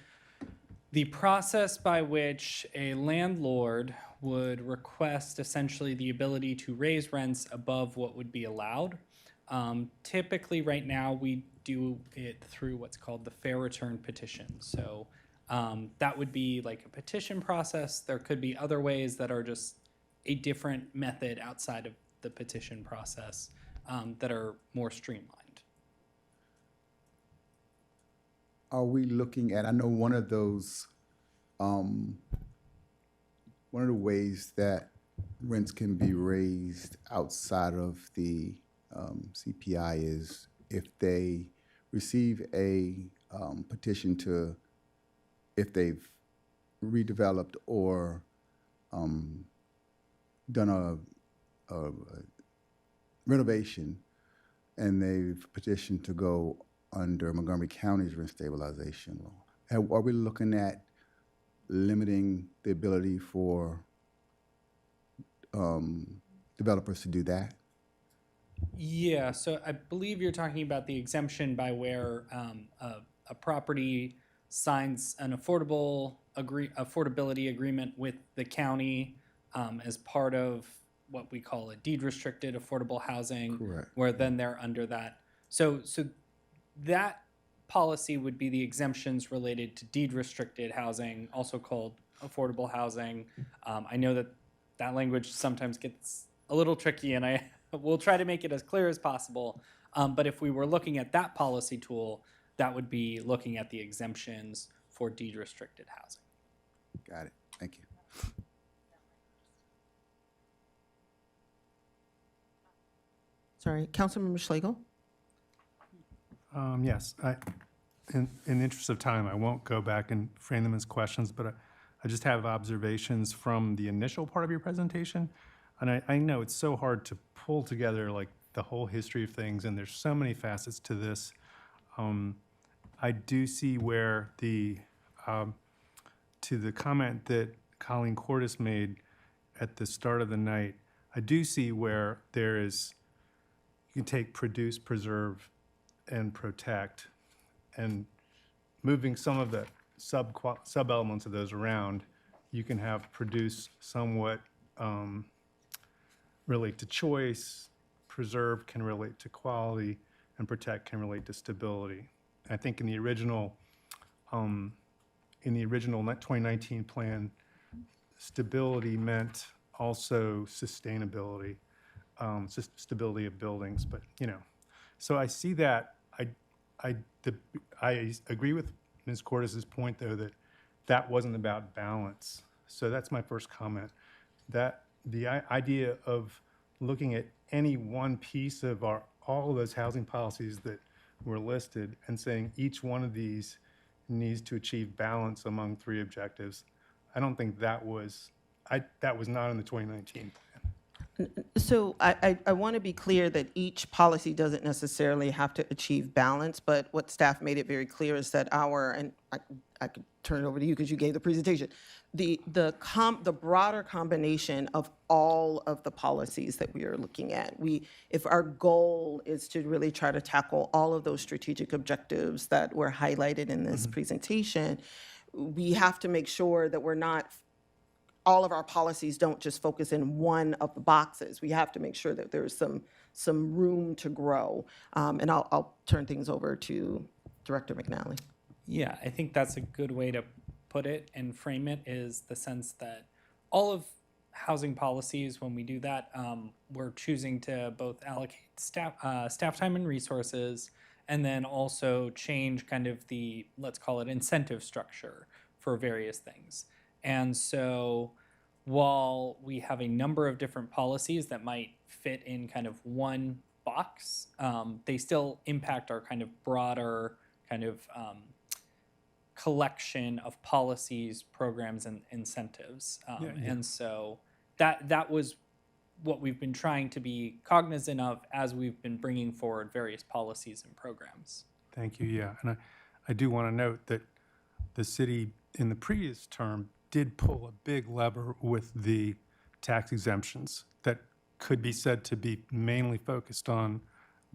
Speaker 20: the process by which a landlord would request essentially the ability to raise rents above what would be allowed. Typically right now we do it through what's called the fair return petition. So that would be like a petition process. There could be other ways that are just a different method outside of the petition process that are more streamlined.
Speaker 14: Are we looking at, I know one of those, one of the ways that rents can be raised outside of the CPI is if they receive a petition to, if they've redeveloped or done a renovation and they've petitioned to go under Montgomery County's rent stabilization law. Are we looking at limiting the ability for developers to do that?
Speaker 20: Yeah, so I believe you're talking about the exemption by where a property signs an affordability agreement with the county as part of what we call a deed restricted affordable housing.
Speaker 14: Correct.
Speaker 20: Where then they're under that. So that policy would be the exemptions related to deed restricted housing, also called affordable housing. I know that language sometimes gets a little tricky, and I will try to make it as clear as possible. But if we were looking at that policy tool, that would be looking at the exemptions for deed restricted housing.
Speaker 14: Got it. Thank you.
Speaker 1: Sorry, Councilmember Schlegel?
Speaker 4: Yes, in the interest of time, I won't go back and frame them as questions, but I just have observations from the initial part of your presentation. And I know it's so hard to pull together like the whole history of things, and there's so many facets to this. I do see where to the comment that Colleen Cordes made at the start of the night, I do see where there is, you can take produce, preserve, and protect, and moving some of the sub-elements of those around, you can have produce somewhat relate to choice, preserve can relate to quality, and protect can relate to stability. I think in the original 2019 plan, stability meant also sustainability, stability of buildings, but so I see that. I agree with Ms. Cordes' point, though, that wasn't about balance. So that's my first comment. That the idea of looking at any one piece of all of those housing policies that were listed and saying each one of these needs to achieve balance among three objectives, I don't think that was not in the 2019 plan.
Speaker 1: So I want to be clear that each policy doesn't necessarily have to achieve balance, but what staff made it very clear is that and I could turn it over to you because you gave the presentation, the broader combination of all of the policies that we are looking at. If our goal is to really try to tackle all of those strategic objectives that were highlighted in this presentation, we have to make sure that all of our policies don't just focus in one of the boxes. We have to make sure that there's some room to grow. And I'll turn things over to Director McNally.
Speaker 20: Yeah, I think that's a good way to put it and frame it, is the sense that all of housing policies, when we do that, we're choosing to both allocate staff time and resources, and then also change kind of the, let's call it, incentive structure for various things. And so while we have a number of different policies that might fit in kind of one box, they still impact our kind of broader kind of collection of policies, programs, and incentives. And so that was what we've been trying to be cognizant of as we've been bringing forward various policies and programs.
Speaker 4: Thank you, yeah. And I do want to note that the city in the previous term did pull a big lever with the tax exemptions that could be said to be mainly focused on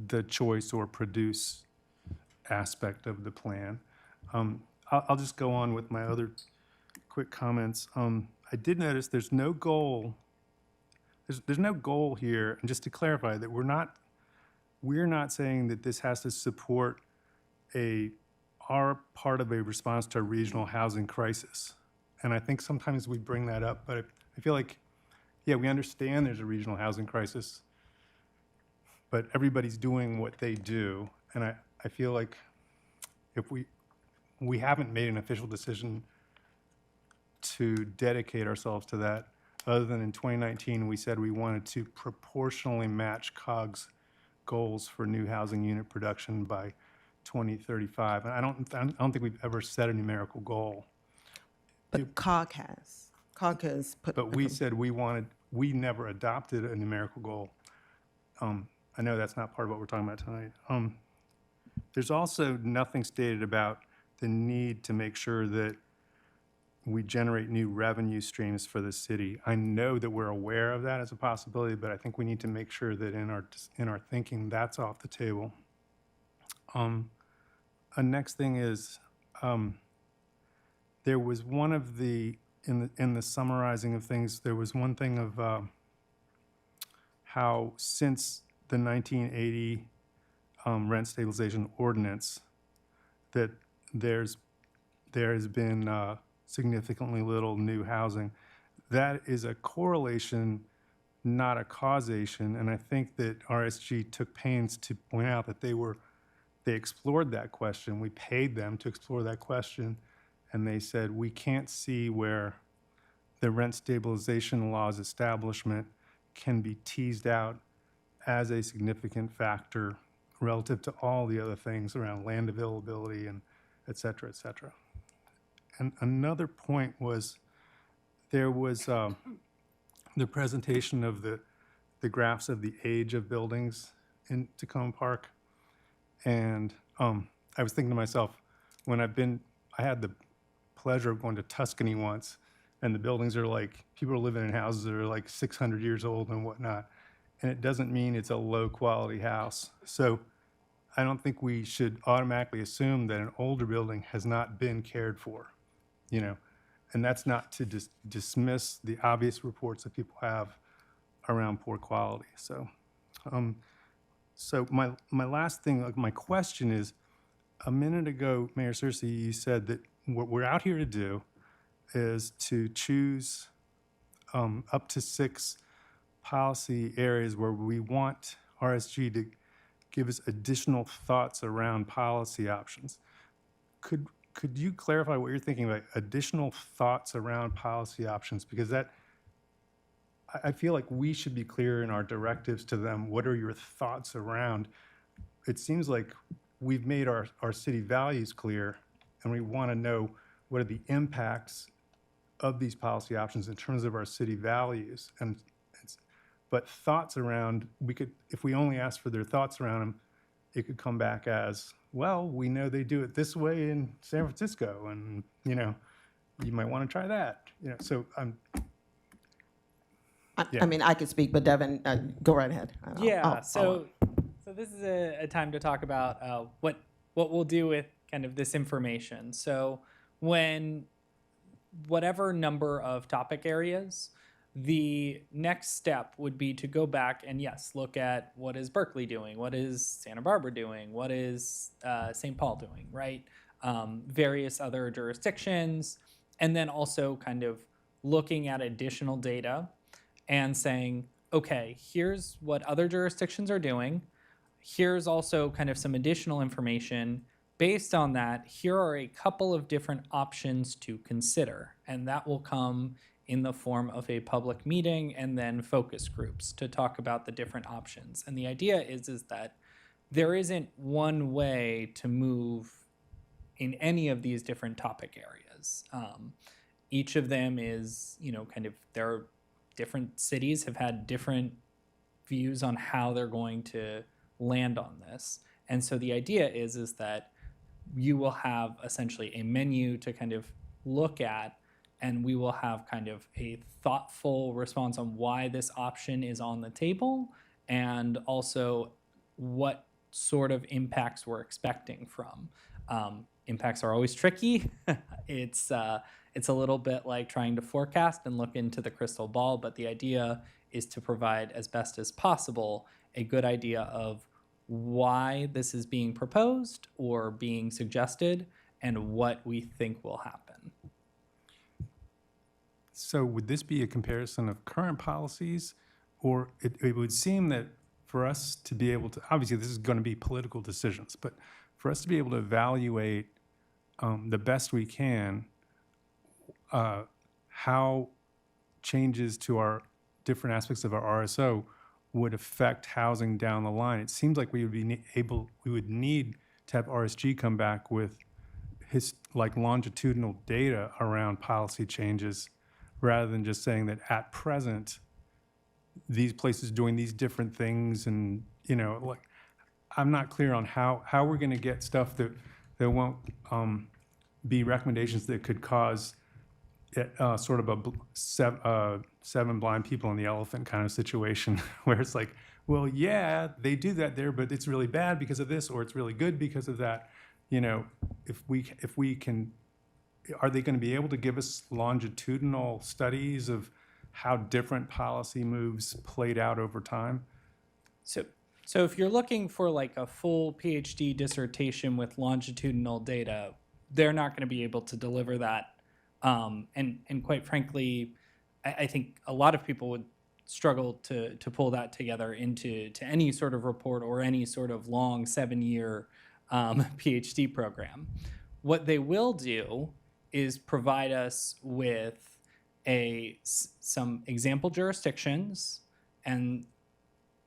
Speaker 4: the choice or produce aspect of the plan. I'll just go on with my other quick comments. I did notice there's no goal. There's no goal here, and just to clarify that we're not saying that this has to support our part of a response to a regional housing crisis. And I think sometimes we bring that up, but I feel like, yeah, we understand there's a regional housing crisis. but everybody's doing what they do. And I feel like if we haven't made an official decision to dedicate ourselves to that, other than in 2019, we said we wanted to proportionally match COG's goals for new housing unit production by 2035. And I don't think we've ever set a numerical goal.
Speaker 10: But COG has. COG has put.
Speaker 4: But we said we never adopted a numerical goal. I know that's not part of what we're talking about tonight. There's also nothing stated about the need to make sure that we generate new revenue streams for the city. I know that we're aware of that as a possibility, but I think we need to make sure that in our thinking, that's off the table. A next thing is, there was one of the, in the summarizing of things, there was one thing of how since the 1980 rent stabilization ordinance, that there has been significantly little new housing. That is a correlation, not a causation, and I think that RSG took pains to point out that they explored that question. We paid them to explore that question, and they said, we can't see where the rent stabilization law's establishment can be teased out as a significant factor relative to all the other things around land availability and et cetera, et cetera. And another point was, there was the presentation of the graphs of the age of buildings in Tacoma Park. And I was thinking to myself, when I had the pleasure of going to Tuscany once, and the buildings are like, people are living in houses that are like 600 years old and whatnot. And it doesn't mean it's a low quality house. So I don't think we should automatically assume that an older building has not been cared for, you know, and that's not to dismiss the obvious reports that people have around poor quality. So, my last thing, like my question is, a minute ago, Mayor Searcy, you said that what we're out here to do is to choose up to 6 policy areas where we want RSG to give us additional thoughts around policy options. Could you clarify what you're thinking about additional thoughts around policy options? Because I feel like we should be clear in our directives to them. What are your thoughts around? It seems like we've made our city values clear, and we want to know what are the impacts of these policy options in terms of our city values. But thoughts around, if we only ask for their thoughts around them, it could come back as, well, we know they do it this way in San Francisco, and, you know, you might want to try that. You know, so
Speaker 10: I mean, I could speak, but Devin, go right ahead.
Speaker 20: So this is a time to talk about what we'll do with kind of this information. So when whatever number of topic areas, the next step would be to go back and, yes, look at what is Berkeley doing, what is Santa Barbara doing, what is St. Paul doing, right? Various other jurisdictions, and then also kind of looking at additional data and saying, okay, here's what other jurisdictions are doing. Here's also kind of some additional information. Based on that, here are a couple of different options to consider, and that will come in the form of a public meeting and then focus groups to talk about the different options. And the idea is that there isn't one way to move in any of these different topic areas. Each of them is, you know, kind of, there are different cities have had different views on how they're going to land on this. And so the idea is that you will have essentially a menu to kind of look at, and we will have kind of a thoughtful response on why this option is on the table, and also what sort of impacts we're expecting from. Impacts are always tricky. It's a little bit like trying to forecast and look into the crystal ball, but the idea is to provide as best as possible a good idea of why this is being proposed or being suggested and what we think will happen.
Speaker 4: So would this be a comparison of current policies? Or it would seem that for us to be able to, obviously this is going to be political decisions, but for us to be able to evaluate the best we can how changes to our different aspects of our RSO would affect housing down the line. It seems like we would be we would need to have RSG come back with like longitudinal data around policy changes, rather than just saying that at present, these places doing these different things, and like I'm not clear on how we're going to get stuff that won't be recommendations that could cause sort of a seven blind people and the elephant kind of situation, where it's like, well, yeah, they do that there, but it's really bad because of this, or it's really good because of that. If we can, are they going to be able to give us longitudinal studies of how different policy moves played out over time?
Speaker 20: So if you're looking for like a full PhD dissertation with longitudinal data, they're not going to be able to deliver that. And quite frankly, I think a lot of people would struggle to pull that together into any sort of report or any sort of long 7-year PhD program. What they will do is provide us with some example jurisdictions and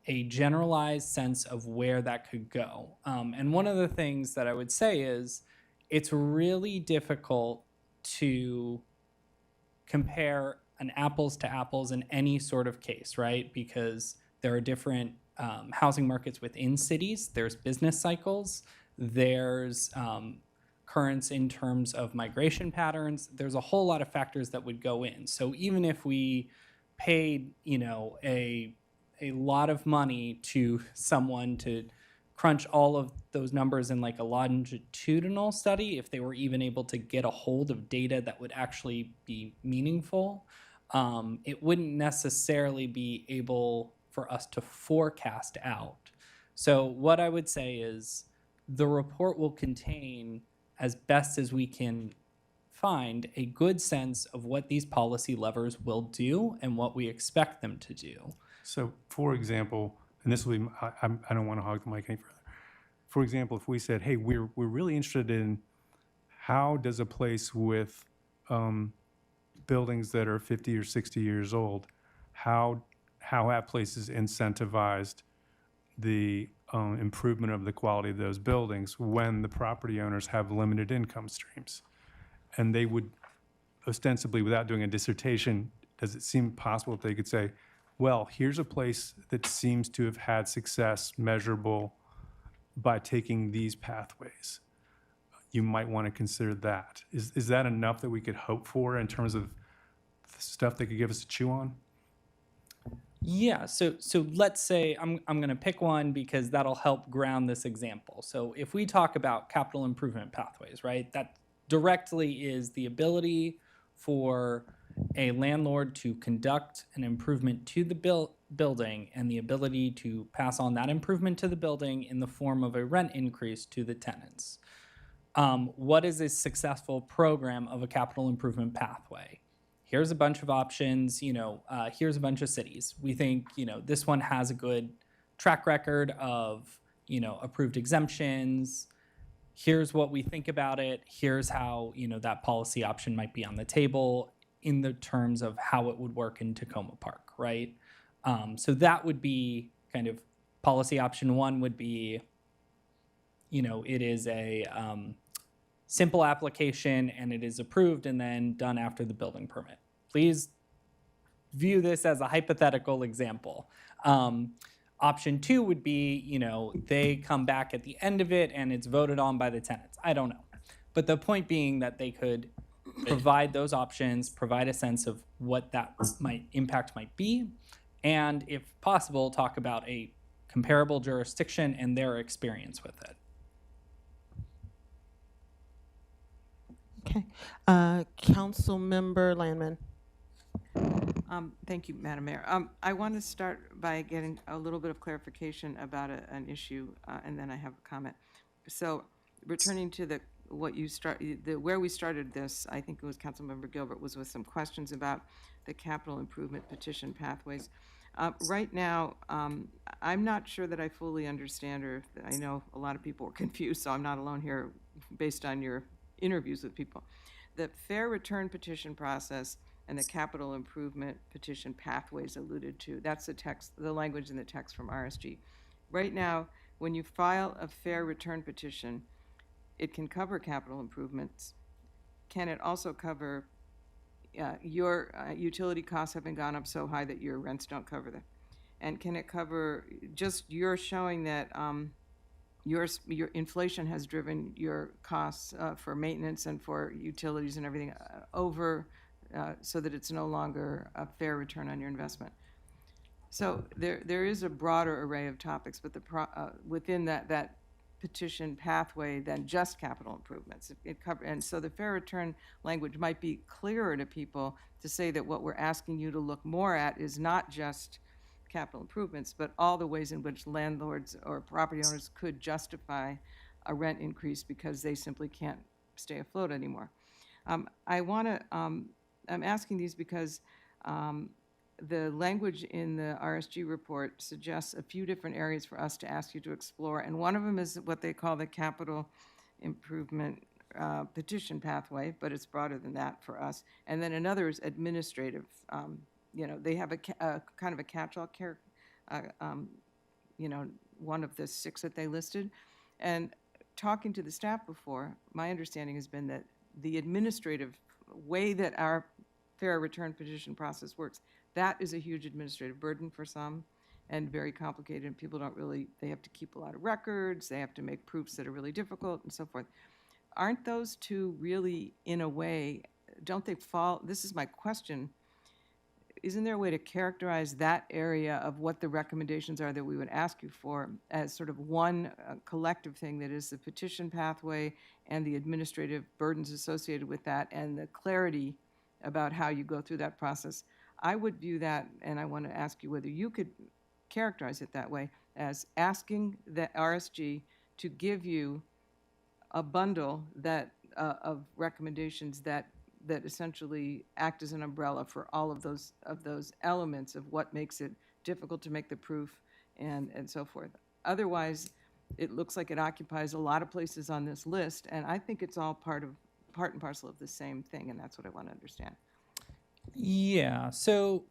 Speaker 20: a generalized sense of where that could go. And one of the things that I would say is it's really difficult to compare an apples to apples in any sort of case, right? Because there are different housing markets within cities. There's business cycles. There's currents in terms of migration patterns. There's a whole lot of factors that would go in. So even if we paid, a lot of money to someone to crunch all of those numbers in like a longitudinal study, if they were even able to get a hold of data that would actually be meaningful, it wouldn't necessarily be able for us to forecast out. So what I would say is the report will contain, as best as we can find, a good sense of what these policy levers will do and what we expect them to do.
Speaker 4: So, for example, and this will be, I don't want to hog the mic any further. For example, if we said, hey, we're really interested in how does a place with buildings that are 50 or 60 years old, how have places incentivized the improvement of the quality of those buildings when the property owners have limited income streams? And they would ostensibly, without doing a dissertation, does it seem possible that they could say, well, here's a place that seems to have had success measurable by taking these pathways. You might want to consider that. Is that enough that we could hope for in terms of stuff they could give us to chew on?
Speaker 20: Yeah, so let's say I'm going to pick one because that'll help ground this example. So if we talk about capital improvement pathways, right, that directly is the ability for a landlord to conduct an improvement to the building and the ability to pass on that improvement to the building in the form of a rent increase to the tenants. What is a successful program of a capital improvement pathway? Here's a bunch of options, here's a bunch of cities. We think, this one has a good track record of, approved exemptions. Here's what we think about it. Here's how, that policy option might be on the table in the terms of how it would work in Tacoma Park, right? So that would be kind of policy option one would be, it is a simple application and it is approved and then done after the building permit. Please view this as a hypothetical example. Option two would be, they come back at the end of it and it's voted on by the tenants. I don't know. But the point being that they could provide those options, provide a sense of what that impact might be, and if possible, talk about a comparable jurisdiction and their experience with it.
Speaker 10: Okay. Councilmember Landman.
Speaker 15: Thank you, Madam Mayor. I want to start by getting a little bit of clarification about an issue, and then I have a comment. So, returning to where we started this, I think it was Councilmember Gilbert, was with some questions about the capital improvement petition pathways. Right now, I'm not sure that I fully understand, or that I know a lot of people are confused, so I'm not alone here based on your interviews with people. The fair return petition process and the capital improvement petition pathways alluded to, that's the text, the language in the text from RSG. Right now, when you file a fair return petition, it can cover capital improvements. Can it also cover your utility costs having gone up so high that your rents don't cover them? And can it cover just you're showing that your inflation has driven your costs for maintenance and for utilities and everything over so that it's no longer a fair return on your investment? So there is a broader array of topics, but within that petition pathway than just capital improvements. And so the fair return language might be clearer to people to say that what we're asking you to look more at is not just capital improvements, but all the ways in which landlords or property owners could justify a rent increase because they simply can't stay afloat anymore. I'm asking these because the language in the RSG report suggests a few different areas for us to ask you to explore, and one of them is what they call the capital improvement petition pathway, but it's broader than that for us. And then another is administrative. They have a kind of a catch-all one of the 6 that they listed. And talking to the staff before, my understanding has been that the administrative way that our fair return petition process works, that is a huge administrative burden for some and very complicated, and people they have to keep a lot of records, they have to make proofs that are really difficult and so forth. Aren't those two really, in a way, don't they fall, this is my question, isn't there a way to characterize that area of what the recommendations are that we would ask you for as sort of one collective thing that is the petition pathway and the administrative burdens associated with that and the clarity about how you go through that process? I would view that, and I want to ask you whether you could characterize it that way, as asking the RSG to give you a bundle of recommendations that essentially act as an umbrella for all of those elements of what makes it difficult to make the proof and so forth. Otherwise, it looks like it occupies a lot of places on this list, and I think it's all part and parcel of the same thing, and that's what I want to understand.
Speaker 20: Yeah, so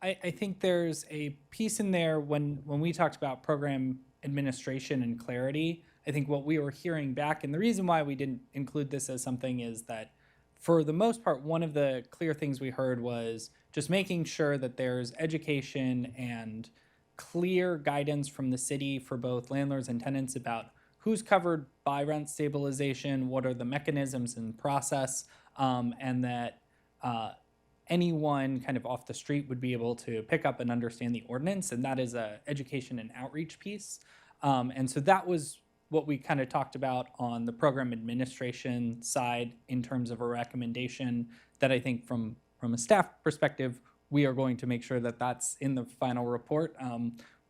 Speaker 20: I think there's a piece in there when we talked about program administration and clarity. I think what we were hearing back, and the reason why we didn't include this as something is that for the most part, one of the clear things we heard was just making sure that there's education and clear guidance from the city for both landlords and tenants about who's covered by rent stabilization, what are the mechanisms and process, and that anyone kind of off the street would be able to pick up and understand the ordinance, and that is a education and outreach piece. And so that was what we kind of talked about on the program administration side in terms of a recommendation that I think from a staff perspective, we are going to make sure that that's in the final report.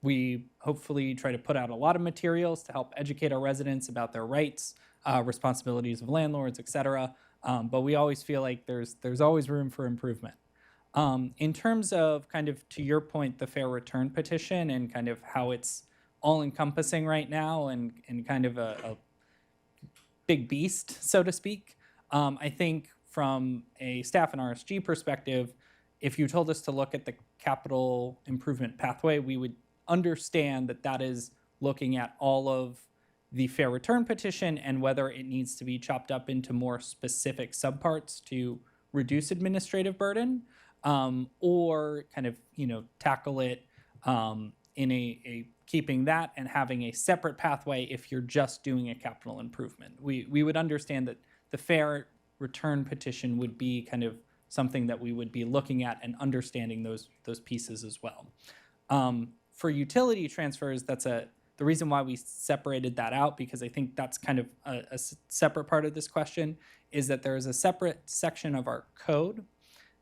Speaker 20: We hopefully try to put out a lot of materials to help educate our residents about their rights, responsibilities of landlords, et cetera. But we always feel like there's always room for improvement. In terms of kind of, to your point, the fair return petition and kind of how it's all-encompassing right now and kind of a big beast, so to speak, I think from a staff and RSG perspective, if you told us to look at the capital improvement pathway, we would understand that that is looking at all of the fair return petition and whether it needs to be chopped up into more specific subparts to reduce administrative burden, or kind of, tackle it in a keeping that and having a separate pathway if you're just doing a capital improvement. We would understand that the fair return petition would be kind of something that we would be looking at and understanding those pieces as well. For utility transfers, the reason why we separated that out, because I think that's kind of a separate part of this question, is that there is a separate section of our code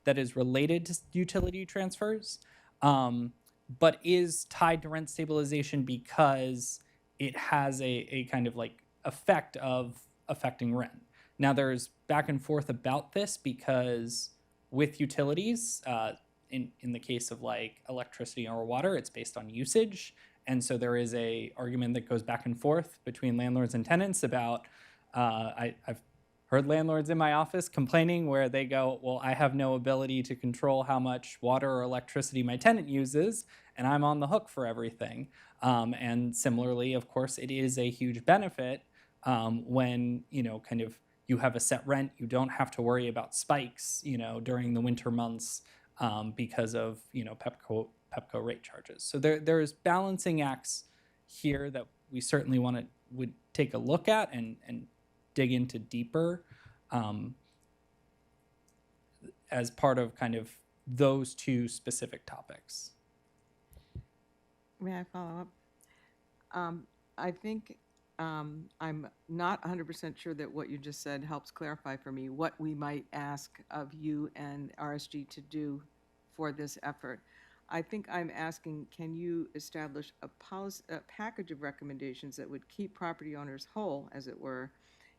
Speaker 20: that is related to utility transfers, but is tied to rent stabilization because it has a kind of like effect of affecting rent. Now there's back and forth about this because with utilities, in the case of like electricity or water, it's based on usage. And so there is a argument that goes back and forth between landlords and tenants about, I've heard landlords in my office complaining where they go, well, I have no ability to control how much water or electricity my tenant uses, and I'm on the hook for everything. And similarly, of course, it is a huge benefit when, kind of you have a set rent, you don't have to worry about spikes, during the winter months because of, Pepco rate charges. So there's balancing acts here that we certainly would take a look at and dig into deeper as part of kind of those two specific topics.
Speaker 15: May I follow up? I think I'm not 100% sure that what you just said helps clarify for me what we might ask of you and RSG to do for this effort. I think I'm asking, can you establish a package of recommendations that would keep property owners whole, as it were,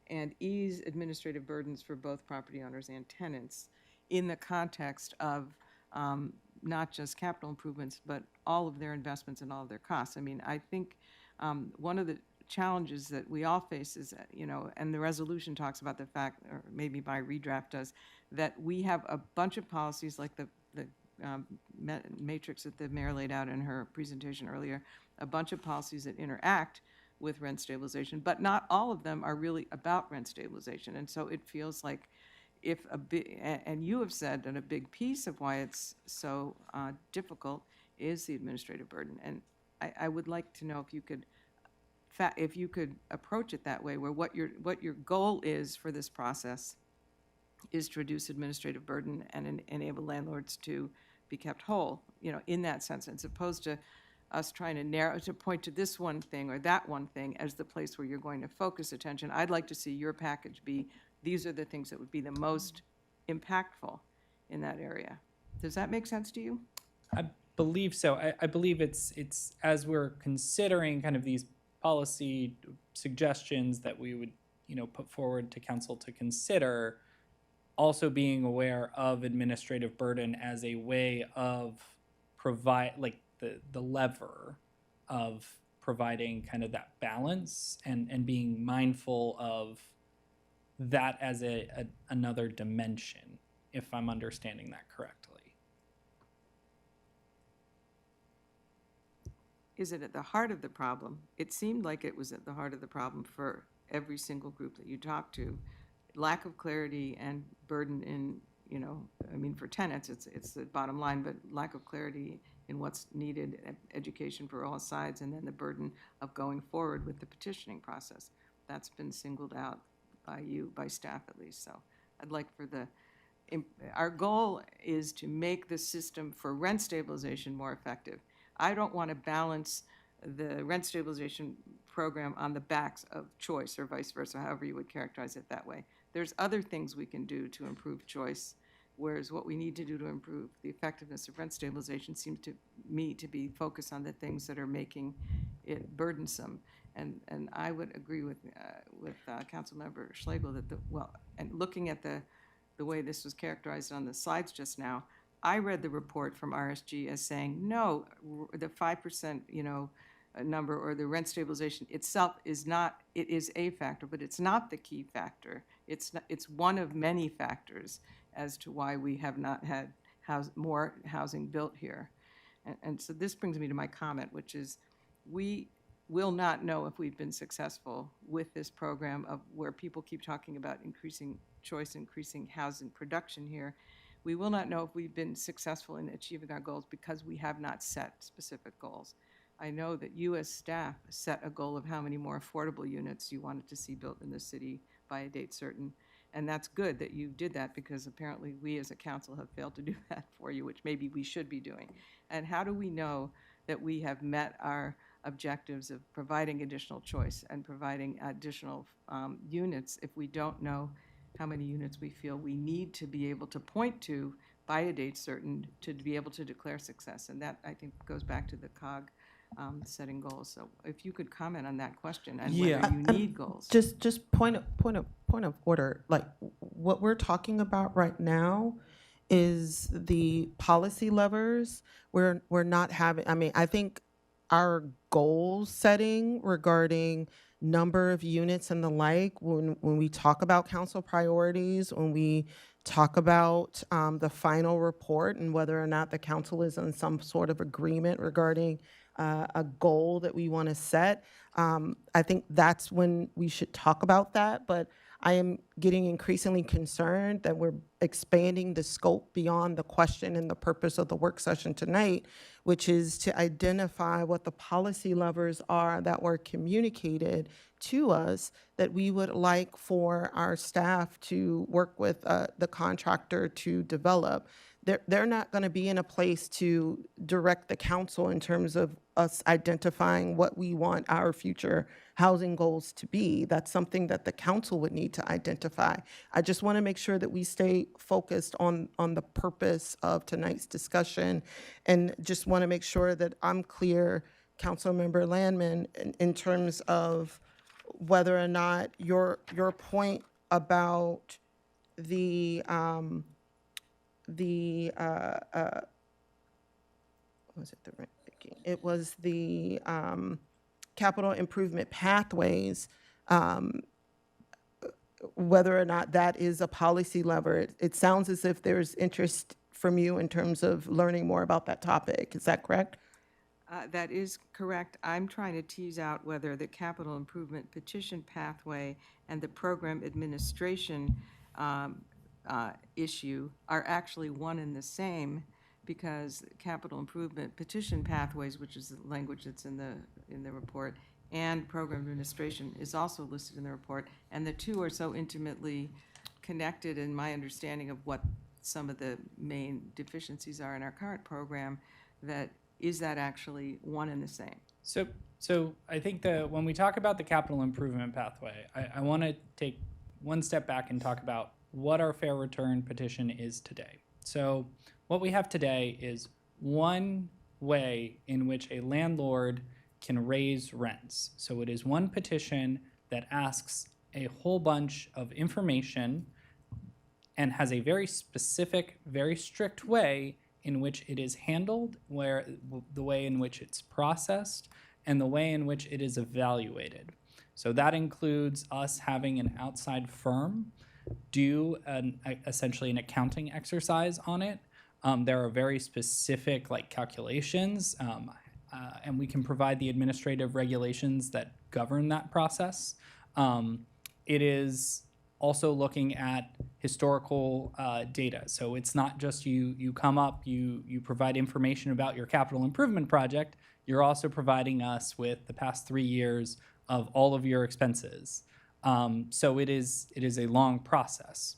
Speaker 15: and ease administrative burdens for both property owners and tenants in the context of not just capital improvements, but all of their investments and all of their costs? I mean, I think one of the challenges that we all face is, and the resolution talks about the fact, or maybe my redraft does, that we have a bunch of policies like the matrix that the mayor laid out in her presentation earlier, a bunch of policies that interact with rent stabilization, but not all of them are really about rent stabilization. And so it feels like if and you have said that a big piece of why it's so difficult is the administrative burden. And I would like to know if you could approach it that way, where what your goal is for this process is to reduce administrative burden and enable landlords to be kept whole, in that sense, as opposed to us trying to point to this one thing or that one thing as the place where you're going to focus attention. I'd like to see your package be, these are the things that would be the most impactful in that area. Does that make sense to you?
Speaker 20: I believe so. I believe it's as we're considering kind of these policy suggestions that we would, put forward to council to consider, also being aware of administrative burden as a way of the lever of providing kind of that balance and being mindful of that as another dimension, if I'm understanding that correctly.
Speaker 15: Is it at the heart of the problem? It seemed like it was at the heart of the problem for every single group that you talked to. Lack of clarity and burden in, for tenants, it's the bottom line, but lack of clarity in what's needed, education for all sides, and then the burden of going forward with the petitioning process. That's been singled out by you, by staff at least. So I'd like our goal is to make the system for rent stabilization more effective. I don't want to balance the rent stabilization program on the backs of choice or vice versa, however you would characterize it that way. There's other things we can do to improve choice, whereas what we need to do to improve the effectiveness of rent stabilization seems to me to be focused on the things that are making it burdensome. And I would agree with Councilmember Schlegel that and looking at the way this was characterized on the slides just now, I read the report from RSG as saying, no, the 5%, number or the rent stabilization itself is not, it is a factor, but it's not the key factor. It's one of many factors as to why we have not had more housing built here. And so this brings me to my comment, which is we will not know if we've been successful with this program of where people keep talking about increasing choice, increasing housing production here. We will not know if we've been successful in achieving our goals because we have not set specific goals. I know that you as staff set a goal of how many more affordable units you wanted to see built in the city by a date certain. And that's good that you did that, because apparently we as a council have failed to do that for you, which maybe we should be doing. And how do we know that we have met our objectives of providing additional choice and providing additional units if we don't know how many units we feel we need to be able to point to by a date certain to be able to declare success? And that, I think, goes back to the COG setting goals. So if you could comment on that question and whether you need goals.
Speaker 10: Just point of order. Like what we're talking about right now is the policy levers. We're not having, I mean, I think our goal setting regarding number of units and the like, when we talk about council priorities, when we talk about the final report and whether or not the council is in some sort of agreement regarding a goal that we want to set, I think that's when we should talk about that. But I am getting increasingly concerned that we're expanding the scope beyond the question and the purpose of the work session tonight, which is to identify what the policy levers are that were communicated to us that we would like for our staff to work with the contractor to develop. They're not going to be in a place to direct the council in terms of us identifying what we want our future housing goals to be. That's something that the council would need to identify. I just want to make sure that we stay focused on the purpose of tonight's discussion, and just want to make sure that I'm clear, Councilmember Landman, in terms of whether or not your point about was it the rent picking? It was the capital improvement pathways, whether or not that is a policy lever. It sounds as if there's interest from you in terms of learning more about that topic. Is that correct?
Speaker 15: That is correct. I'm trying to tease out whether the capital improvement petition pathway and the program administration issue are actually one and the same, because capital improvement petition pathways, which is the language that's in the report, and program administration is also listed in the report, and the two are so intimately connected in my understanding of what some of the main deficiencies are in our current program, that is that actually one and the same?
Speaker 20: So I think that when we talk about the capital improvement pathway, I want to take one step back and talk about what our fair return petition is today. So what we have today is one way in which a landlord can raise rents. So it is one petition that asks a whole bunch of information and has a very specific, very strict way in which it is handled, where the way in which it's processed, and the way in which it is evaluated. So that includes us having an outside firm do essentially an accounting exercise on it. There are very specific calculations, and we can provide the administrative regulations that govern that process. It is also looking at historical data. So it's not just you come up, you provide information about your capital improvement project, you're also providing us with the past 3 years of all of your expenses. So it is a long process.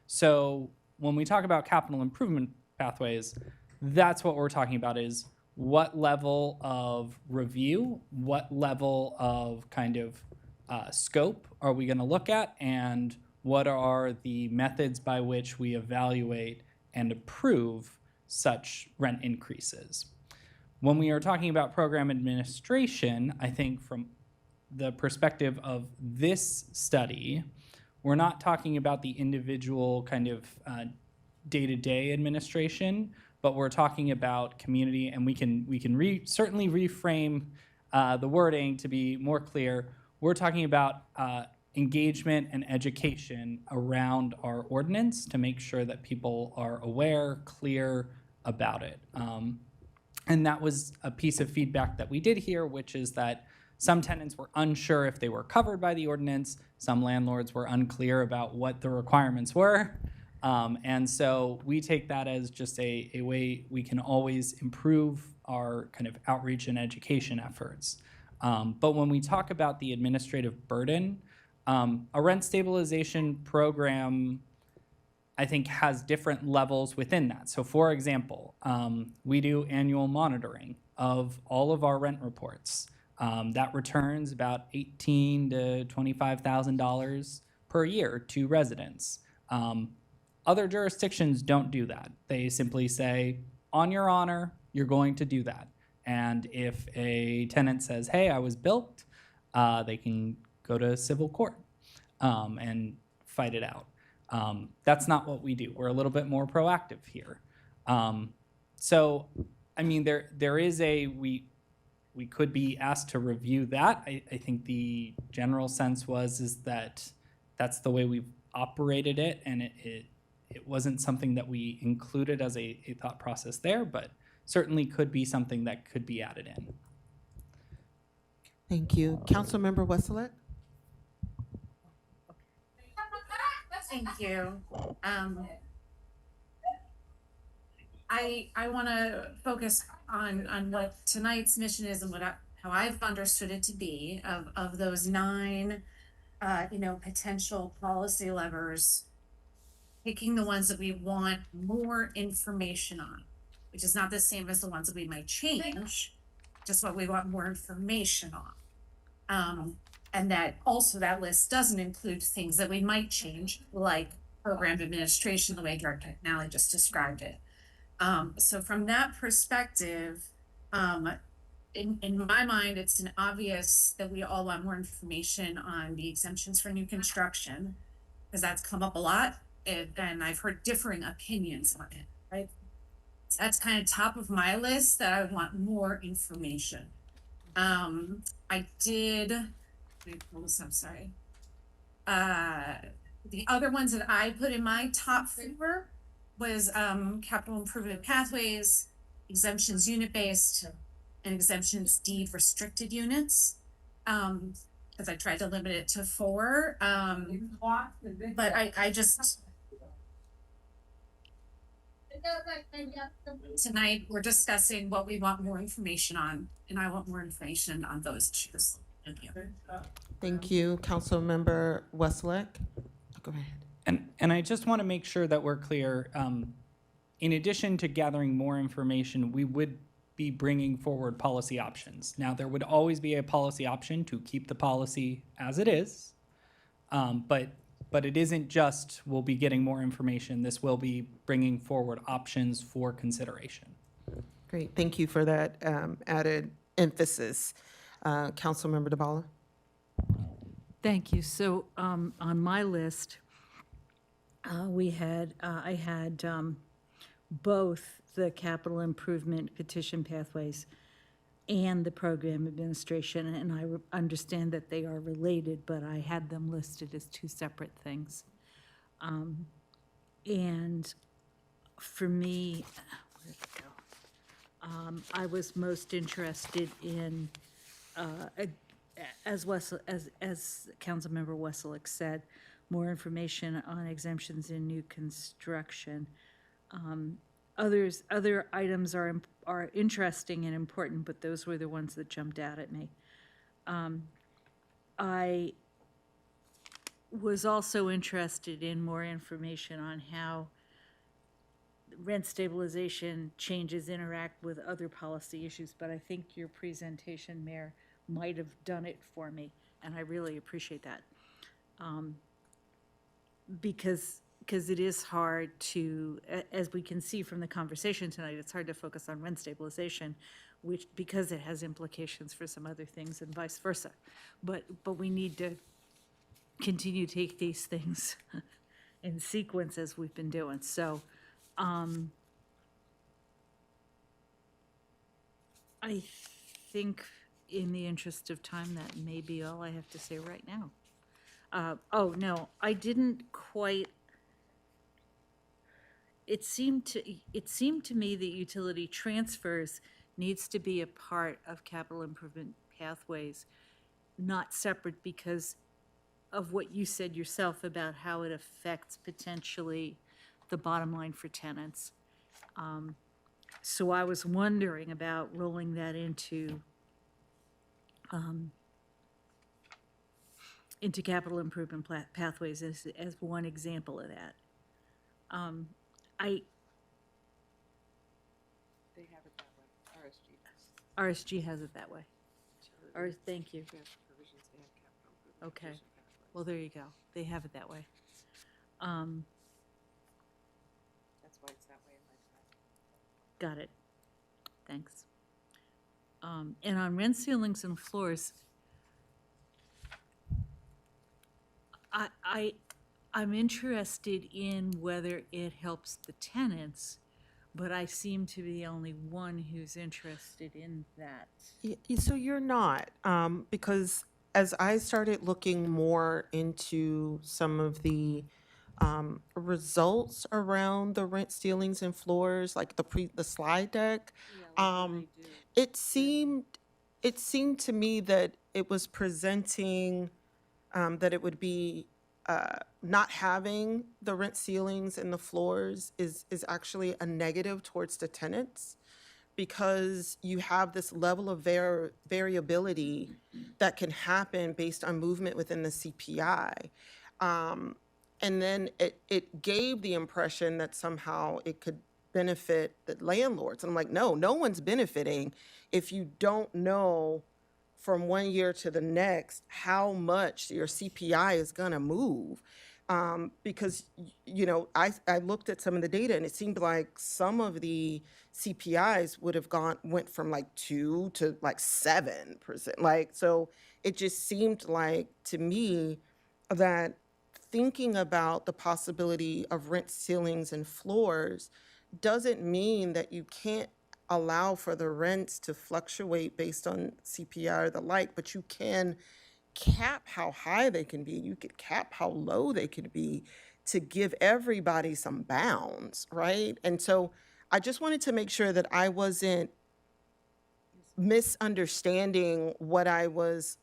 Speaker 20: So when we talk about capital improvement pathways, that's what we're talking about, is what level of review, what level of kind of scope are we going to look at, and what are the methods by which we evaluate and approve such rent increases. When we are talking about program administration, I think from the perspective of this study, we're not talking about the individual kind of day-to-day administration, but we're talking about community, and we can certainly reframe the wording to be more clear. We're talking about engagement and education around our ordinance to make sure that people are aware, clear about it. And that was a piece of feedback that we did hear, which is that some tenants were unsure if they were covered by the ordinance. Some landlords were unclear about what the requirements were. And so we take that as just a way we can always improve our kind of outreach and education efforts. But when we talk about the administrative burden, a rent stabilization program, I think, has different levels within that. So for example, we do annual monitoring of all of our rent reports. That returns about $18,000 to $25,000 per year to residents. Other jurisdictions don't do that. They simply say, on your honor, you're going to do that. And if a tenant says, hey, I was bilked, they can go to civil court and fight it out. That's not what we do. We're a little bit more proactive here. So, I mean, there is we could be asked to review that. I think the general sense is that that's the way we've operated it, and it wasn't something that we included as a thought process there, but certainly could be something that could be added in.
Speaker 1: Thank you. Councilmember Wesselek?
Speaker 16: Thank you. I want to focus on what tonight's mission is and how I've understood it to be of those 9, potential policy levers, picking the ones that we want more information on, which is not the same as the ones that we might change, just what we want more information on. And that also that list doesn't include things that we might change, like program administration, the way Director McNally just described it. So from that perspective, in my mind, it's an obvious that we all want more information on the exemptions for new construction, because that's come up a lot, and I've heard differing opinions on it, right? So that's kind of top of my list that I want more information. I did, let me pull this up, sorry. The other ones that I put in my top 4 was capital improvement pathways, exemptions unit-based, and exemptions deed restricted units. Because I tried to limit it to 4. But I just tonight we're discussing what we want more information on, and I want more information on those issues. Thank you.
Speaker 1: Thank you, Councilmember Wesselek. Go ahead.
Speaker 20: And I just want to make sure that we're clear. In addition to gathering more information, we would be bringing forward policy options. Now, there would always be a policy option to keep the policy as it is, but it isn't just we'll be getting more information. This will be bringing forward options for consideration.
Speaker 1: Great, thank you for that added emphasis. Councilmember DeBala?
Speaker 17: Thank you. So on my list, I had both the capital improvement petition pathways and the program administration, and I understand that they are related, but I had them listed as 2 separate things. And for me, where'd it go? I was most interested in, as Councilmember Wesselek said, more information on exemptions in new construction. Other items are interesting and important, but those were the ones that jumped out at me. I was also interested in more information on how rent stabilization changes interact with other policy issues, but I think your presentation, Mayor, might have done it for me, and I really appreciate that. Because it is hard to, as we can see from the conversation tonight, it's hard to focus on rent stabilization, because it has implications for some other things and vice versa. But we need to continue to take these things in sequence as we've been doing. So I think in the interest of time, that may be all I have to say right now. Oh, no, I didn't quite. It seemed to me that utility transfers needs to be a part of capital improvement pathways, not separate, because of what you said yourself about how it affects potentially the bottom line for tenants. So I was wondering about rolling that into capital improvement pathways as one example of that.
Speaker 15: They have it that way. RSG does.
Speaker 17: RSG has it that way. Thank you.
Speaker 15: They have provisions, they have capital improvement.
Speaker 17: Okay.
Speaker 15: petition pathways.
Speaker 17: Well, there you go. They have it that way.
Speaker 15: That's why it's that way in my time.
Speaker 17: Got it. Thanks. And on rent ceilings and floors, I'm interested in whether it helps the tenants, but I seem to be the only one who's interested in that.
Speaker 10: So you're not, because as I started looking more into some of the results around the rent ceilings and floors, like the slide deck, it seemed to me that it was presenting that it would be not having the rent ceilings and the floors is actually a negative towards the tenants, because you have this level of variability that can happen based on movement within the CPI. And then it gave the impression that somehow it could benefit the landlords. And I'm like, no, no one's benefiting if you don't know from one year to the next how much your CPI is gonna move. Because, you know, I looked at some of the data and it seemed like some of the CPIs would have went from like 2 to like 7%. Like, so it just seemed like to me that thinking about the possibility of rent ceilings and floors doesn't mean that you can't allow for the rents to fluctuate based on CPI or the like, but you can cap how high they can be. You could cap how low they could be to give everybody some bounds, right? And so I just wanted to make sure that I wasn't misunderstanding what I was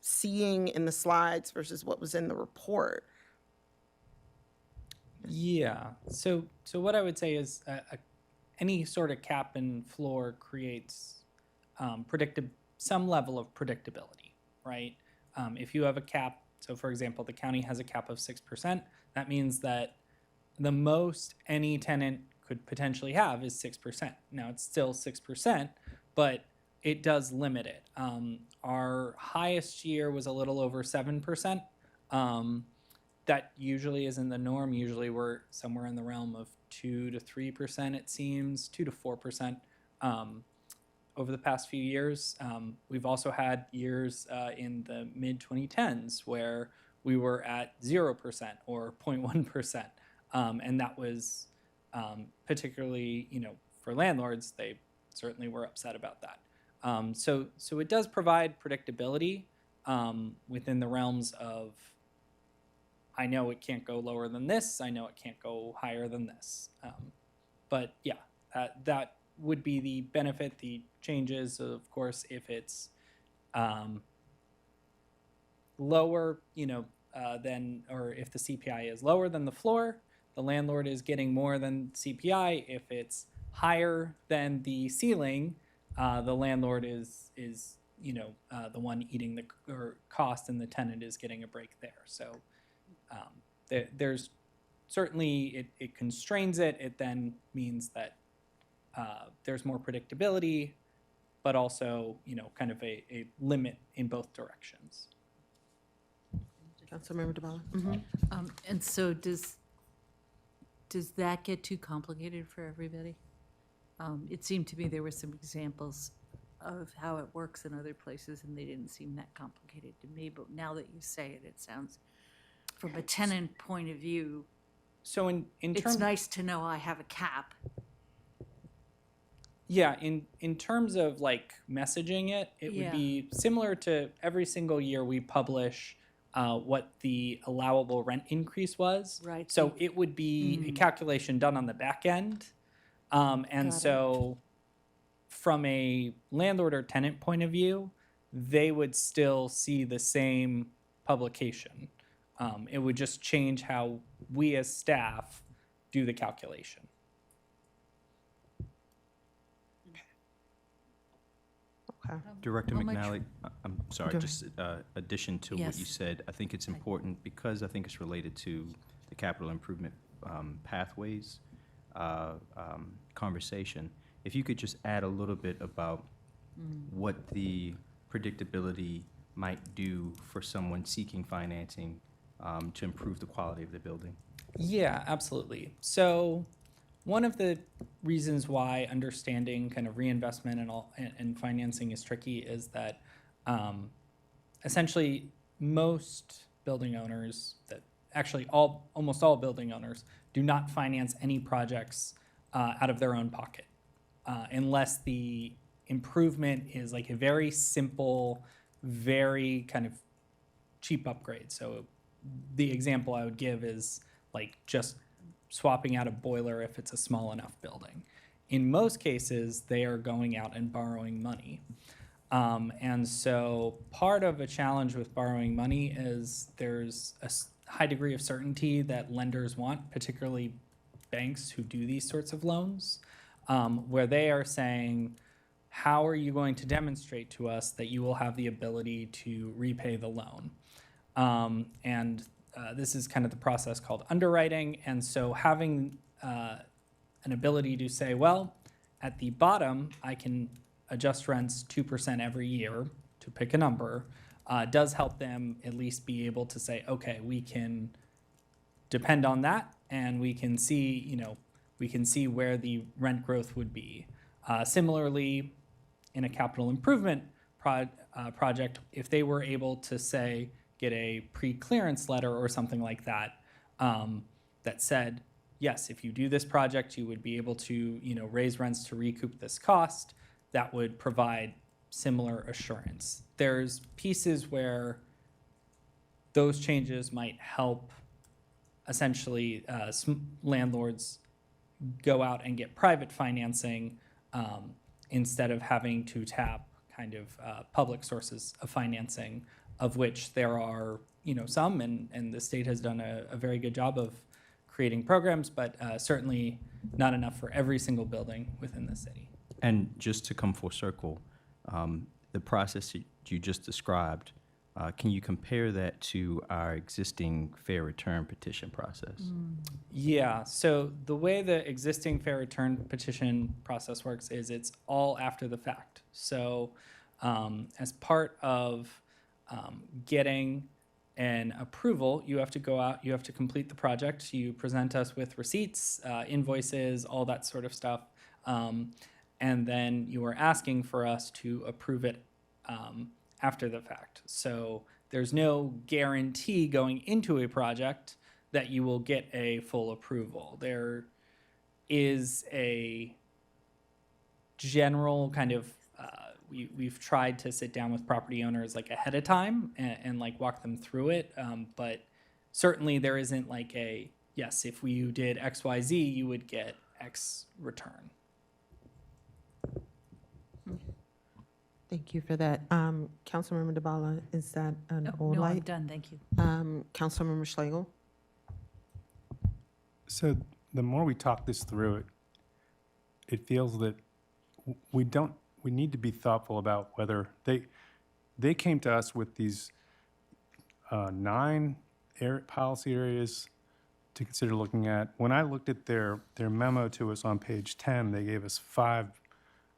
Speaker 10: seeing in the slides versus what was in the report.
Speaker 20: Yeah. So what I would say is any sort of cap and floor creates some level of predictability, right? If you have a cap, so for example, the county has a cap of 6%, that means that the most any tenant could potentially have is 6%. Now it's still 6%, but it does limit it. Our highest year was a little over 7%. That usually isn't the norm. Usually we're somewhere in the realm of 2 to 3%, it seems, 2 to 4% over the past few years. We've also had years in the mid-2010s where we were at 0% or 0.1%. And that was particularly, you know, for landlords, they certainly were upset about that. So it does provide predictability within the realms of, I know it can't go lower than this, I know it can't go higher than this. But yeah, that would be the benefit. The changes, of course, if it's lower, you know, than, or if the CPI is lower than the floor, the landlord is getting more than CPI. If it's higher than the ceiling, the landlord is you know, the one eating the cost, and the tenant is getting a break there. So there's certainly, it constrains it. It then means that there's more predictability, but also, you know, kind of a limit in both directions.
Speaker 10: Councilmember DeBala.
Speaker 17: And so does that get too complicated for everybody? It seemed to me there were some examples of how it works in other places, and they didn't seem that complicated to me. But now that you say it, it sounds, from a tenant point of view,
Speaker 20: so in
Speaker 17: it's
Speaker 20: terms,
Speaker 17: nice to know I have a cap.
Speaker 20: yeah, in terms of like messaging it, it would
Speaker 17: Yeah.
Speaker 20: be similar to every single year we publish what the allowable rent increase was.
Speaker 17: Right.
Speaker 20: So it would be a calculation done on the back end. And
Speaker 17: Got it.
Speaker 20: so from a landlord or tenant point of view, they would still see the same publication. It would just change how we as staff do the calculation.
Speaker 21: Director
Speaker 17: how much-
Speaker 21: McNally, I'm sorry,
Speaker 10: Go ahead.
Speaker 21: just addition to what you
Speaker 17: Yes.
Speaker 21: said, I think it's important because I think it's related to the capital improvement pathways conversation. If you could just add a little bit about what the predictability might do for someone seeking financing to improve the quality of the building.
Speaker 20: Yeah, absolutely. So one of the reasons why understanding kind of reinvestment and financing is tricky is that essentially most building owners that actually almost all building owners do not finance any projects out of their own pocket unless the improvement is like a very simple, very kind of cheap upgrade. So the example I would give is like just swapping out a boiler if it's a small enough building. In most cases, they are going out and borrowing money. And so part of a challenge with borrowing money is there's a high degree of certainty that lenders want, particularly banks who do these sorts of loans, where they are saying, how are you going to demonstrate to us that you will have the ability to repay the loan? This is kind of the process called underwriting. And so having an ability to say, well, at the bottom, I can adjust rents 2% every year, to pick a number, does help them at least be able to say, okay, we can depend on that, and we can see, where the rent growth would be. Similarly, in a capital improvement project, if they were able to say, get a pre-clearance letter or something like that, that said, yes, if you do this project, you would be able to, raise rents to recoup this cost, that would provide similar assurance. There's pieces where those changes might help essentially landlords go out and get private financing instead of having to tap kind of public sources of financing, of which there are some, and the state has done a very good job of creating programs, but certainly not enough for every single building within the city.
Speaker 21: And just to come full circle, the process that you just described, can you compare that to our existing fair return petition process?
Speaker 20: Yeah, so the way the existing fair return petition process works is it's all after the fact. So as part of getting an approval, you have to go out, you have to complete the project, you present us with receipts, invoices, all that sort of stuff. And then you are asking for us to approve it after the fact. So there's no guarantee going into a project that you will get a full approval. There is a general kind of, we've tried to sit down with property owners like ahead of time and like walk them through it. But certainly there isn't like a, yes, if you did X, Y, Z, you would get X return.
Speaker 10: Thank you for that. Councilmember DeBala, is that an old
Speaker 17: No, I'm
Speaker 10: light?
Speaker 17: done, thank you.
Speaker 10: Councilmember Schlegel?
Speaker 4: So the more we talk this through, it feels that we need to be thoughtful about whether they came to us with these 9 policy areas to consider looking at. When I looked at their memo to us on page 10, they gave us 5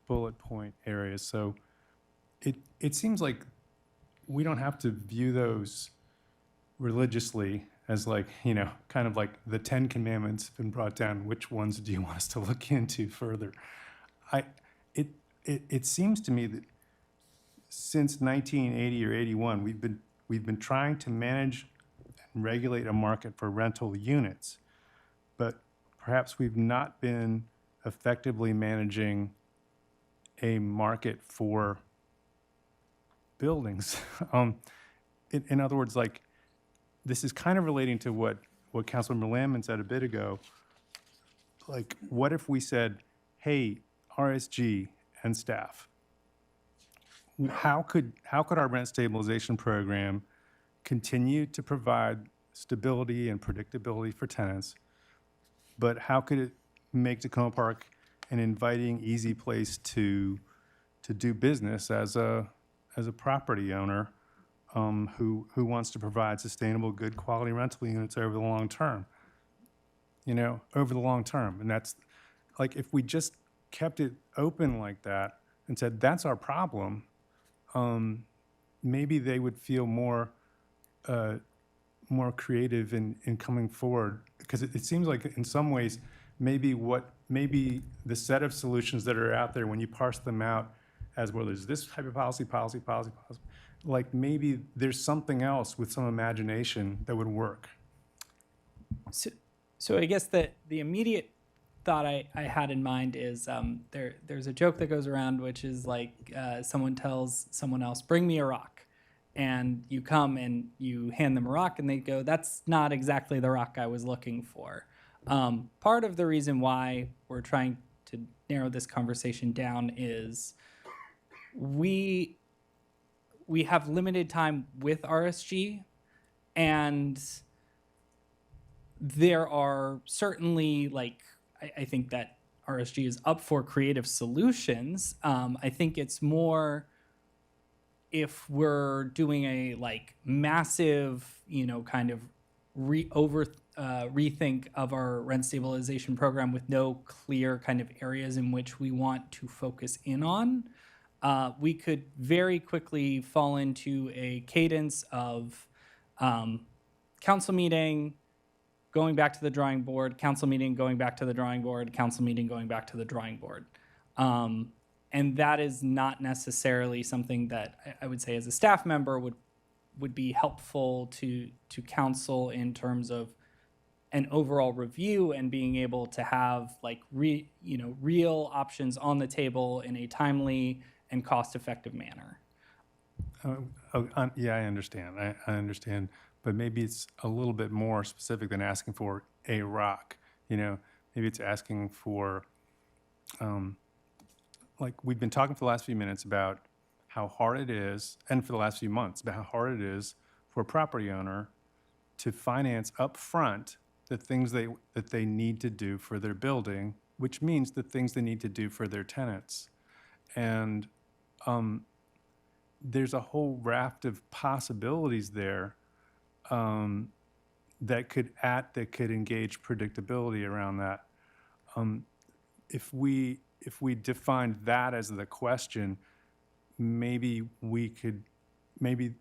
Speaker 4: bullet point areas. So it seems like we don't have to view those religiously as like, kind of like the 10 Commandments have been brought down. Which ones do you want us to look into further? It seems to me that since 1980 or 81, we've been trying to manage and regulate a market for rental units, but perhaps we've not been effectively managing a market for buildings. In other words, like, this is kind of relating to what Councilmember Landman said a bit ago. Like, what if we said, hey, RSG and staff, how could our rent stabilization program continue to provide stability and predictability for tenants, but how could it make Tacoma Park an inviting, easy place to do business as a property owner who wants to provide sustainable, good quality rental units over the long term? Over the long term. And that's like, if we just kept it open like that and said, that's our problem, maybe they would feel more creative in coming forward. Because it seems like in some ways, maybe the set of solutions that are out there, when you parse them out as, well, there's this type of policy, like maybe there's something else with some imagination that would work.
Speaker 20: So I guess the immediate thought I had in mind is there's a joke that goes around, which is like someone tells someone else, bring me a rock. And you come and you hand them a rock and they go, that's not exactly the rock I was looking for. Part of the reason why we're trying to narrow this conversation down is we have limited time with RSG, and there are certainly, like, I think that RSG is up for creative solutions. I think it's more if we're doing a like massive, kind of rethink of our rent stabilization program with no clear kind of areas in which we want to focus in on, we could very quickly fall into a cadence of council meeting, going back to the drawing board, council meeting, going back to the drawing board, council meeting, going back to the drawing board. And that is not necessarily something that I would say as a staff member would be helpful to council in terms of an overall review and being able to have like real options on the table in a timely and cost-effective manner.
Speaker 4: Yeah, I understand. I understand. But maybe it's a little bit more specific than asking for a rock. Maybe it's asking for, like we've been talking for the last few minutes about how hard it is, and for the last few months, about how hard it is for a property owner to finance up front the things that they need to do for their building, which means the things they need to do for their tenants. And there's a whole raft of possibilities there that could engage predictability around that. If we defined that as the question, maybe the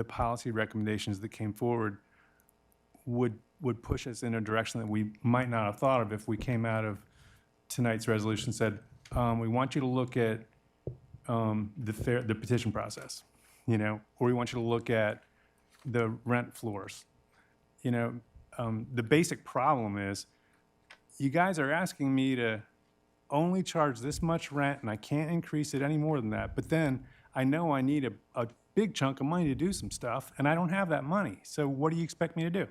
Speaker 4: policy recommendations that came forward would push us in a direction that we might not have thought of if we came out of tonight's resolution and said, we want you to look at the petition process, or we want you to look at the rent floors. The basic problem is you guys are asking me to only charge this much rent and I can't increase it any more than that. But then I know I need a big chunk of money to do some stuff and I don't have that money. So what do you expect me to do?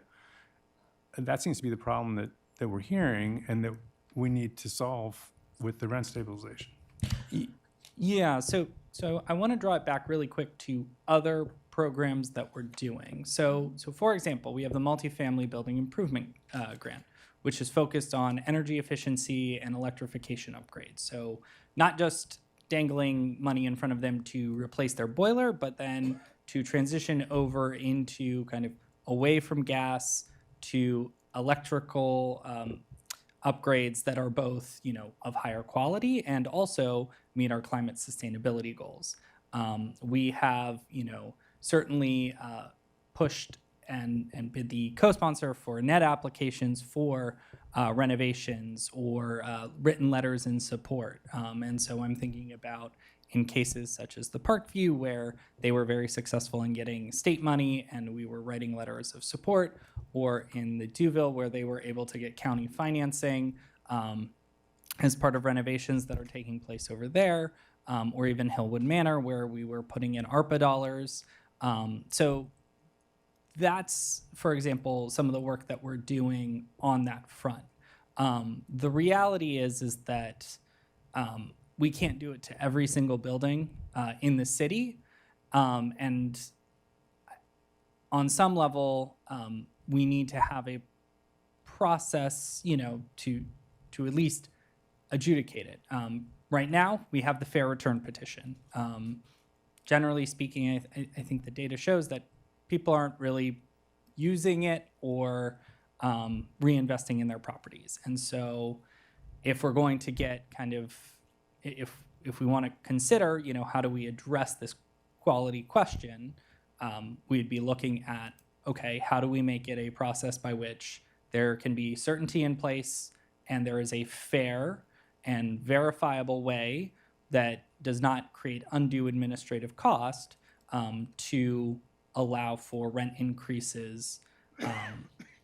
Speaker 4: And that seems to be the problem that we're hearing and that we need to solve with the rent stabilization.
Speaker 20: Yeah, so I want to draw it back really quick to other programs that we're doing. So for example, we have the multifamily building improvement grant, which is focused on energy efficiency and electrification upgrades. So not just dangling money in front of them to replace their boiler, but then to transition over into kind of away from gas to electrical upgrades that are both, of higher quality and also meet our climate sustainability goals. We have, certainly pushed and been the co-sponsor for net applications for renovations or written letters in support. And so I'm thinking about in cases such as the Parkview, where they were very successful in getting state money and we were writing letters of support, or in the Duville, where they were able to get county financing as part of renovations that are taking place over there, or even Hillwood Manor, where we were putting in ARPA dollars. So that's, for example, some of the work that we're doing on that front. The reality is that we can't do it to every single building in the city. And on some level, we need to have a process, to at least adjudicate it. Right now, we have the fair return petition. Generally speaking, I think the data shows that people aren't really using it or reinvesting in their properties. And so if we're going to get kind of, if we want to consider, how do we address this quality question, we'd be looking at, okay, how do we make it a process by which there can be certainty in place and there is a fair and verifiable way that does not create undue administrative cost to allow for rent increases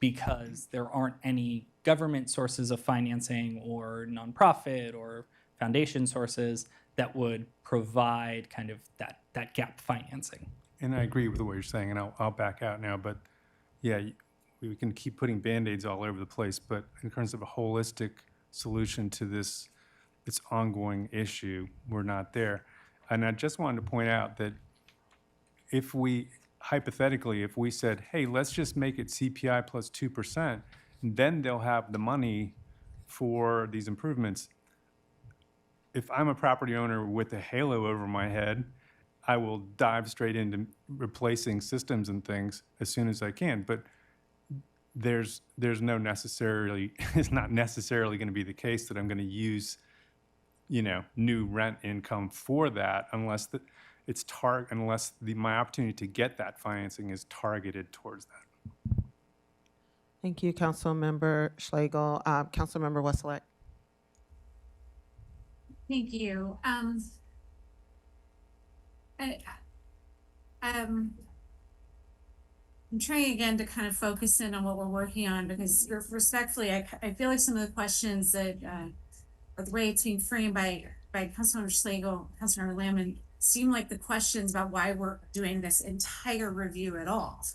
Speaker 20: because there aren't any government sources of financing or nonprofit or foundation sources that would provide kind of that gap financing.
Speaker 4: And I agree with what you're saying, and I'll back out now, but yeah, we can keep putting Band-Aids all over the place, but in terms of a holistic solution to this ongoing issue, we're not there. And I just wanted to point out that if we, hypothetically, if we said, hey, let's just make it CPI plus 2%, then they'll have the money for these improvements. If I'm a property owner with a halo over my head, I will dive straight into replacing systems and things as soon as I can. But there's no necessarily, it's not necessarily going to be the case that I'm going to use, new rent income for that unless my opportunity to get that financing is targeted towards that.
Speaker 10: Thank you, Councilmember Schlegel. Councilmember Wesselek.
Speaker 16: Thank you. I'm trying again to kind of focus in on what we're working on, because respectfully, I feel like some of the questions that, or the way it's being framed by Councilmember Schlegel, Councilmember Lamb, seem like the questions about why we're doing this entire review at all.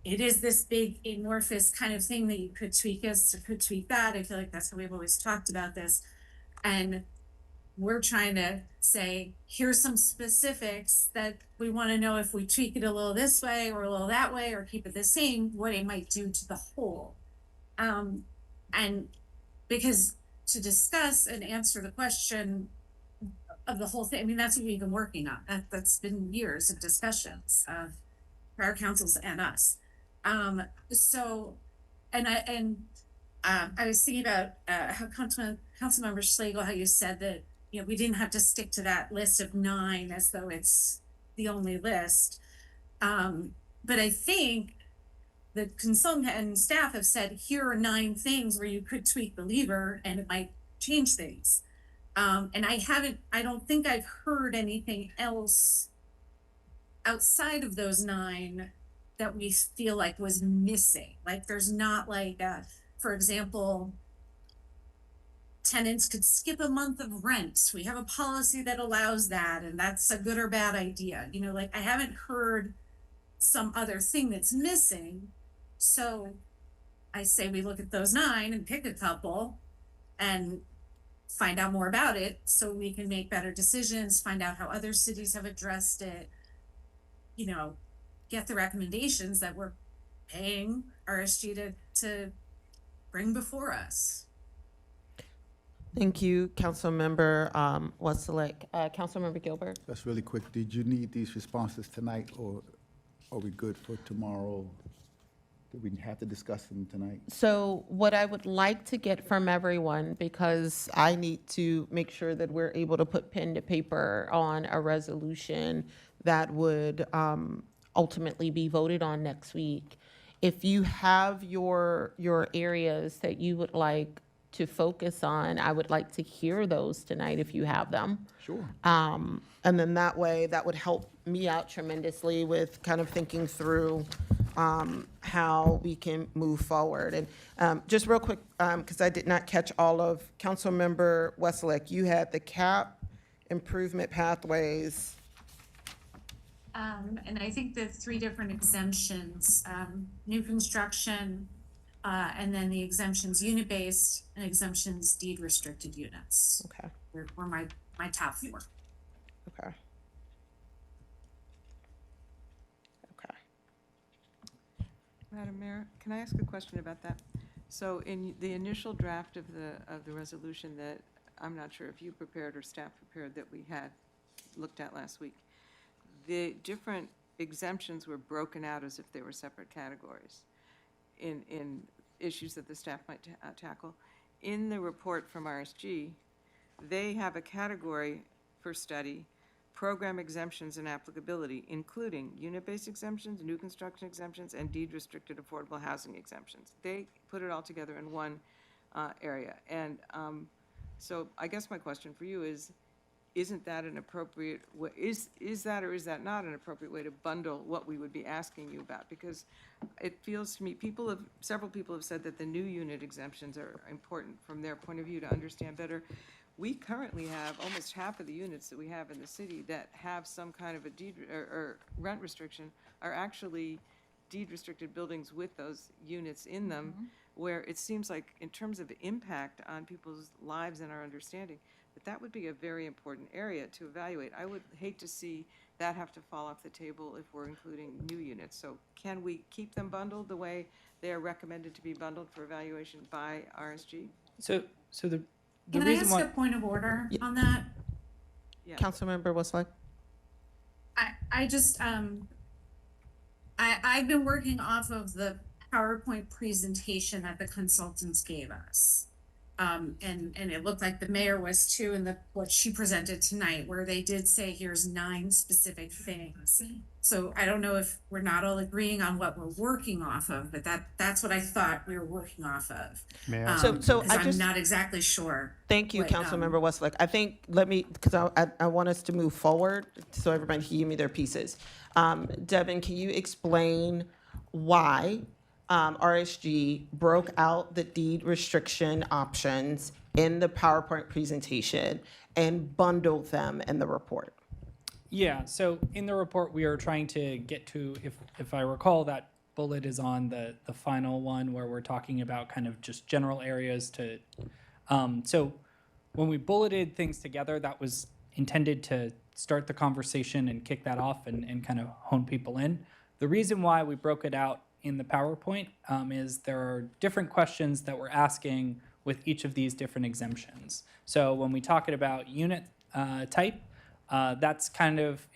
Speaker 16: It is this big amorphous kind of thing that you could tweak this or could tweak that. I feel like that's how we've always talked about this. And we're trying to say, here's some specifics that we want to know if we tweak it a little this way or a little that way or keep it the same, what it might do to the whole. And because to discuss and answer the question of the whole thing, I mean, that's what we've been working on. That's been years of discussions of prior councils and us. I was thinking about how Councilmember Schlegel, how you said that, we didn't have to stick to that list of 9 as though it's the only list. But I think the consultant and staff have said, here are 9 things where you could tweak the lever and it might change things. And I don't think I've heard anything else outside of those 9 that we feel like was missing. Like there's not like, for example, tenants could skip a month of rent. We have a policy that allows that, and that's a good or bad idea. Like I haven't heard some other thing that's missing. So I say we look at those 9 and pick a couple and find out more about it so we can make better decisions, find out how other cities have addressed it, get the recommendations that we're paying RSG to bring before us.
Speaker 10: Thank you, Councilmember Wesselek. Councilmember Gilbert.
Speaker 14: That's really quick. Did you need these responses tonight, or are we good for tomorrow? Do we have to discuss them tonight?
Speaker 10: So what I would like to get from everyone, because I need to make sure that we're able to put pen to paper on a resolution that would ultimately be voted on next week. If you have your areas that you would like to focus on, I would like to hear those tonight if you have them.
Speaker 14: Sure.
Speaker 10: And then that way, that would help me out tremendously with kind of thinking through how we can move forward. And just real quick, because I did not catch all of Councilmember Wesselek, you had the CAP improvement pathways.
Speaker 16: And I think the 3 different exemptions, new construction, and then the exemptions unit-based and exemptions deed-restricted units.
Speaker 10: Okay.
Speaker 16: Were my top 4.
Speaker 10: Okay. Okay.
Speaker 15: Madam Mayor, can I ask a question about that? So in the initial draft of the resolution that I'm not sure if you prepared or staff prepared that we had looked at last week, the different exemptions were broken out as if they were separate categories in issues that the staff might tackle. In the report from RSG, they have a category for study, program exemptions and applicability, including unit-based exemptions, new construction exemptions, and deed-restricted affordable housing exemptions. They put it all together in one area. And so I guess my question for you is, isn't that an appropriate, is that or is that not an appropriate way to bundle what we would be asking you about? Because it feels to me, several people have said that the new unit exemptions are important from their point of view to understand better. We currently have almost half of the units that we have in the city that have some kind of a deed or rent restriction are actually deed restricted buildings with those units in them, where it seems like in terms of impact on people's lives and our understanding, that would be a very important area to evaluate. I would hate to see that have to fall off the table if we're including new units. So can we keep them bundled the way they are recommended to be bundled for evaluation by RSG?
Speaker 20: So the
Speaker 16: Can I
Speaker 20: reason
Speaker 16: ask
Speaker 20: why.
Speaker 16: a point of order on that?
Speaker 15: Yeah.
Speaker 1: Councilmember Westlake?
Speaker 16: I just, I've been working off of the PowerPoint presentation that the consultants gave us. And it looked like the mayor was too in what she presented tonight, where they did say here's 9 specific things. So I don't know if we're not all agreeing on what we're working off of, but that's what I thought we were working off of.
Speaker 4: May I?
Speaker 1: So I
Speaker 16: I'm
Speaker 1: just-
Speaker 16: not exactly sure.
Speaker 1: Thank you,
Speaker 16: what,
Speaker 1: Councilmember Westlake. I think, because I want us to move forward so everybody can give me their pieces. Devin, can you explain why RSG broke out the deed restriction options in the PowerPoint presentation and bundled them in the report?
Speaker 20: Yeah, so in the report, we are trying to get to, if I recall, that bullet is on the final one where we're talking about kind of just general areas to, so when we bulleted things together, that was intended to start the conversation and kick that off and kind of hone people in. The reason why we broke it out in the PowerPoint is there are different questions that we're asking with each of these different exemptions. So when we talk about unit type, that's kind of,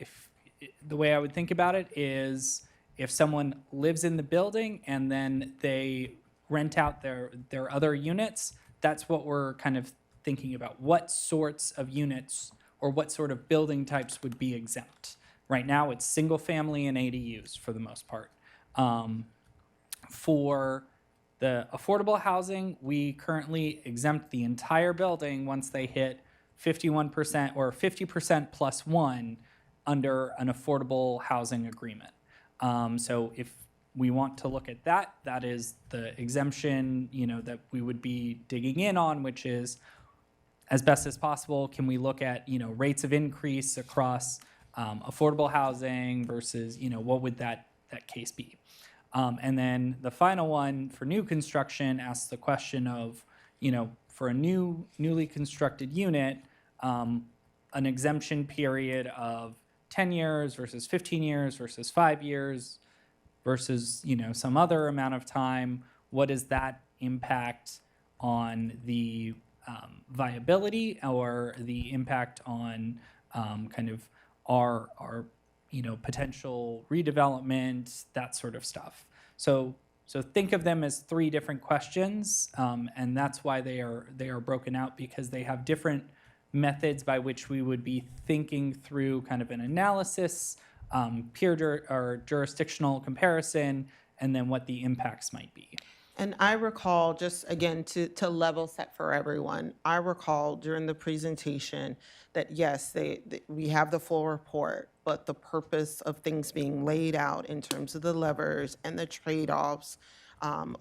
Speaker 20: the way I would think about it is if someone lives in the building and then they rent out their other units, that's what we're kind of thinking about. What sorts of units or what sort of building types would be exempt? Right now, it's single family and ADUs for the most part. For the affordable housing, we currently exempt the entire building once they hit 51% or 50% plus 1 under an affordable housing agreement. So if we want to look at that, that is the exemption, that we would be digging in on, which is as best as possible, can we look at, rates of increase across affordable housing versus, what would that case be? And then the final one for new construction asks the question of, for a newly constructed unit, an exemption period of 10 years versus 15 years versus 5 years versus, some other amount of time. What does that impact on the viability or the impact on kind of our potential redevelopment, that sort of stuff. So think of them as 3 different questions, and that's why they are broken out, because they have different methods by which we would be thinking through kind of an analysis, peer or jurisdictional comparison, and then what the impacts might be.
Speaker 1: And I recall, just again, to level set for everyone, I recall during the presentation that yes, we have the full report, but the purpose of things being laid out in terms of the levers and the trade-offs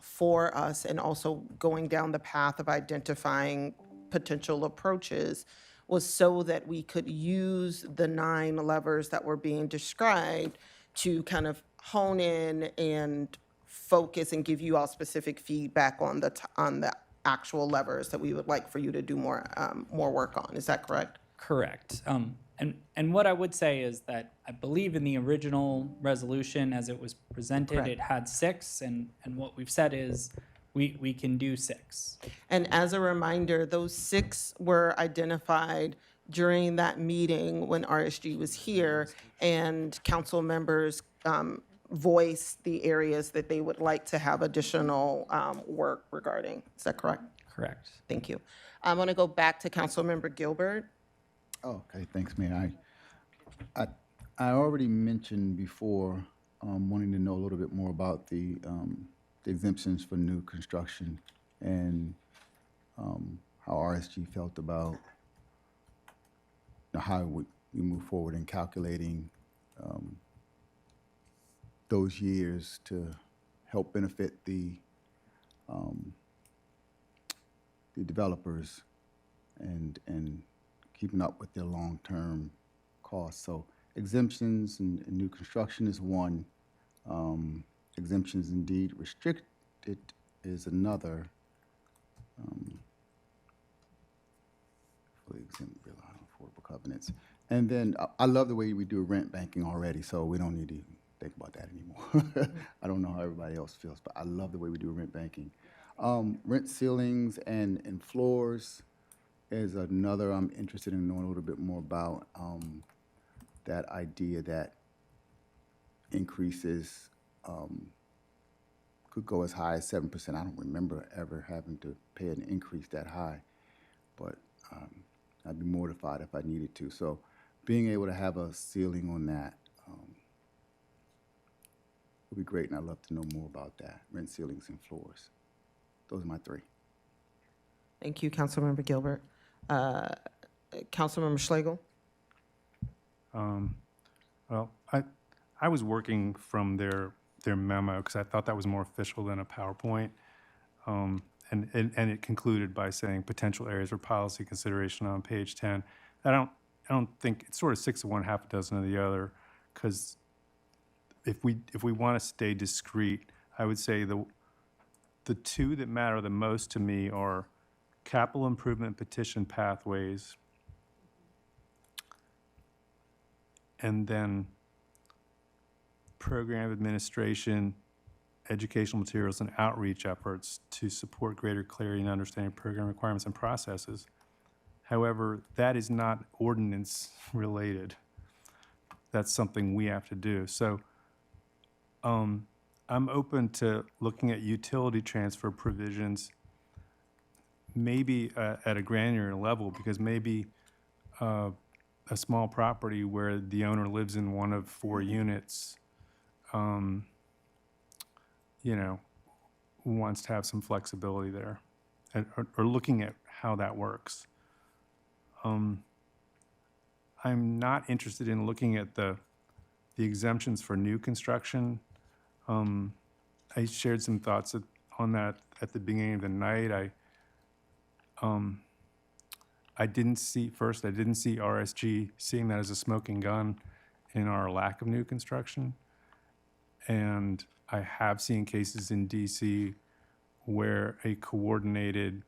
Speaker 1: for us, and also going down the path of identifying potential approaches, was so that we could use the 9 levers that were being described to kind of hone in and focus and give you all specific feedback on the actual levers that we would like for you to do more work on. Is that correct?
Speaker 20: Correct. And what I would say is that I believe in the original resolution as it was presented,
Speaker 1: Correct.
Speaker 20: it had 6, and what we've said is we can do 6.
Speaker 1: And as a reminder, those 6 were identified during that meeting when RSG was here, and council members voiced the areas that they would like to have additional work regarding. Is that correct?
Speaker 20: Correct.
Speaker 1: Thank you. I'm going to go back to Councilmember Gilbert.
Speaker 14: Oh, okay, thanks, Mayor. I already mentioned before wanting to know a little bit more about the exemptions for new construction and how RSG felt about how we move forward in calculating those years to help benefit the developers and keeping up with their long-term costs. So exemptions and new construction is one. Exemptions indeed restricted is another. Fully exempt rely on affordable covenants. And then I love the way we do rent banking already, so we don't need to think about that anymore. I don't know how everybody else feels, but I love the way we do rent banking. Rent ceilings and floors is another I'm interested in knowing a little bit more about. That idea that increases could go as high as 7%. I don't remember ever having to pay an increase that high, but I'd be mortified if I needed to. So being able to have a ceiling on that would be great, and I'd love to know more about that, rent ceilings and floors. Those are my three.
Speaker 10: Thank you, Councilmember Gilbert. Councilmember Schlegel?
Speaker 4: Well, I was working from their memo because I thought that was more official than a PowerPoint. And it concluded by saying potential areas for policy consideration on page 10. I don't think it's sort of 6 of one, half a dozen of the other, because if we want to stay discreet, I would say the two that matter the most to me are capital improvement petition pathways, and then program administration, educational materials, and outreach efforts to support greater clarity and understanding of program requirements and processes. However, that is not ordinance related. That's something we have to do. So I'm open to looking at utility transfer provisions, maybe at a granular level, because maybe a small property where the owner lives in one of 4 units, wants to have some flexibility there, or looking at how that works. I'm not interested in looking at the exemptions for new construction. I shared some thoughts on that at the beginning of the night. I didn't see RSG seeing that as a smoking gun in our lack of new construction. And I have seen cases in DC where a coordinated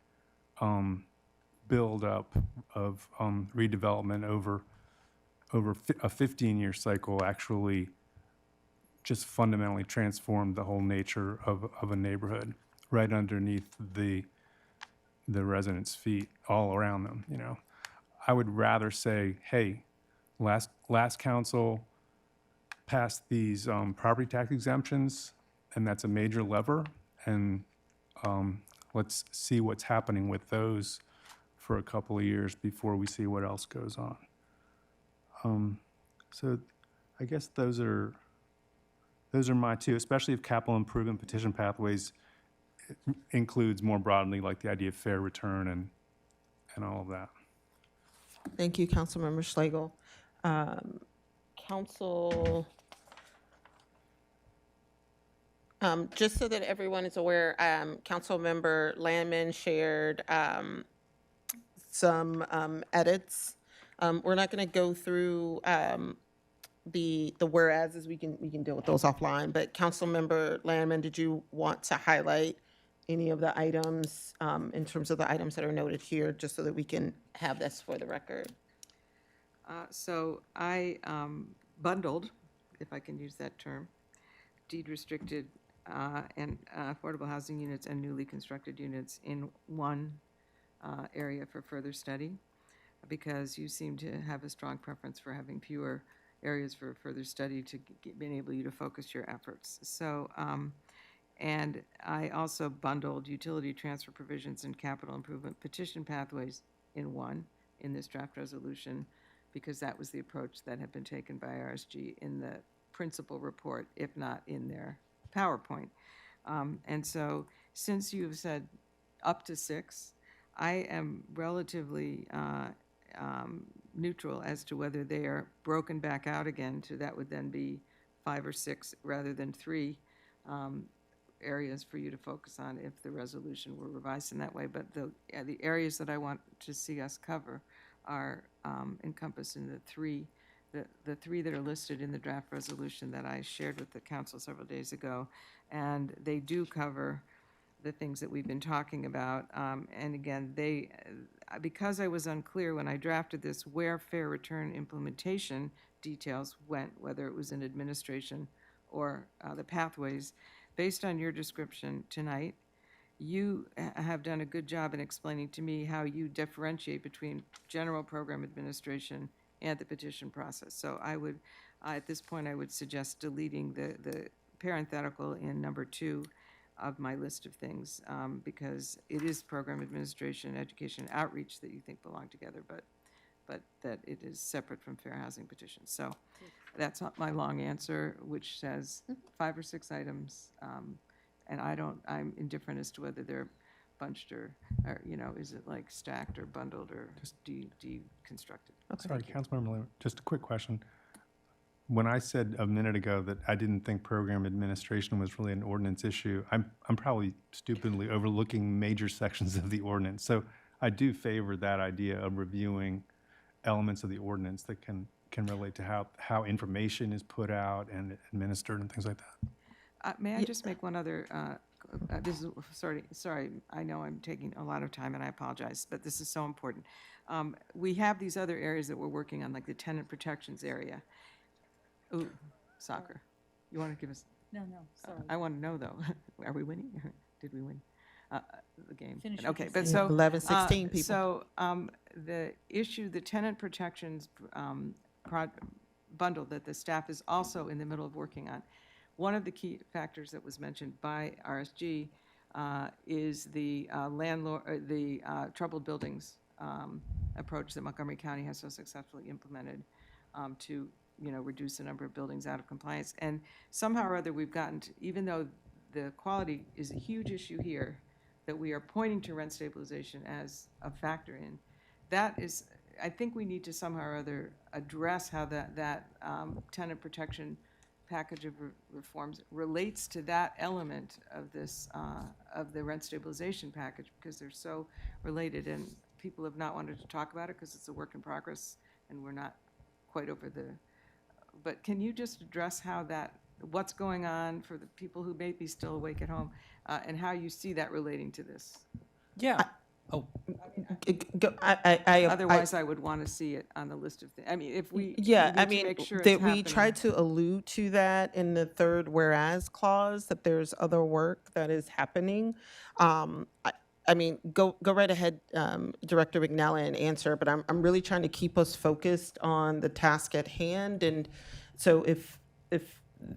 Speaker 4: build-up of redevelopment over a 15-year cycle actually just fundamentally transformed the whole nature of a neighborhood right underneath the residents' feet, all around them. I would rather say, hey, last council passed these property tax exemptions, and that's a major lever, and let's see what's happening with those for a couple of years before we see what else goes on. So I guess those are my two, especially if capital improvement petition pathways includes more broadly like the idea of fair return and all of that.
Speaker 10: Thank you, Councilmember Schlegel. Just so that everyone is aware, Councilmember Landman shared some edits. We're not going to go through the whereases. We can deal with those offline. But Councilmember Landman, did you want to highlight any of the items in terms of the items that are noted here, just so that we can have this for the record?
Speaker 15: So I bundled, if I can use that term, deed restricted and affordable housing units and newly constructed units in one area for further study, because you seem to have a strong preference for having fewer areas for further study to enable you to focus your efforts. So, and I also bundled utility transfer provisions and capital improvement petition pathways in one in this draft resolution, because that was the approach that had been taken by RSG in the principal report, if not in their PowerPoint. And so since you've said up to 6, I am relatively neutral as to whether they are broken back out again to, that would then be 5 or 6 rather than 3 areas for you to focus on if the resolution were revised in that way. But the areas that I want to see us cover are encompassed in the 3 that are listed in the draft resolution that I shared with the council several days ago. And they do cover the things that we've been talking about. And again, because I was unclear when I drafted this where fair return implementation details went, whether it was in administration or the pathways, based on your description tonight, you have done a good job in explaining to me how you differentiate between general program administration and the petition process. So I would, at this point, I would suggest deleting the parenthetical in number 2 of my list of things, because it is program administration, education, outreach that you think belong together, but that it is separate from fair housing petitions. So that's not my long answer, which says 5 or 6 items, and I'm indifferent as to whether they're bunched or is it like stacked or bundled or deconstructed.
Speaker 4: Sorry, Councilmember Lehman, just a quick question. When I said a minute ago that I didn't think program administration was really an ordinance issue, I'm probably stupidly overlooking major sections of the ordinance. So I do favor that idea of reviewing elements of the ordinance that can relate to how information is put out and administered and things like that.
Speaker 15: May I just make one other, sorry, I know I'm taking a lot of time and I apologize, but this is so important. We have these other areas that we're working on, like the tenant protections area. Ooh, soccer. You want to give us?
Speaker 17: No, sorry.
Speaker 15: I want to know, though. Are we winning? Did we win the game?
Speaker 17: Finish your
Speaker 15: Okay, but so.
Speaker 1: 11-16 people.
Speaker 15: So the issue, the tenant protections bundle that the staff is also in the middle of working on. One of the key factors that was mentioned by RSG is the troubled buildings approach that Montgomery County has so successfully implemented to reduce the number of buildings out of compliance. And somehow or other, we've gotten to, even though the quality is a huge issue here, that we are pointing to rent stabilization as a factor in, that is, I think we need to somehow or other address how that tenant protection package of reforms relates to that element of this, of the rent stabilization package, because they're so related, and people have not wanted to talk about it because it's a work in progress and we're not quite over the, but can you just address how what's going on for the people who may be still awake at home, and how you see that relating to this?
Speaker 20: Yeah.
Speaker 15: Otherwise, I would want to see it on the list of things. I mean, if we
Speaker 1: Yeah,
Speaker 15: we
Speaker 1: I
Speaker 15: need to
Speaker 1: mean,
Speaker 15: make sure it's
Speaker 1: that we
Speaker 15: happening.
Speaker 1: tried to allude to that in the third whereas clause, that there's other work that is happening. I mean, go right ahead, Director McNally, and answer, but I'm really trying to keep us focused on the task at hand. And so if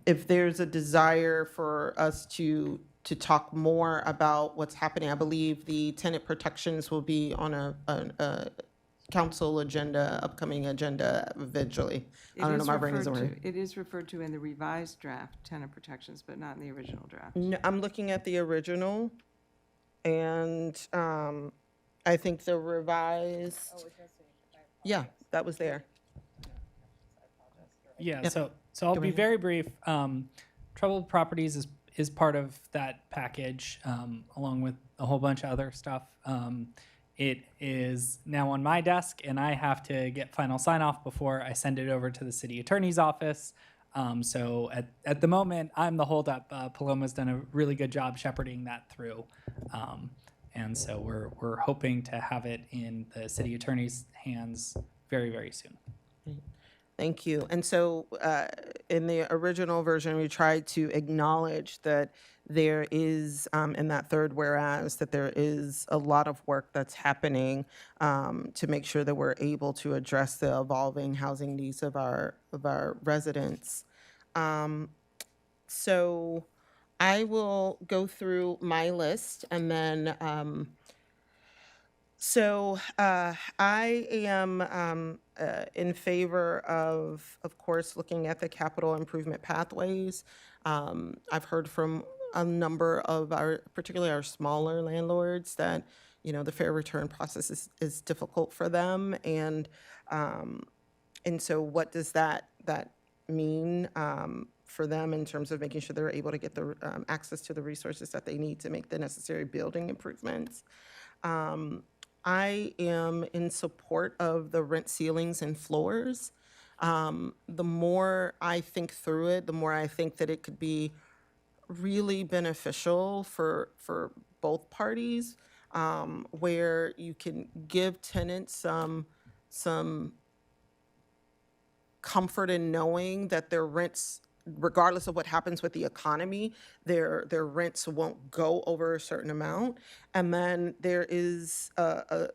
Speaker 1: there's a desire for us to talk more about what's happening, I believe the tenant protections will be on a council agenda, upcoming agenda eventually. I don't know, my brain isn't working.
Speaker 15: It is referred to in the revised draft, tenant protections, but not in the original draft.
Speaker 1: No, I'm looking at the original, and I think the revised. Yeah, that was there.
Speaker 20: Yeah,
Speaker 1: Yep.
Speaker 20: so I'll
Speaker 1: Go
Speaker 20: be
Speaker 1: ahead.
Speaker 20: very brief. Troubled properties is part of that package, along with a whole bunch of other stuff. It is now on my desk, and I have to get final sign off before I send it over to the city attorney's office. So at the moment, I'm the holdup. Paloma's done a really good job shepherding that through. And so we're hoping to have it in the city attorney's hands very, very soon.
Speaker 1: Thank you. And so in the original version, we tried to acknowledge that there is, in that third whereas, that there is a lot of work that's happening to make sure that we're able to address the evolving housing needs of our residents. So I will go through my list, and then I am in favor of course, looking at the capital improvement pathways. I've heard from a number of particularly our smaller landlords, that
Speaker 10: the fair return process is difficult for them. And so what does that mean for them in terms of making sure they're able to get the access to the resources that they need to make the necessary building improvements? I am in support of the rent ceilings and floors. The more I think through it, the more I think that it could be really beneficial for both parties, where you can give tenants some comfort in knowing that their rents, regardless of what happens with the economy, their rents won't go over a certain amount. And then there is a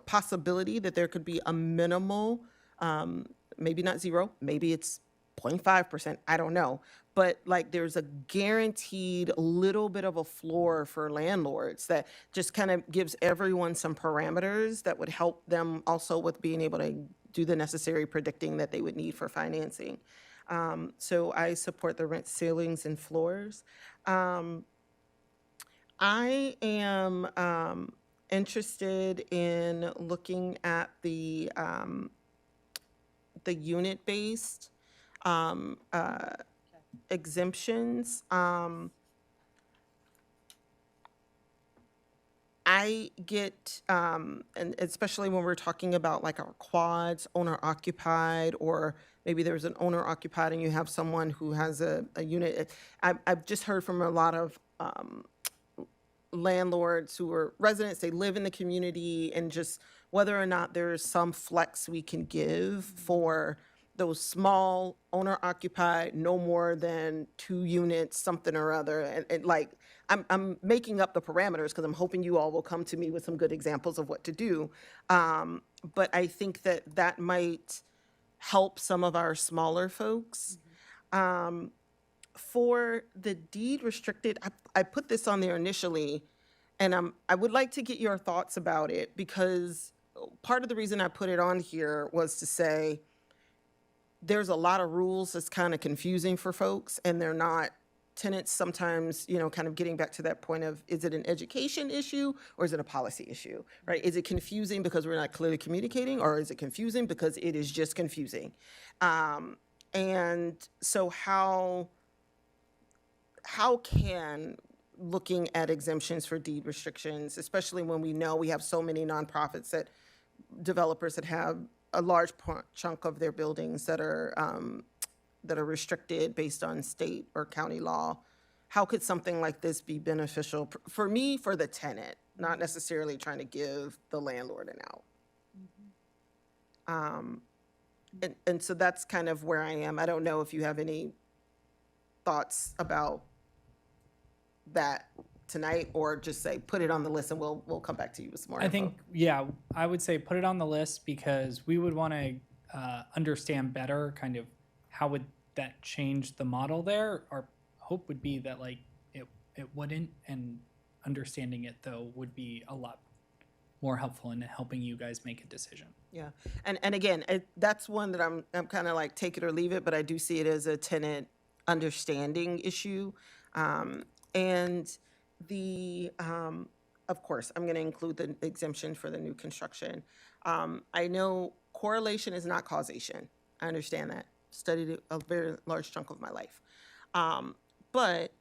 Speaker 10: possibility that there could be a minimal, maybe not zero, maybe it's 0.5%, I don't know. But like there's a guaranteed little bit of a floor for landlords that just kind of gives everyone some parameters that would help them also with being able to do the necessary predicting that they would need for financing. So I support the rent ceilings and floors. I am interested in looking at the unit-based exemptions. I get, and especially when we're talking about like our quads, owner occupied, or maybe there's an owner occupied and you have someone who has a unit. I've just heard from a lot of landlords who are residents, they live in the community, and just whether or not there is some flex we can give for those small owner occupied, no more than 2 units, something or other. And like, I'm making up the parameters because I'm hoping you all will come to me with some good examples of what to do. But I think that might help some of our smaller folks. For the deed restricted, I put this on there initially, and I would like to get your thoughts about it, because part of the reason I put it on here was to say, there's a lot of rules that's kind of confusing for folks, and they're not, tenants sometimes, kind of getting back to that point of, is it an education issue or is it a policy issue, right? Is it confusing because we're not clearly communicating, or is it confusing because it is just confusing? And so how can looking at exemptions for deed restrictions, especially when we know we have so many nonprofits, developers that have a large chunk of their buildings that are restricted based on state or county law, how could something like this be beneficial for me, for the tenant, not necessarily trying to give the landlord an out? And so that's kind of where I am. I don't know if you have any thoughts about that tonight, or just say, put it on the list and we'll come back to you with more
Speaker 20: I
Speaker 10: info.
Speaker 20: think, yeah, I would say put it on the list, because we would want to understand better kind of how would that change the model there. Our hope would be that like it wouldn't, and understanding it though would be a lot more helpful in helping you guys make a decision.
Speaker 10: Yeah, and again, that's one that I'm kind of like take it or leave it, but I do see it as a tenant understanding issue. And of course, I'm going to include the exemption for the new construction. I know correlation is not causation. I understand that. Studied it a very large chunk of my life. But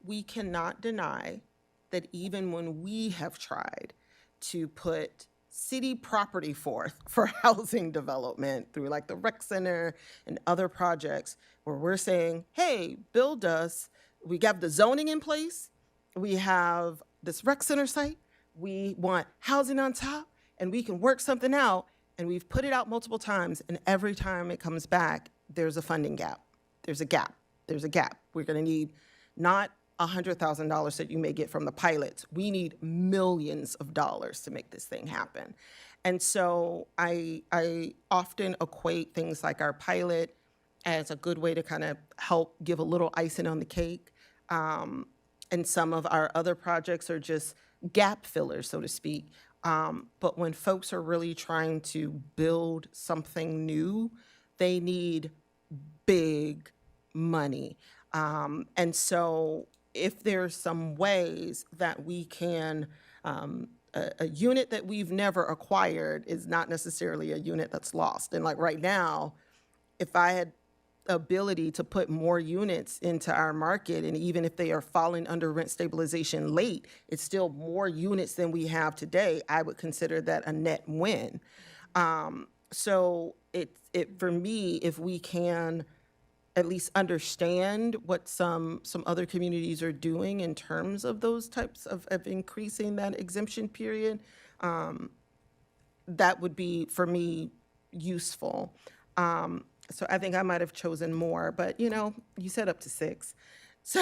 Speaker 10: we cannot deny that even when we have tried to put city property forth for housing development through like the rec center and other projects, where we're saying, hey, build us, we got the zoning in place, we have this rec center site, we want housing on top, and we can work something out. And we've put it out multiple times, and every time it comes back, there's a funding gap. There's a gap. There's a gap. We're going to need not $100,000 that you may get from the pilots. We need millions of dollars to make this thing happen. And so I often equate things like our pilot as a good way to kind of help give a little icing on the cake. And some of our other projects are just gap fillers, so to speak. But when folks are really trying to build something new, they need big money. And so if there's some ways that we can
Speaker 1: a unit that we've never acquired is not necessarily a unit that's lost. And like right now, if I had ability to put more units into our market, and even if they are falling under rent stabilization late, it's still more units than we have today, I would consider that a net win. So it for me, if we can at least understand what some other communities are doing in terms of those types of increasing that exemption period, that would be, for me, useful. So I think I might have chosen more, but you know, you said up to 6. So,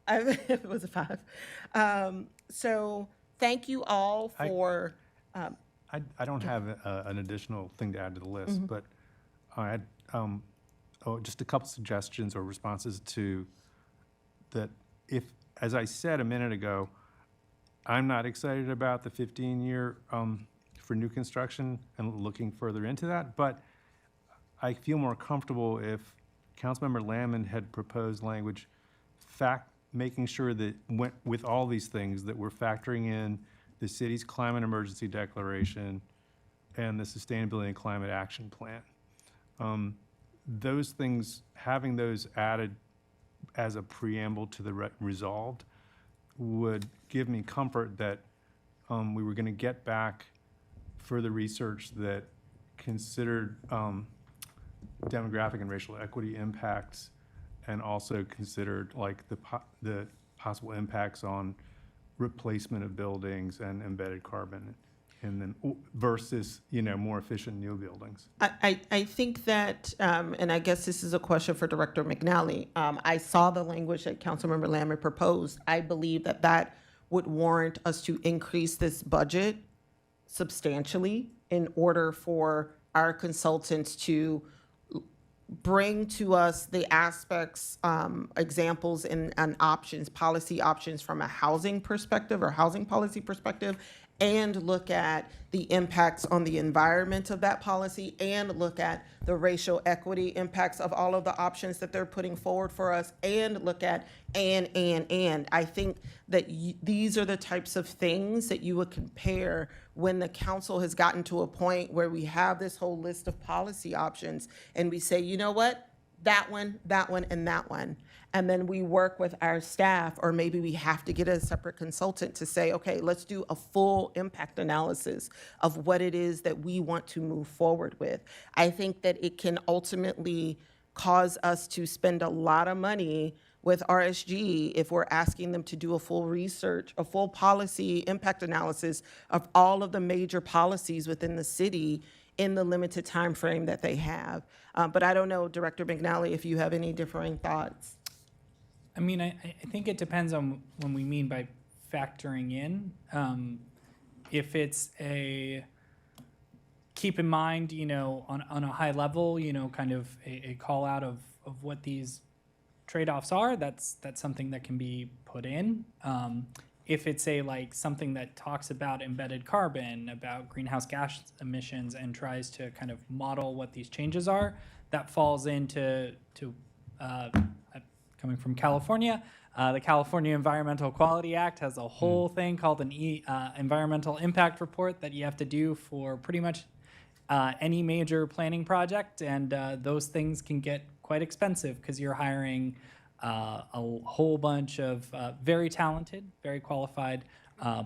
Speaker 1: it was a 5. So thank you all for.
Speaker 4: I don't have an additional thing to add to the list, but I had just a couple suggestions or responses to that. If, as I said a minute ago, I'm not excited about the 15-year for new construction and looking further into that, but I feel more comfortable if Councilmember Lamon had proposed language, making sure that with all these things that we're factoring in the city's climate emergency declaration and the sustainability and climate action plan. Those things, having those added as a preamble to the resolved would give me comfort that we were going to get back further research that considered demographic and racial equity impacts, and also considered like the possible impacts on replacement of buildings and embedded carbon, and then versus more efficient new buildings.
Speaker 10: I think that, and I guess this is a question for Director McNally. I saw the language that Councilmember Lammer proposed. I believe that that would warrant us to increase this budget substantially in order for our consultants to bring to us the aspects, examples and options, policy options from a housing perspective or housing policy perspective, and look at the impacts on the environment of that policy, and look at the racial equity impacts of all of the options that they're putting forward for us, and look at and. I think that these are the types of things that you would compare when the council has gotten to a point where we have this whole list of policy options, and we say, you know what? That one, and that one. And then we work with our staff, or maybe we have to get a separate consultant to say, okay, let's do a full impact analysis of what it is that we want to move forward with. I think that it can ultimately cause us to spend a lot of money with RSG if we're asking them to do a full research, a full policy impact analysis of all of the major policies within the city in the limited time frame that they have. But I don't know, Director McNally, if you have any differing thoughts.
Speaker 20: I mean, I think it depends on what we mean by factoring in. If it's keep in mind, on a high level, kind of a call out of what these trade-offs are, that's something that can be put in. If it's something that talks about embedded carbon, about greenhouse gas emissions, and tries to kind of model what these changes are, that falls into coming from California. The California Environmental Quality Act has a whole thing called an environmental impact report that you have to do for pretty much any major planning project, and those things can get quite expensive because you're hiring a whole bunch of very talented, very qualified,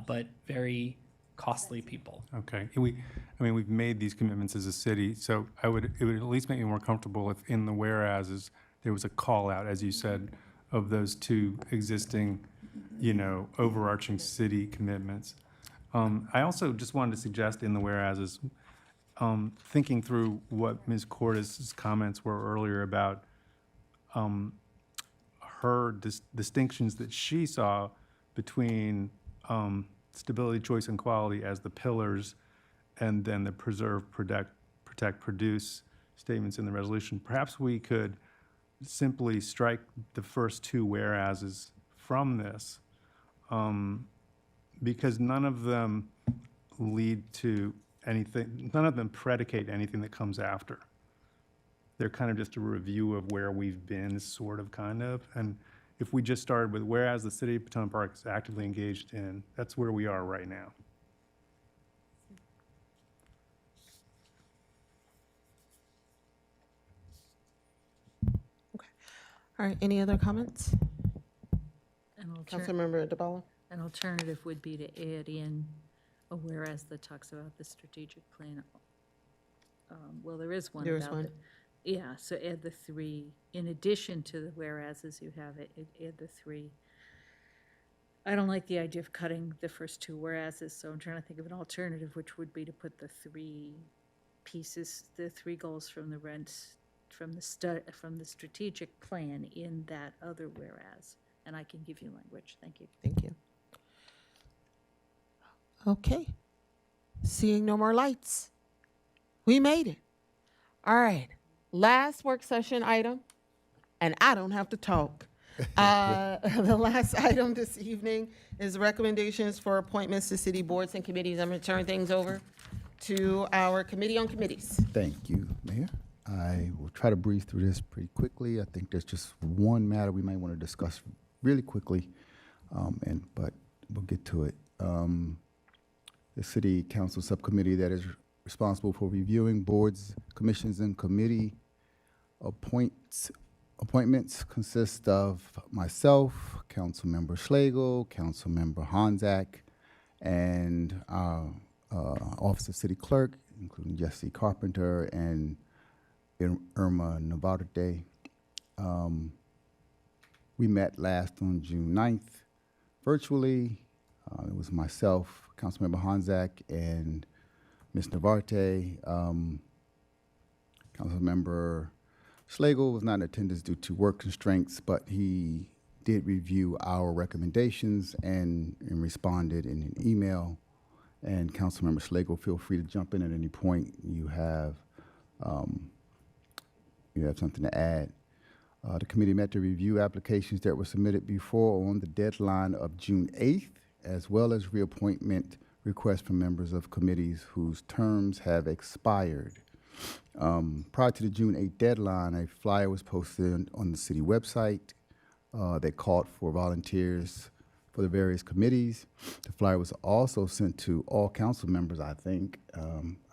Speaker 20: but very costly people.
Speaker 4: Okay, we've made these commitments as a city, so it would at least make me more comfortable if in the whereases there was a call out, as you said, of those two existing, overarching city commitments. I also just wanted to suggest in the whereases, thinking through what Ms. Cordes' comments were earlier about her distinctions that she saw between stability, choice, and quality as the pillars, and then the preserve, protect, produce statements in the resolution. Perhaps we could simply strike the first two whereases from this, because none of them lead to anything, none of them predicate anything that comes after. They're kind of just a review of where we've been, kind of. And if we just started with whereas the city of Potomac Park is actively engaged in, that's where we are right now.
Speaker 10: All right, any other comments?
Speaker 2: An
Speaker 10: Councilmember DeBala?
Speaker 17: An alternative would be to add in a whereas that talks about the strategic plan. Well, there is one
Speaker 10: There is
Speaker 17: about
Speaker 10: one.
Speaker 17: yeah, so add the three, in addition to the whereases you have, add the three. I don't like the idea of cutting the first two whereases, so I'm trying to think of an alternative, which would be to put the three pieces, the three goals from the from the strategic plan in that other whereas, and I can give you language. Thank you.
Speaker 10: Thank you. Okay. Seeing no more lights. We made it. All right. Last work session item, and I don't have to talk. The last item this evening is recommendations for appointments to city boards and committees. I'm going to turn things over to our Committee on Committees.
Speaker 14: Thank you, Mayor. I will try to breeze through this pretty quickly. I think there's just one matter we might want to discuss really quickly, but we'll get to it. The City Council Subcommittee that is responsible for reviewing boards, commissions, and committee appointments consist of myself, Councilmember Schlegel, Councilmember Honzak, and our Office of City Clerk, including Jesse Carpenter and Irma Navarrete. We met last on June 9th virtually. It was myself, Councilmember Honzak, and Ms. Navarrete. Councilmember Schlegel was not in attendance due to work constraints, but he did review our recommendations and responded in an email. And Councilmember Schlegel, feel free to jump in at any point you have something to add. The committee met to review applications that were submitted before on the deadline of June 8th, as well as reappointment requests from members of committees whose terms have expired. Prior to the June 8th deadline, a flyer was posted on the city website that called for volunteers for the various committees. The flyer was also sent to all council members, I think.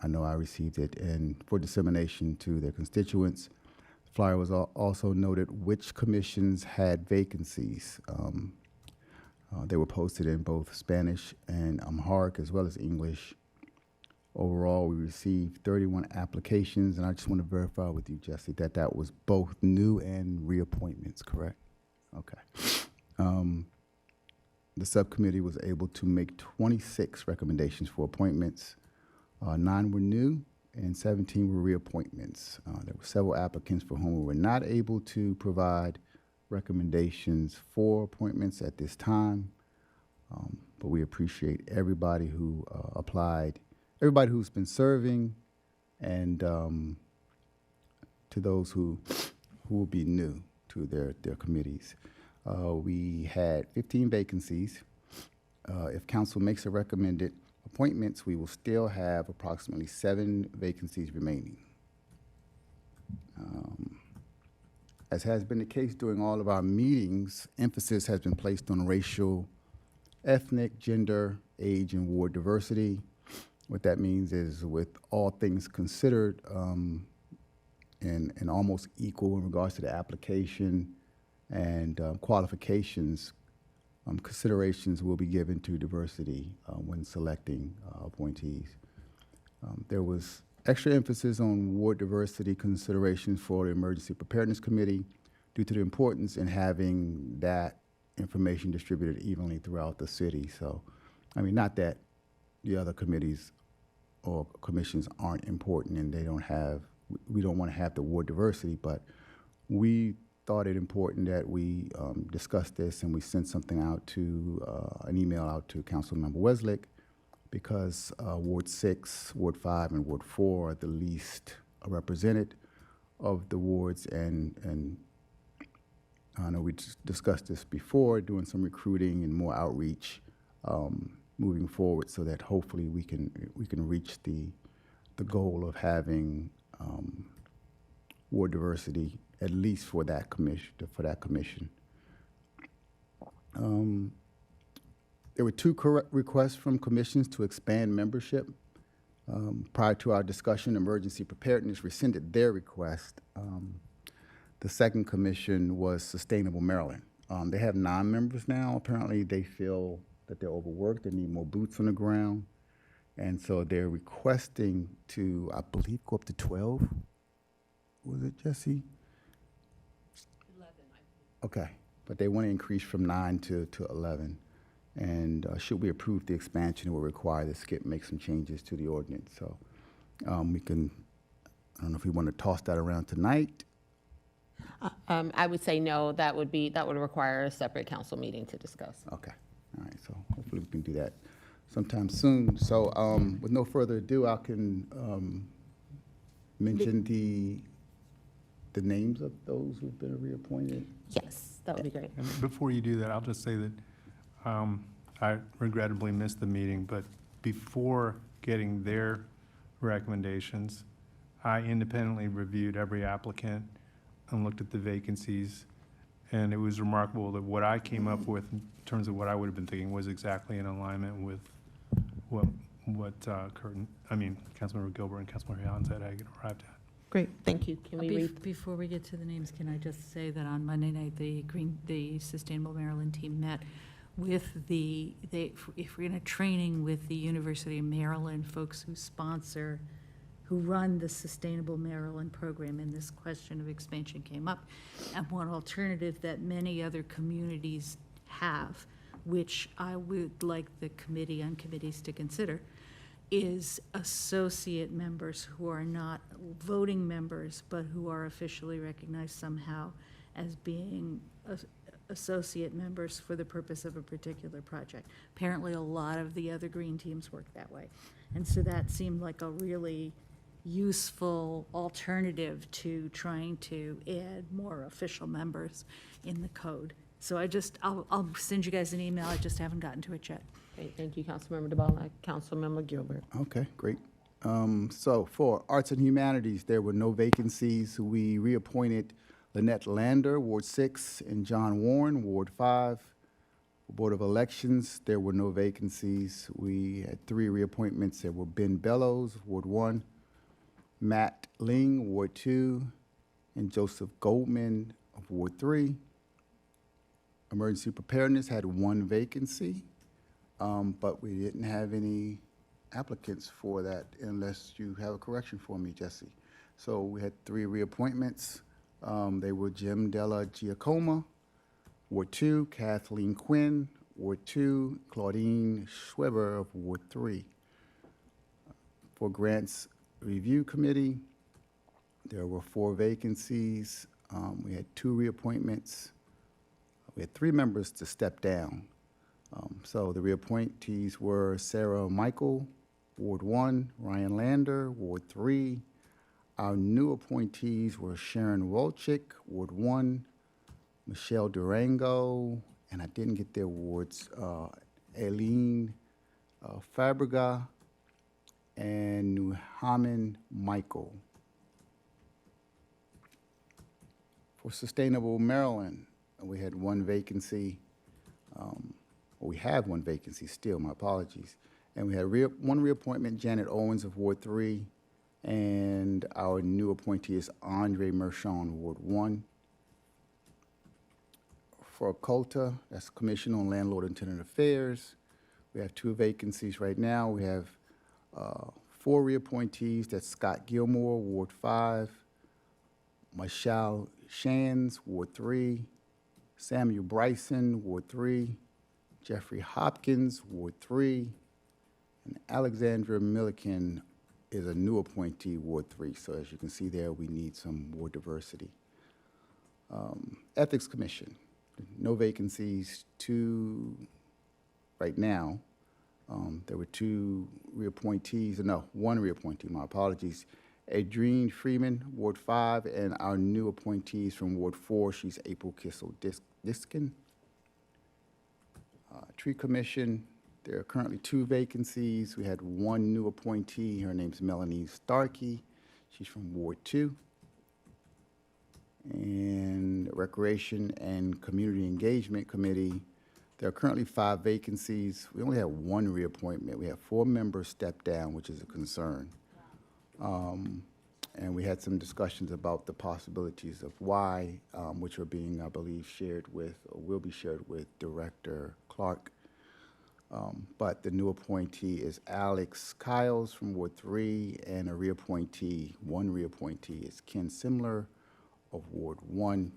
Speaker 14: I know I received it, and for dissemination to their constituents. The flyer was also noted which commissions had vacancies. They were posted in both Spanish and Amharic, as well as English. Overall, we received 31 applications, and I just want to verify with you, Jesse, that that was both new and reappointments, correct? Okay. The subcommittee was able to make 26 recommendations for appointments. 9 were new and 17 were reappointments. There were several applicants for whom we were not able to provide recommendations for appointments at this time, but we appreciate everybody who applied, everybody who's been serving, and to those who will be new to their committees. We had 15 vacancies. If council makes a recommended appointments, we will still have approximately 7 vacancies remaining. As has been the case during all of our meetings, emphasis has been placed on racial, ethnic, gender, age, and ward diversity. What that means is, with all things considered, and almost equal in regards to the application and qualifications, considerations will be given to diversity when selecting appointees. There was extra emphasis on ward diversity considerations for the Emergency Preparedness Committee due to the importance in having that information distributed evenly throughout the city. So, I mean, not that the other committees or commissions aren't important and we don't want to have the ward diversity, but we thought it important that we discuss this, and we sent something out to, an email out to Councilmember Weslick, because Ward 6, Ward 5, and Ward 4 are the least represented of the wards, and I know we discussed this before, doing some recruiting and more outreach moving forward, so that hopefully we can reach the goal of having ward diversity, at least for that commission. There were two requests from commissions to expand membership. Prior to our discussion, Emergency Preparedness rescinded their request. The second commission was Sustainable Maryland. They have 9 members now. Apparently, they feel that they're overworked. They need more boots on the ground. And so they're requesting to, I believe, go up to 12. Was it, Jesse?
Speaker 2: 11, I think.
Speaker 14: Okay, but they want to increase from 9 to 11. And should we approve the expansion, it will require the skip make some changes to the ordinance. So we can, I don't know if we want to toss that around tonight.
Speaker 10: I would say no, that would require a separate council meeting to discuss.
Speaker 14: Okay, all right, so hopefully we can do that sometime soon. So with no further ado, I can mention the names of those who've been reappointed.
Speaker 10: Yes, that would be great.
Speaker 4: And before you do that, I'll just say that I regrettably missed the meeting, but before getting their recommendations, I independently reviewed every applicant and looked at the vacancies, and it was remarkable that what I came up with in terms of what I would have been thinking was exactly in alignment with what Councilmember Gilbert and Councilmember Hanzad had arrived at.
Speaker 10: Great, thank you. Can we read?
Speaker 17: Before we get to the names, can I just say that on Monday night, the Sustainable Maryland team met with if we're in a training with the University of Maryland folks who run the Sustainable Maryland program, and this question of expansion came up. And one alternative that many other communities have, which I would like the Committee on Committees to consider, is associate members who are not voting members, but who are officially recognized somehow as being associate members for the purpose of a particular project. Apparently, a lot of the other green teams work that way. And so that seemed like a really useful alternative to trying to add more official members in the code. So I'll send you guys an email. I just haven't gotten to it yet.
Speaker 10: Great, thank you, Councilmember DeBala. Councilmember Gilbert.
Speaker 14: Okay, great. So for Arts and Humanities, there were no vacancies. We reappointed Lynette Lander, Ward 6, and John Warren, Ward 5. For Board of Elections, there were no vacancies. We had 3 reappointments. There were Ben Bellows, Ward 1, Matt Ling, Ward 2, and Joseph Goldman of Ward 3. Emergency Preparedness had 1 vacancy, but we didn't have any applicants for that unless you have a correction for me, Jesse. So we had 3 reappointments. They were Jim Della Giacomo, Ward 2, Kathleen Quinn, Ward 2, Claudine Schweber of Ward 3. For Grants Review Committee, there were 4 vacancies. We had 2 reappointments. We had 3 members to step down. So the reappointees were Sarah Michael, Ward 1, Ryan Lander, Ward 3. Our new appointees were Sharon Wolchik, Ward 1, Michelle Durango, and I didn't get their wards, Aileen Fabrega, and Nuhaman Michael. For Sustainable Maryland, we had 1 vacancy. We have 1 vacancy still, my apologies. And we had 1 reappointment, Janet Owens of Ward 3, and our new appointee is Andre Mershon, Ward 1. For COLTA, that's Commission on Landlord and Tenant Affairs, we have 2 vacancies right now. We have 4 reappointees. That's Scott Gilmore, Ward 5, Michelle Shands, Ward 3, Samuel Bryson, Ward 3, Jeffrey Hopkins, Ward 3, and Alexandra Milliken is a new appointee, Ward 3. So as you can see there, we need some more diversity. Ethics Commission, no vacancies, 2 right now. There were 2 reappointees, no, 1 reappointee, my apologies. Adrienne Freeman, Ward 5, and our new appointees from Ward 4, she's April Kissel-Diskin. Tree Commission, there are currently 2 vacancies. We had 1 new appointee, her name's Melanie Starkey, she's from Ward 2. And Recreation and Community Engagement Committee, There are currently 5 vacancies. We only have 1 reappointment. We have 4 members step down, which is a concern. And we had some discussions about the possibilities of why, which are being, I believe, shared with, or will be shared with Director Clark. But the new appointee is Alex Kiles from Ward 3, and a reappointee, 1 reappointee is Ken Simler of Ward 1.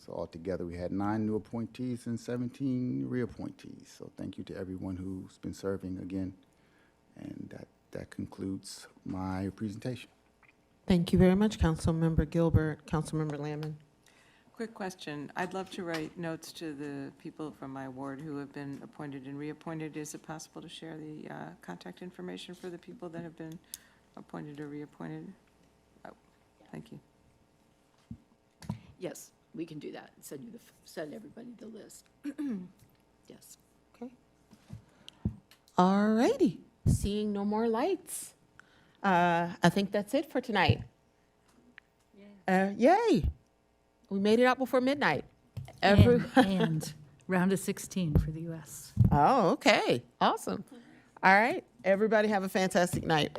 Speaker 14: So altogether, we had 9 new appointees and 17 reappointees. So thank you to everyone who's been serving again. And that concludes my presentation.
Speaker 10: Thank you very much, Councilmember Gilbert. Councilmember Lamon.
Speaker 15: Quick question. I'd love to write notes to the people from my ward who have been appointed and reappointed. Is it possible to share the contact information for the people that have been appointed or reappointed? Oh, thank you.
Speaker 2: Yes, we can do that. Send everybody the list. Yes.
Speaker 10: Okay. All righty. Seeing no more lights. I think that's it for tonight. Yay. We made it out before midnight.
Speaker 17: And round of 16 for the U.S.
Speaker 10: Oh, okay. Awesome. All right. Everybody have a fantastic night.